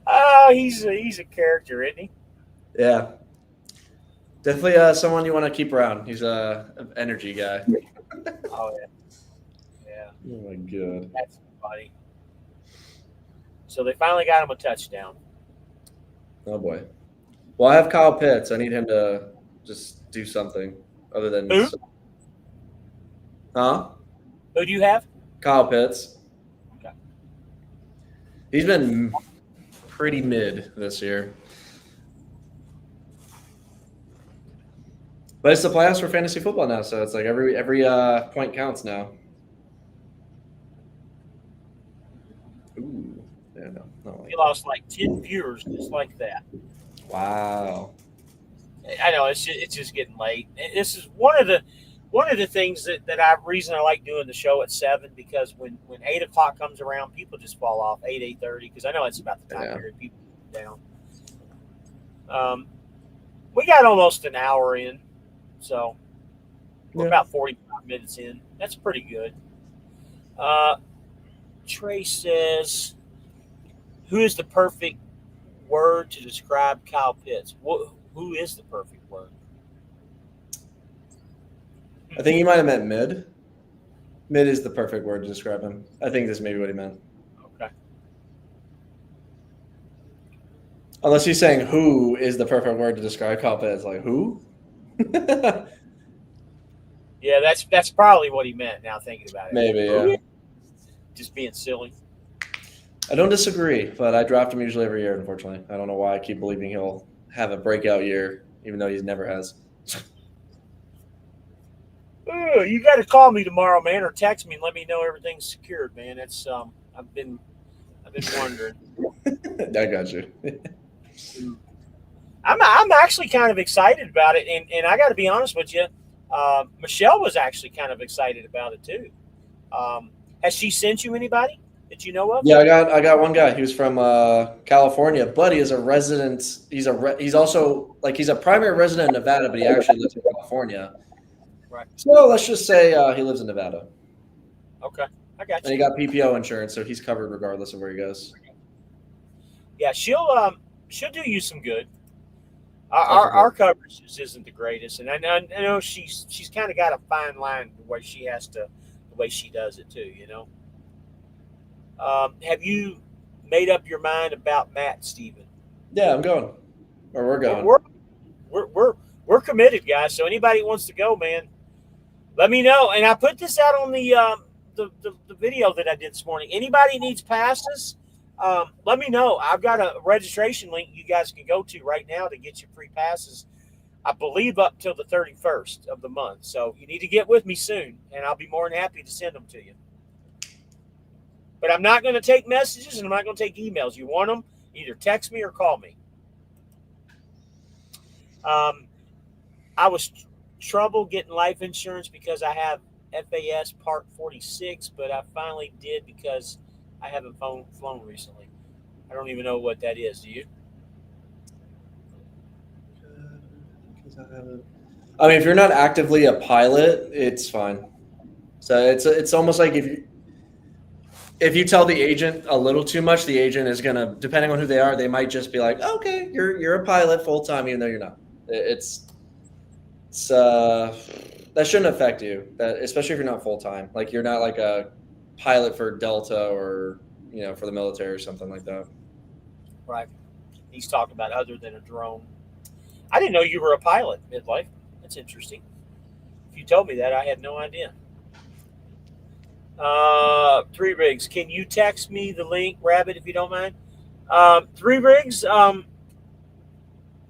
Speaker 1: Oh, he's a character, isn't he?
Speaker 3: Yeah, definitely someone you want to keep around. He's an energy guy.
Speaker 1: Oh yeah.
Speaker 3: Oh my God,
Speaker 1: That's funny. So they finally got him a touchdown.
Speaker 3: oh boy. Well, I have Kyle Pitts. I need him to just do something other than.
Speaker 1: Who?
Speaker 3: Huh?
Speaker 1: Who do you have?
Speaker 3: Kyle Pitts.
Speaker 1: Okay.
Speaker 3: He's been pretty mid this year. But it's the playoffs for fantasy football now, so it's like every point counts now. Oh my
Speaker 1: We lost like 10 viewers just like that.
Speaker 3: Wow.
Speaker 1: I know it's just getting late. This is one of the things reason I like doing the show at 7, because when 8 o'clock comes around, people just fall off 8:30, because I know it's about the time
Speaker 3: Yeah.
Speaker 1: period people get down. We got almost an hour in, so we're
Speaker 3: Yeah.
Speaker 1: about 45 minutes in. That's pretty good. Uh, Trey says, "Who is the perfect word to describe Kyle Pitts?" Who is the perfect word?
Speaker 3: I think he might have meant mid. Mid is the perfect word to describe him. I think this may be what he meant.
Speaker 1: Okay.
Speaker 3: Unless he's saying who is the perfect word to describe Kyle Pitts. Like, who?
Speaker 1: Yeah, that's probably what he meant. Now thinking about it,
Speaker 3: Maybe, yeah.
Speaker 1: Just being silly.
Speaker 3: I don't disagree, but I draft him usually every year, unfortunately. I don't know why I keep believing he'll have a breakout year, even though he never has.
Speaker 1: Oh, you got to call me tomorrow, man, or text me and let me know everything's secured, man. It's I've been wondering.
Speaker 3: I got you.
Speaker 1: I'm actually kind of excited about it, and I got to be honest with you. Michelle was actually kind of excited about it too. Has she sent you anybody that you know of?
Speaker 3: Yeah, I got one guy. He was from California, but he is a resident. He's also like he's a primary resident in Nevada, but he actually lives in California.
Speaker 1: Right.
Speaker 3: So let's just say he lives in Nevada,
Speaker 1: Okay, I got
Speaker 3: and he
Speaker 1: you.
Speaker 3: got PPO insurance, so he's covered regardless of where he goes.
Speaker 1: Yeah, she'll do you some good. Our coverage just isn't the greatest, and I know she's kind of got a fine line the way she does it too. You know. Have you made up your mind about Matt, Steven?
Speaker 3: Yeah, I'm going, or we're going.
Speaker 1: We're committed, guys. So anybody who wants to go, man, let me know. And I put this out on the video that I did this morning. Anybody needs passes, let me know. I've got a registration link you guys can go to right now to get you free passes. I believe up till the 31st of the month. So you need to get with me soon, and I'll be more than happy to send them to you. But I'm not going to take messages, and I'm not going to take emails. You want them, either text me or call me. I was trouble getting life insurance because I have FAS Part 46, but I finally did because I haven't flown recently. I don't even know what that is. Do you?
Speaker 3: I mean, if you're not actively a pilot, it's fine. So it's almost like if you tell the agent a little too much, the agent is gonna, depending on who they are, they might just be like, okay, you're a pilot full time, even though you're not. It's that shouldn't affect you. That especially if you're not full time, like you're not like a pilot for Delta or for the military or something like that.
Speaker 1: Right. He's talking about other than a drone. I didn't know you were a pilot, midlife. That's interesting. If you told me that, I had no idea. 3 Rigs. Can you text me the link, Rabbit, if you don't mind? 3 Rigs.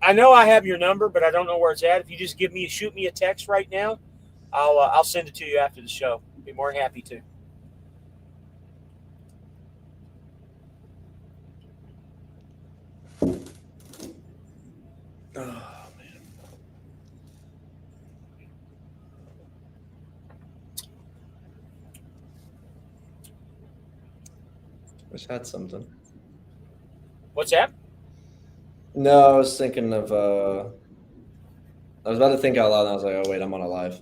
Speaker 1: I know I have your number, but I don't know where it's at. If you just shoot me a text right now, I'll send it to you after the show. Be more than happy to.
Speaker 3: Oh man. Just had something.
Speaker 1: What's that?
Speaker 3: No, I was thinking of I was about to think out loud and I was like, oh wait, I'm on a live.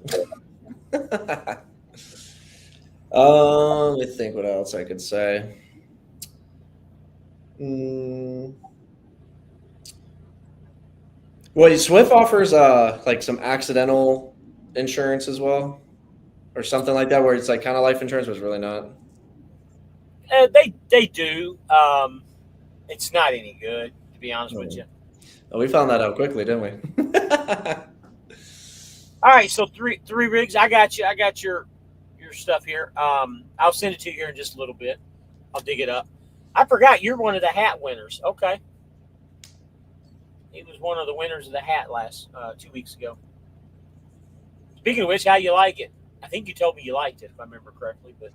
Speaker 3: Let me think what else I could say. Well, Swift offers like some accidental insurance as well, or something like that, where it's like kind of life insurance, but it's really not.
Speaker 1: They do. It's not any good, to be honest with you.
Speaker 3: Oh, we found that out quickly, didn't we?
Speaker 1: All right, so three Rigs. I got you. I got your stuff here. I'll send it to you here in just a little bit. I'll dig it up. I forgot you're one of the hat winners. Okay. He was one of the winners of the hat last 2 weeks ago. Speaking of which, how you like it? I think you told me you liked it, if I remember correctly. But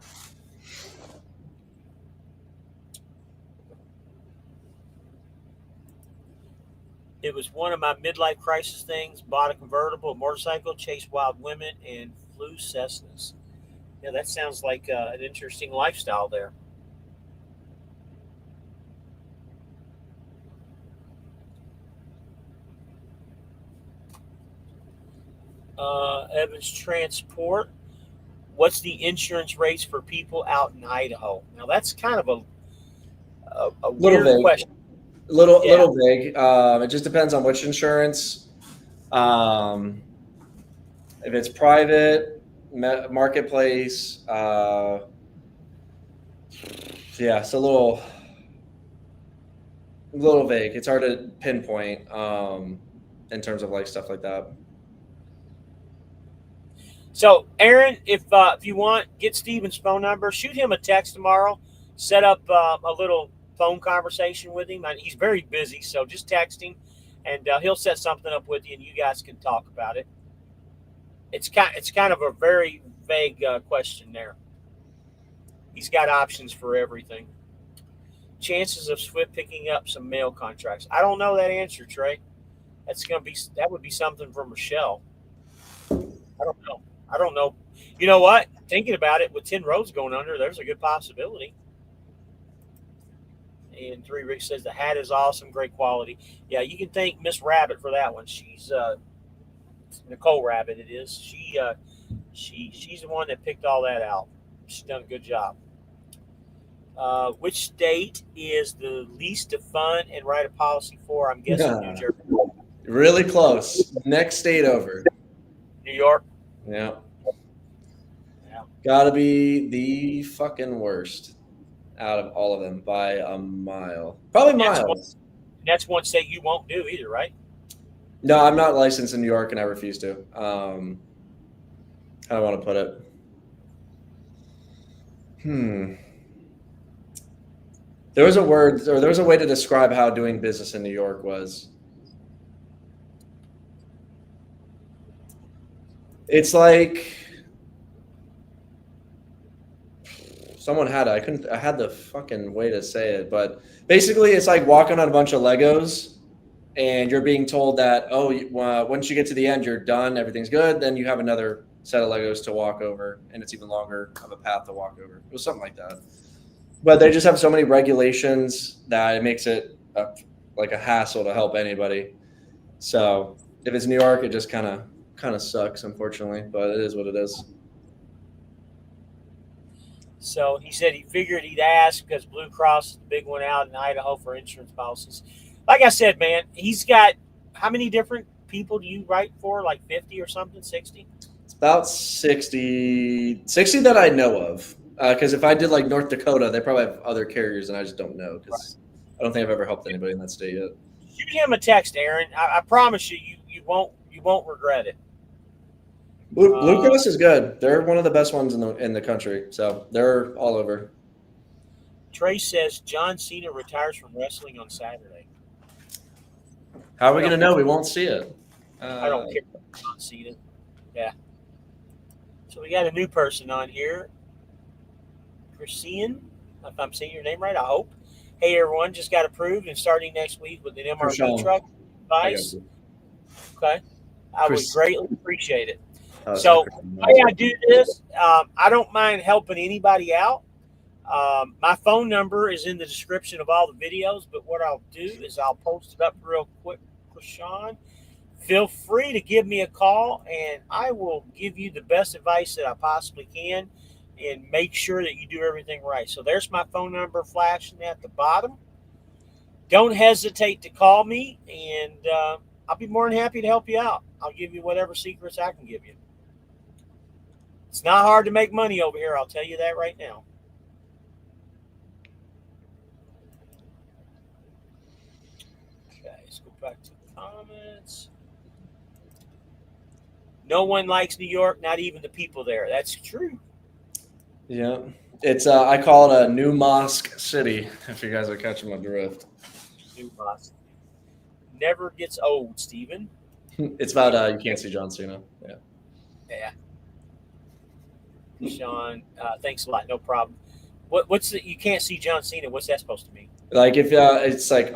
Speaker 1: It was one of my midlife crisis things. Bought a convertible, a motorcycle, chased wild women, and flew Cessnas. Yeah, that sounds like an interesting lifestyle there. Evans Transport. What's the insurance rates for people out in Idaho? Now that's kind of a
Speaker 3: Little
Speaker 1: weird
Speaker 3: vague.
Speaker 1: question.
Speaker 3: Little vague. It just depends on which insurance. If it's private, marketplace, yeah, it's a little vague. It's hard to pinpoint in terms of like stuff like that.
Speaker 1: So, Aaron, if you want, get Steven's phone number, shoot him a text tomorrow, set up a little phone conversation with him. He's very busy, so just text him, and he'll set something up with you, and you guys can talk about it. It's kind of a very vague question there. He's got options for everything. Chances of Swift picking up some mail contracts. I don't know that answer, Trey. That would be something for Michelle. I don't know. You know what? Thinking about it, with 10 roads going under, there's a good possibility. And Three Rick says the hat is awesome, great quality. Yeah, you can thank Miss Rabbit for that one. She's Nicole Rabbit. It is. She's the one that picked all that out. She's done a good job. Which state is the least to fund and write a policy for? I'm guessing New Jersey.
Speaker 3: Really close. Next state over.
Speaker 1: New York.
Speaker 3: Yeah. Gotta be the fucking worst out of all of them by a mile. Probably miles.
Speaker 1: That's one state you won't do either, right?
Speaker 3: No, I'm not licensed in New York and I refuse to. How do I want to put it? There was a word, or there was a way to describe how doing business in New York was. It's like someone had it. I had the fucking way to say it, but basically it's like walking on a bunch of Legos and you're being told that, once you get to the end, you're done. Everything's good. Then you have another set of Legos to walk over and it's even longer of a path to walk over. It was something like that. But they just have so many regulations that it makes it like a hassle to help anybody. So if it's New York, it just kind of sucks, unfortunately, but it is what it is.
Speaker 1: So he said he figured he'd ask because Blue Cross is the big one out in Idaho for insurance policies. Like I said, man, he's got how many different people do you write for? Like 50 or something, 60?
Speaker 3: It's about 60 that I know of. Because if I did like North Dakota, they probably have other carriers and I just don't know because I don't think I've ever helped anybody in that state yet.
Speaker 1: Shoot him a text, Aaron. I promise you won't regret it.
Speaker 3: Blue Cross is good. They're one of the best ones in the country, so they're all over.
Speaker 1: Trey says John Cena retires from wrestling on Saturday.
Speaker 3: How are we going to know? We won't see it.
Speaker 1: I don't care about John Cena. Yeah. So we got a new person on here. Christian, if I'm saying your name right, I hope. Hey, everyone, just got approved and starting next week with an MRV truck advice. Okay. I would greatly appreciate it. So, the way I do this, I don't mind helping anybody out. My phone number is in the description of all the videos, but what I'll do is I'll post it up real quick, Krishan. Feel free to give me a call, and I will give you the best advice that I possibly can and make sure that you do everything right. So there's my phone number flashing at the bottom. Don't hesitate to call me, and I'll be more than happy to help you out. I'll give you whatever secrets I can give you. It's not hard to make money over here, I'll tell you that right now. Okay, let's go back to the comments. No one likes New York, not even the people there. That's true.
Speaker 3: Yeah. It's I call it a New Mosque City, if you guys are catching my drift.
Speaker 1: New Mosque. Never gets old, Steven.
Speaker 3: It's about you can't see John Cena. Yeah.
Speaker 1: Yeah. Sean, thanks a lot. No problem. What's the, you can't see John Cena? What's that supposed to mean?
Speaker 3: Like if it's like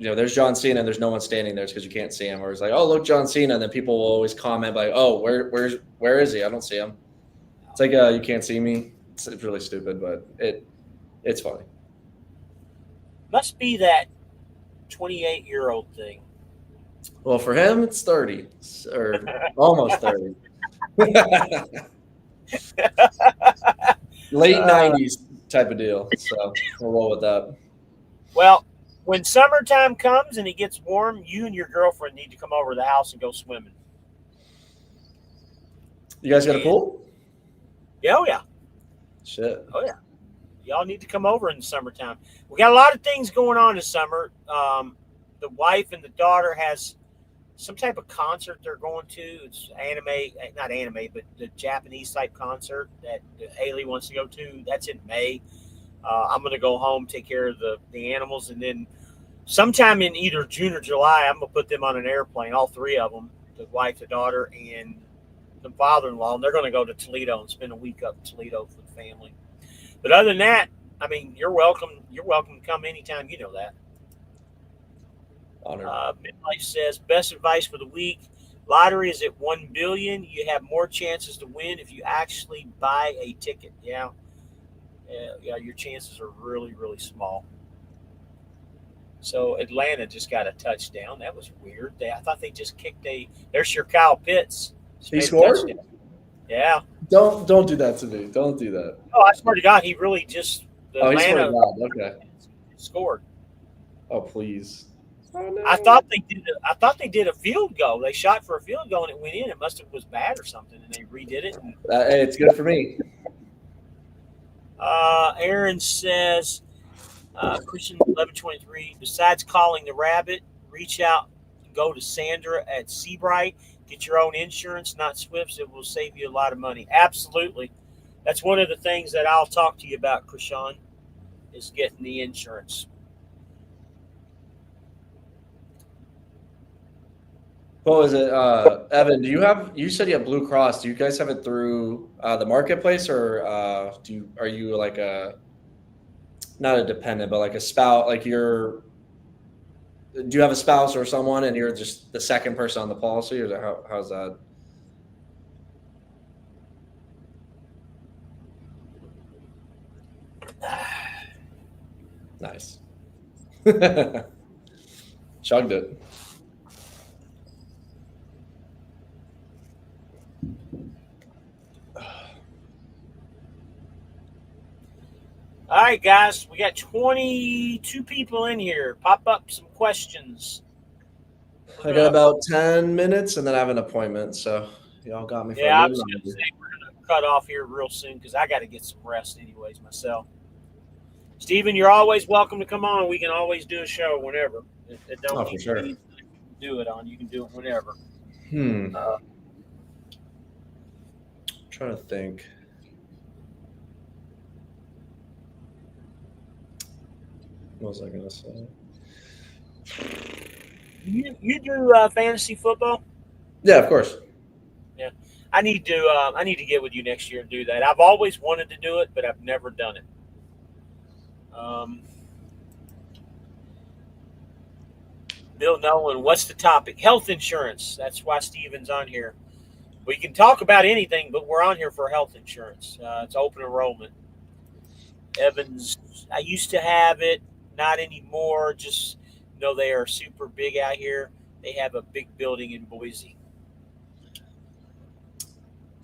Speaker 3: there's John Cena and there's no one standing there because you can't see him. Or it's like, oh, look, John Cena. And then people will always comment like, oh, where is he? I don't see him. It's like, you can't see me. It's really stupid, but it's funny.
Speaker 1: Must be that 28-year-old thing.
Speaker 3: Well, for him, it's 30 or almost 30. Late 90s type of deal. So we'll roll with that.
Speaker 1: Well, when summertime comes and it gets warm, you and your girlfriend need to come over to the house and go swimming.
Speaker 3: You guys got a pool?
Speaker 1: Yeah, oh yeah.
Speaker 3: Shit.
Speaker 1: Oh yeah. Y'all need to come over in the summertime. We got a lot of things going on this summer. The wife and the daughter has some type of concert they're going to. It's not anime, but the Japanese type concert that Haley wants to go to. That's in May. I'm going to go home, take care of the animals, and then sometime in either June or July, I'm going to put them on an airplane, all three of them, the wife, the daughter, and the father-in-law, and they're going to go to Toledo and spend a week up in Toledo for the family. But other than that, I mean, you're welcome. You're welcome to come anytime. You know that.
Speaker 3: Honored.
Speaker 1: Midlife says, best advice for the week. Lottery is at 1 billion. You have more chances to win if you actually buy a ticket. Yeah, your chances are really, really small. So Atlanta just got a touchdown. That was weird. I thought they just kicked there's your Kyle Pitts.
Speaker 3: He scored?
Speaker 1: Yeah.
Speaker 3: Don't do that to me. Don't do that.
Speaker 1: Oh, I swear to God, he really just Atlanta
Speaker 3: he scored. Okay.
Speaker 1: Scored.
Speaker 3: Oh, please. Oh, no.
Speaker 1: I thought they did a field goal. They shot for a field goal and it went in. It was bad or something, and they redid it.
Speaker 3: Hey, it's good for me.
Speaker 1: Aaron says, Christian 1123. Besides calling the rabbit, reach out. Go to Sandra at SeBrite. Get your own insurance, not Swift's. It will save you a lot of money. Absolutely. That's one of the things that I'll talk to you about, Krishan, is getting the insurance.
Speaker 3: What was it, Evan? You said you have Blue Cross. Do you guys have it through the marketplace, or are you like not a dependent, but like a spouse? Like do you have a spouse or someone, and you're just the second person on the policy, or how's that? Nice. Chugged it.
Speaker 1: All right, guys, we got 22 people in here. Pop up some questions.
Speaker 3: I got about 10 minutes, and then I have an appointment, so y'all got me for
Speaker 1: I was going to say we're going to cut off here real soon because I got to get some rest anyways myself. Steven, you're always welcome to come on. We can always do a show whenever. It don't
Speaker 3: for sure.
Speaker 1: Do it on. You can do it whenever.
Speaker 3: Trying to think. What was I going to say?
Speaker 1: You do fantasy football?
Speaker 3: Yeah, of course.
Speaker 1: Yeah, I need to get with you next year and do that. I've always wanted to do it, but I've never done it. Bill Nolan, what's the topic? Health insurance. That's why Steven's on here. We can talk about anything, but we're on here for health insurance. It's open enrollment. Evans, I used to have it. Not anymore. Just know they are super big out here. They have a big building in Boise.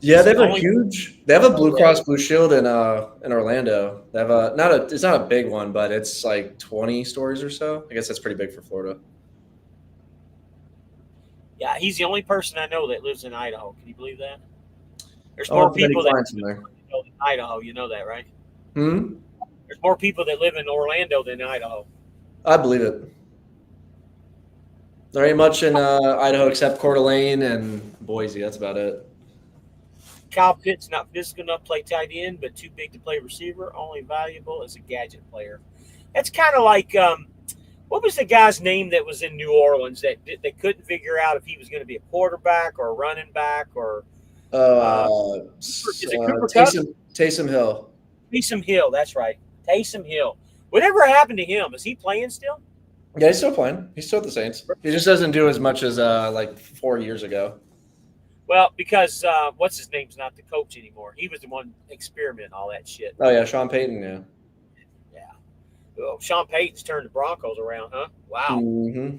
Speaker 3: Yeah, they have a Blue Cross Blue Shield in Orlando. They have it's not a big one, but it's like 20 stories or so. I guess that's pretty big for Florida.
Speaker 1: Yeah, he's the only person I know that lives in Idaho. Can you believe that? There's more people that live in Idaho. You know that, right? There's more people that live in Orlando than Idaho.
Speaker 3: I believe it. There ain't much in Idaho except Coeur d'Alene and Boise. That's about it.
Speaker 1: Kyle Pitts not physical enough to play tight end, but too big to play receiver. Only valuable as a gadget player. That's kind of like what was the guy's name that was in New Orleans that they couldn't figure out if he was going to be a quarterback or a running back or
Speaker 3: is it Cooper Taysom Hill.
Speaker 1: Taysom Hill, that's right. Taysom Hill. Whatever happened to him? Is he playing still?
Speaker 3: Yeah, he's still playing. He's still at the Saints. He just doesn't do as much as like 4 years ago.
Speaker 1: Well, because what's his name's not the coach anymore. He was the one experimenting all that shit.
Speaker 3: Oh yeah, Sean Payton. Yeah.
Speaker 1: Yeah. Well, Sean Payton's turned the Broncos around, huh? Wow.
Speaker 3: Mm-hmm.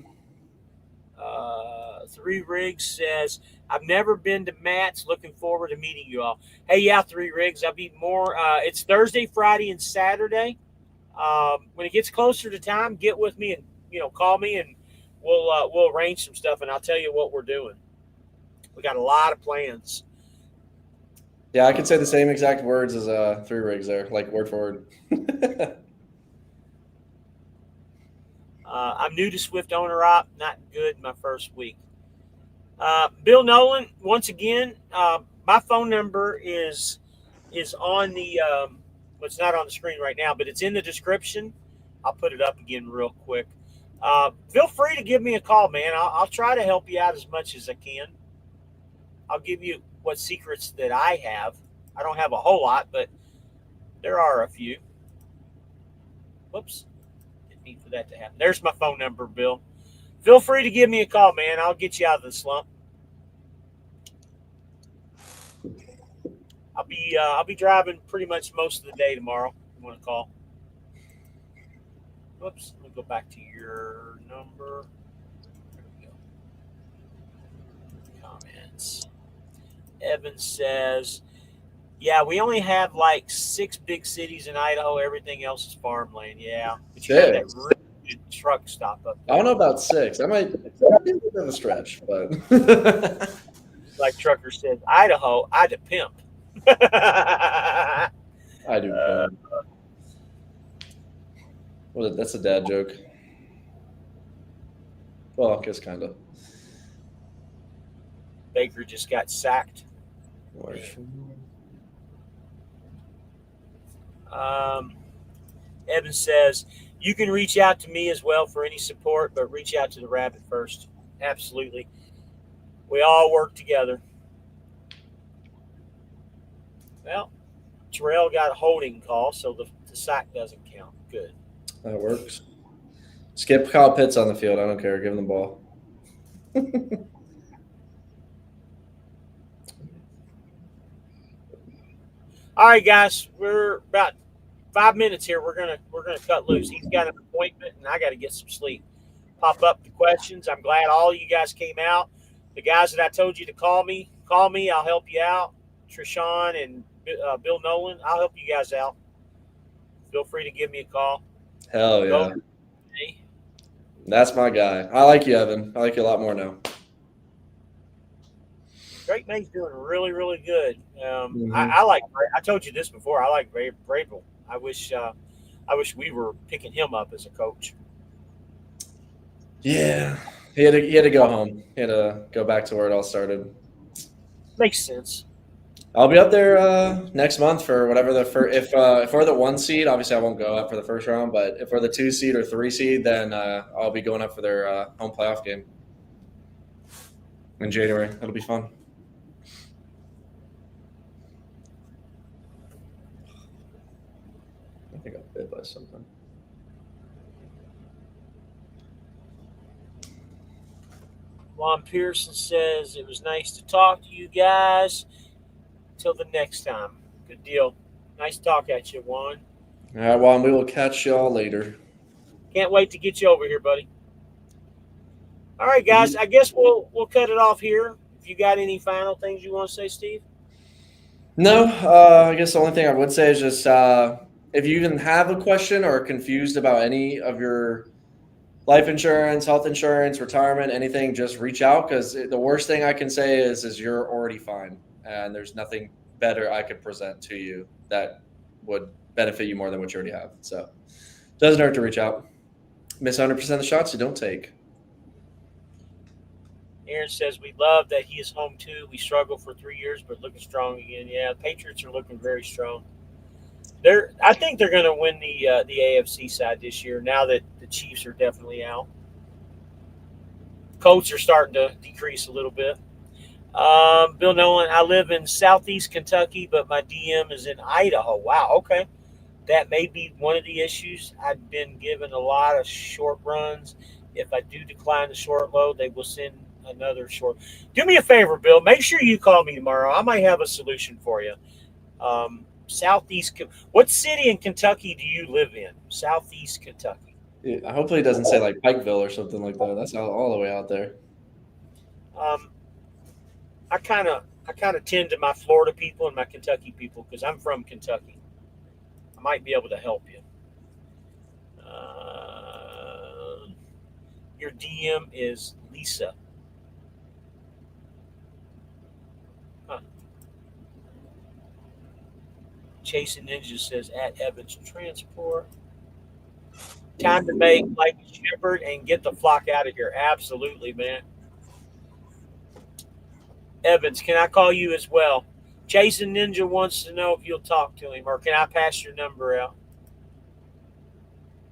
Speaker 1: Three Rigs says, I've never been to Matt's. Looking forward to meeting you all. Hey, yeah, Three Rigs. I'll be more. It's Thursday, Friday, and Saturday. When it gets closer to time, get with me and call me, and we'll arrange some stuff, and I'll tell you what we're doing. We got a lot of plans.
Speaker 3: Yeah, I could say the same exact words as Three Rigs there, like word for word.
Speaker 1: I'm new to Swift owner op. Not good my first week. Bill Nolan, once again, my phone number is on the it's not on the screen right now, but it's in the description. I'll put it up again real quick. Feel free to give me a call, man. I'll try to help you out as much as I can. I'll give you what secrets that I have. I don't have a whole lot, but there are a few. Whoops. Didn't mean for that to happen. There's my phone number, Bill. Feel free to give me a call, man. I'll get you out of the slump. I'll be driving pretty much most of the day tomorrow. If you want to call? Whoops. Let me go back to your number. There we go. Comments. Evan says, yeah, we only have like 6 big cities in Idaho. Everything else is farmland. Yeah. But you got that really good truck stop up there.
Speaker 3: I don't know about 6. I might be a bit of a stretch, but
Speaker 1: like Trucker says, Idaho, I to pimp.
Speaker 3: I do. Well, that's a dad joke. Well, I guess kind of.
Speaker 1: Baker just got sacked. Evan says, you can reach out to me as well for any support, but reach out to the Rabbit first. Absolutely. We all work together. Well, Terrell got a holding call, so the sack doesn't count. Good.
Speaker 3: That works. Skip Kyle Pitts on the field. I don't care. Give him the ball.
Speaker 1: All right, guys, we're about 5 minutes here. We're gonna cut loose. He's got an appointment, and I got to get some sleep. Pop up the questions. I'm glad all you guys came out. The guys that I told you to call me. I'll help you out. Trishawn and Bill Nolan, I'll help you guys out. Feel free to give me a call.
Speaker 3: Hell yeah. That's my guy. I like you, Evan. I like you a lot more now.
Speaker 1: Drake May's doing really, really good. I told you this before. I like Vrabel. I wish we were picking him up as a coach.
Speaker 3: Yeah, he had to go home. He had to go back to where it all started.
Speaker 1: Makes sense.
Speaker 3: I'll be up there next month for whatever the first. If we're the 1 seed, obviously I won't go up for the first round. But if we're the 2 seed or 3 seed, then I'll be going up for their home playoff game in January. It'll be fun. I think I got bit by something.
Speaker 1: Juan Pearson says it was nice to talk to you guys. Till the next time. Good deal. Nice talk at you, Juan.
Speaker 3: All right, Juan, we will catch y'all later.
Speaker 1: Can't wait to get you over here, buddy. All right, guys. I guess we'll cut it off here. If you got any final things you want to say, Steve?
Speaker 3: No, I guess the only thing I would say is just if you even have a question or are confused about any of your life insurance, health insurance, retirement, anything, just reach out, because the worst thing I can say is you're already fine, and there's nothing better I could present to you that would benefit you more than what you already have. So it doesn't hurt to reach out. Miss 100% of the shots you don't take.
Speaker 1: Aaron says, we love that he is home too. We struggled for 3 years, but looking strong again. Yeah, the Patriots are looking very strong. I think they're going to win the AFC side this year now that the Chiefs are definitely out. Colts are starting to decrease a little bit. Bill Nolan, I live in southeast Kentucky, but my DM is in Idaho. Wow, okay. that may be one of the issues. I've been given a lot of short runs. If I do decline the short load, they will send another short. Do me a favor, Bill. Make sure you call me tomorrow. I might have a solution for you. Southeast. What city in Kentucky do you live in? Southeast Kentucky.
Speaker 3: Yeah, hopefully it doesn't say like Pikeville or something like that. That's all the way out there.
Speaker 1: I kind of tend to my Florida people and my Kentucky people because I'm from Kentucky. I might be able to help you. Your DM is Lisa. Huh. Chasing Ninja says at Evans Transport. Time to make like a shepherd and get the flock out of here. Absolutely, man. Evans, can I call you as well? Chasing Ninja wants to know if you'll talk to him, or can I pass your number out?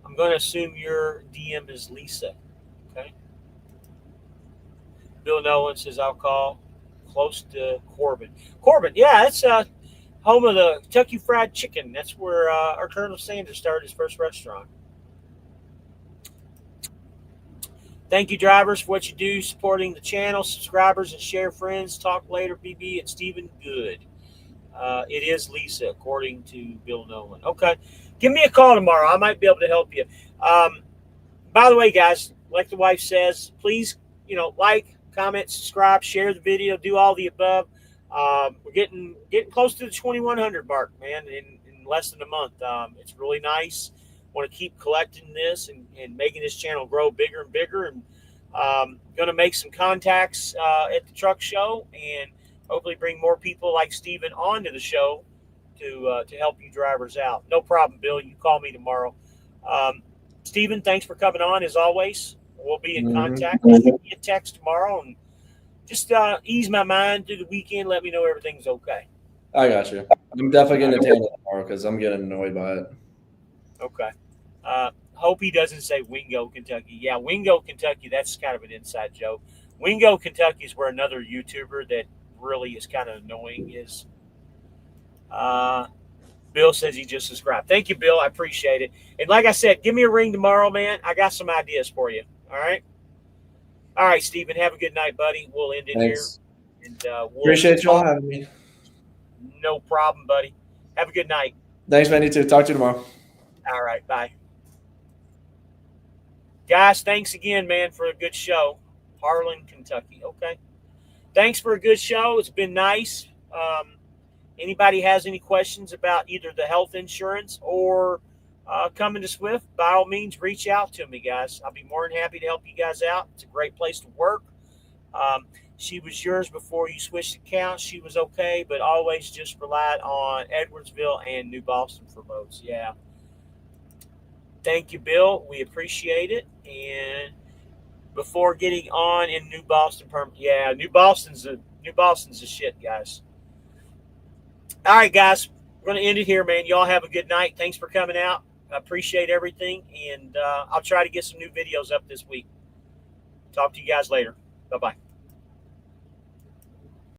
Speaker 1: I'm going to assume your DM is Lisa. Okay. Bill Nolan says I'll call close to Corbin. Corbin, yeah, that's home of the Kentucky Fried Chicken. That's where our Colonel Sanders started his first restaurant. Thank you, drivers, for what you do, supporting the channel, subscribers, and share friends. Talk later, BB and Stephen. Good. It is Lisa, according to Bill Nolan. Okay. Give me a call tomorrow. I might be able to help you. By the way, guys, like the wife says, please, like, comment, subscribe, share the video, do all the above. We're getting close to the 2,100 mark, man, in less than a month. It's really nice. Want to keep collecting this and making this channel grow bigger and bigger, and going to make some contacts at the truck show and hopefully bring more people like Steven onto the show to help you drivers out. No problem, Bill. You call me tomorrow. Steven, thanks for coming on as always. We'll be in contact. Shoot me a text tomorrow and just ease my mind through the weekend. Let me know everything's okay.
Speaker 3: I got you. I'm definitely getting a Tanner tomorrow because I'm getting annoyed by it.
Speaker 1: Okay. Hope he doesn't say Wingo, Kentucky. Yeah, Wingo, Kentucky, that's kind of an inside joke. Wingo, Kentucky is where another YouTuber that really is kind of annoying is. Bill says he just subscribed. Thank you, Bill. I appreciate it. And like I said, give me a ring tomorrow, man. I got some ideas for you. All right? All right, Stephen. Have a good night, buddy. We'll end it here. And
Speaker 3: appreciate y'all having me.
Speaker 1: No problem, buddy. Have a good night.
Speaker 3: Thanks, man. You too. Talk to you tomorrow.
Speaker 1: All right. Bye. Guys, thanks again, man, for a good show. Harlan, Kentucky. Okay. Thanks for a good show. It's been nice. Anybody has any questions about either the health insurance or coming to Swift, by all means, reach out to me, guys. I'll be more than happy to help you guys out. It's a great place to work. She was yours before you switched accounts. She was okay, but always just relied on Edwardsville and New Boston for loads. Yeah. Thank you, Bill. We appreciate it. And before getting on in New Boston, New Boston's a shit, guys. All right, guys, we're going to end it here, man. Y'all have a good night. Thanks for coming out. I appreciate everything, and I'll try to get some new videos up this week. Talk to you guys later. Bye-bye.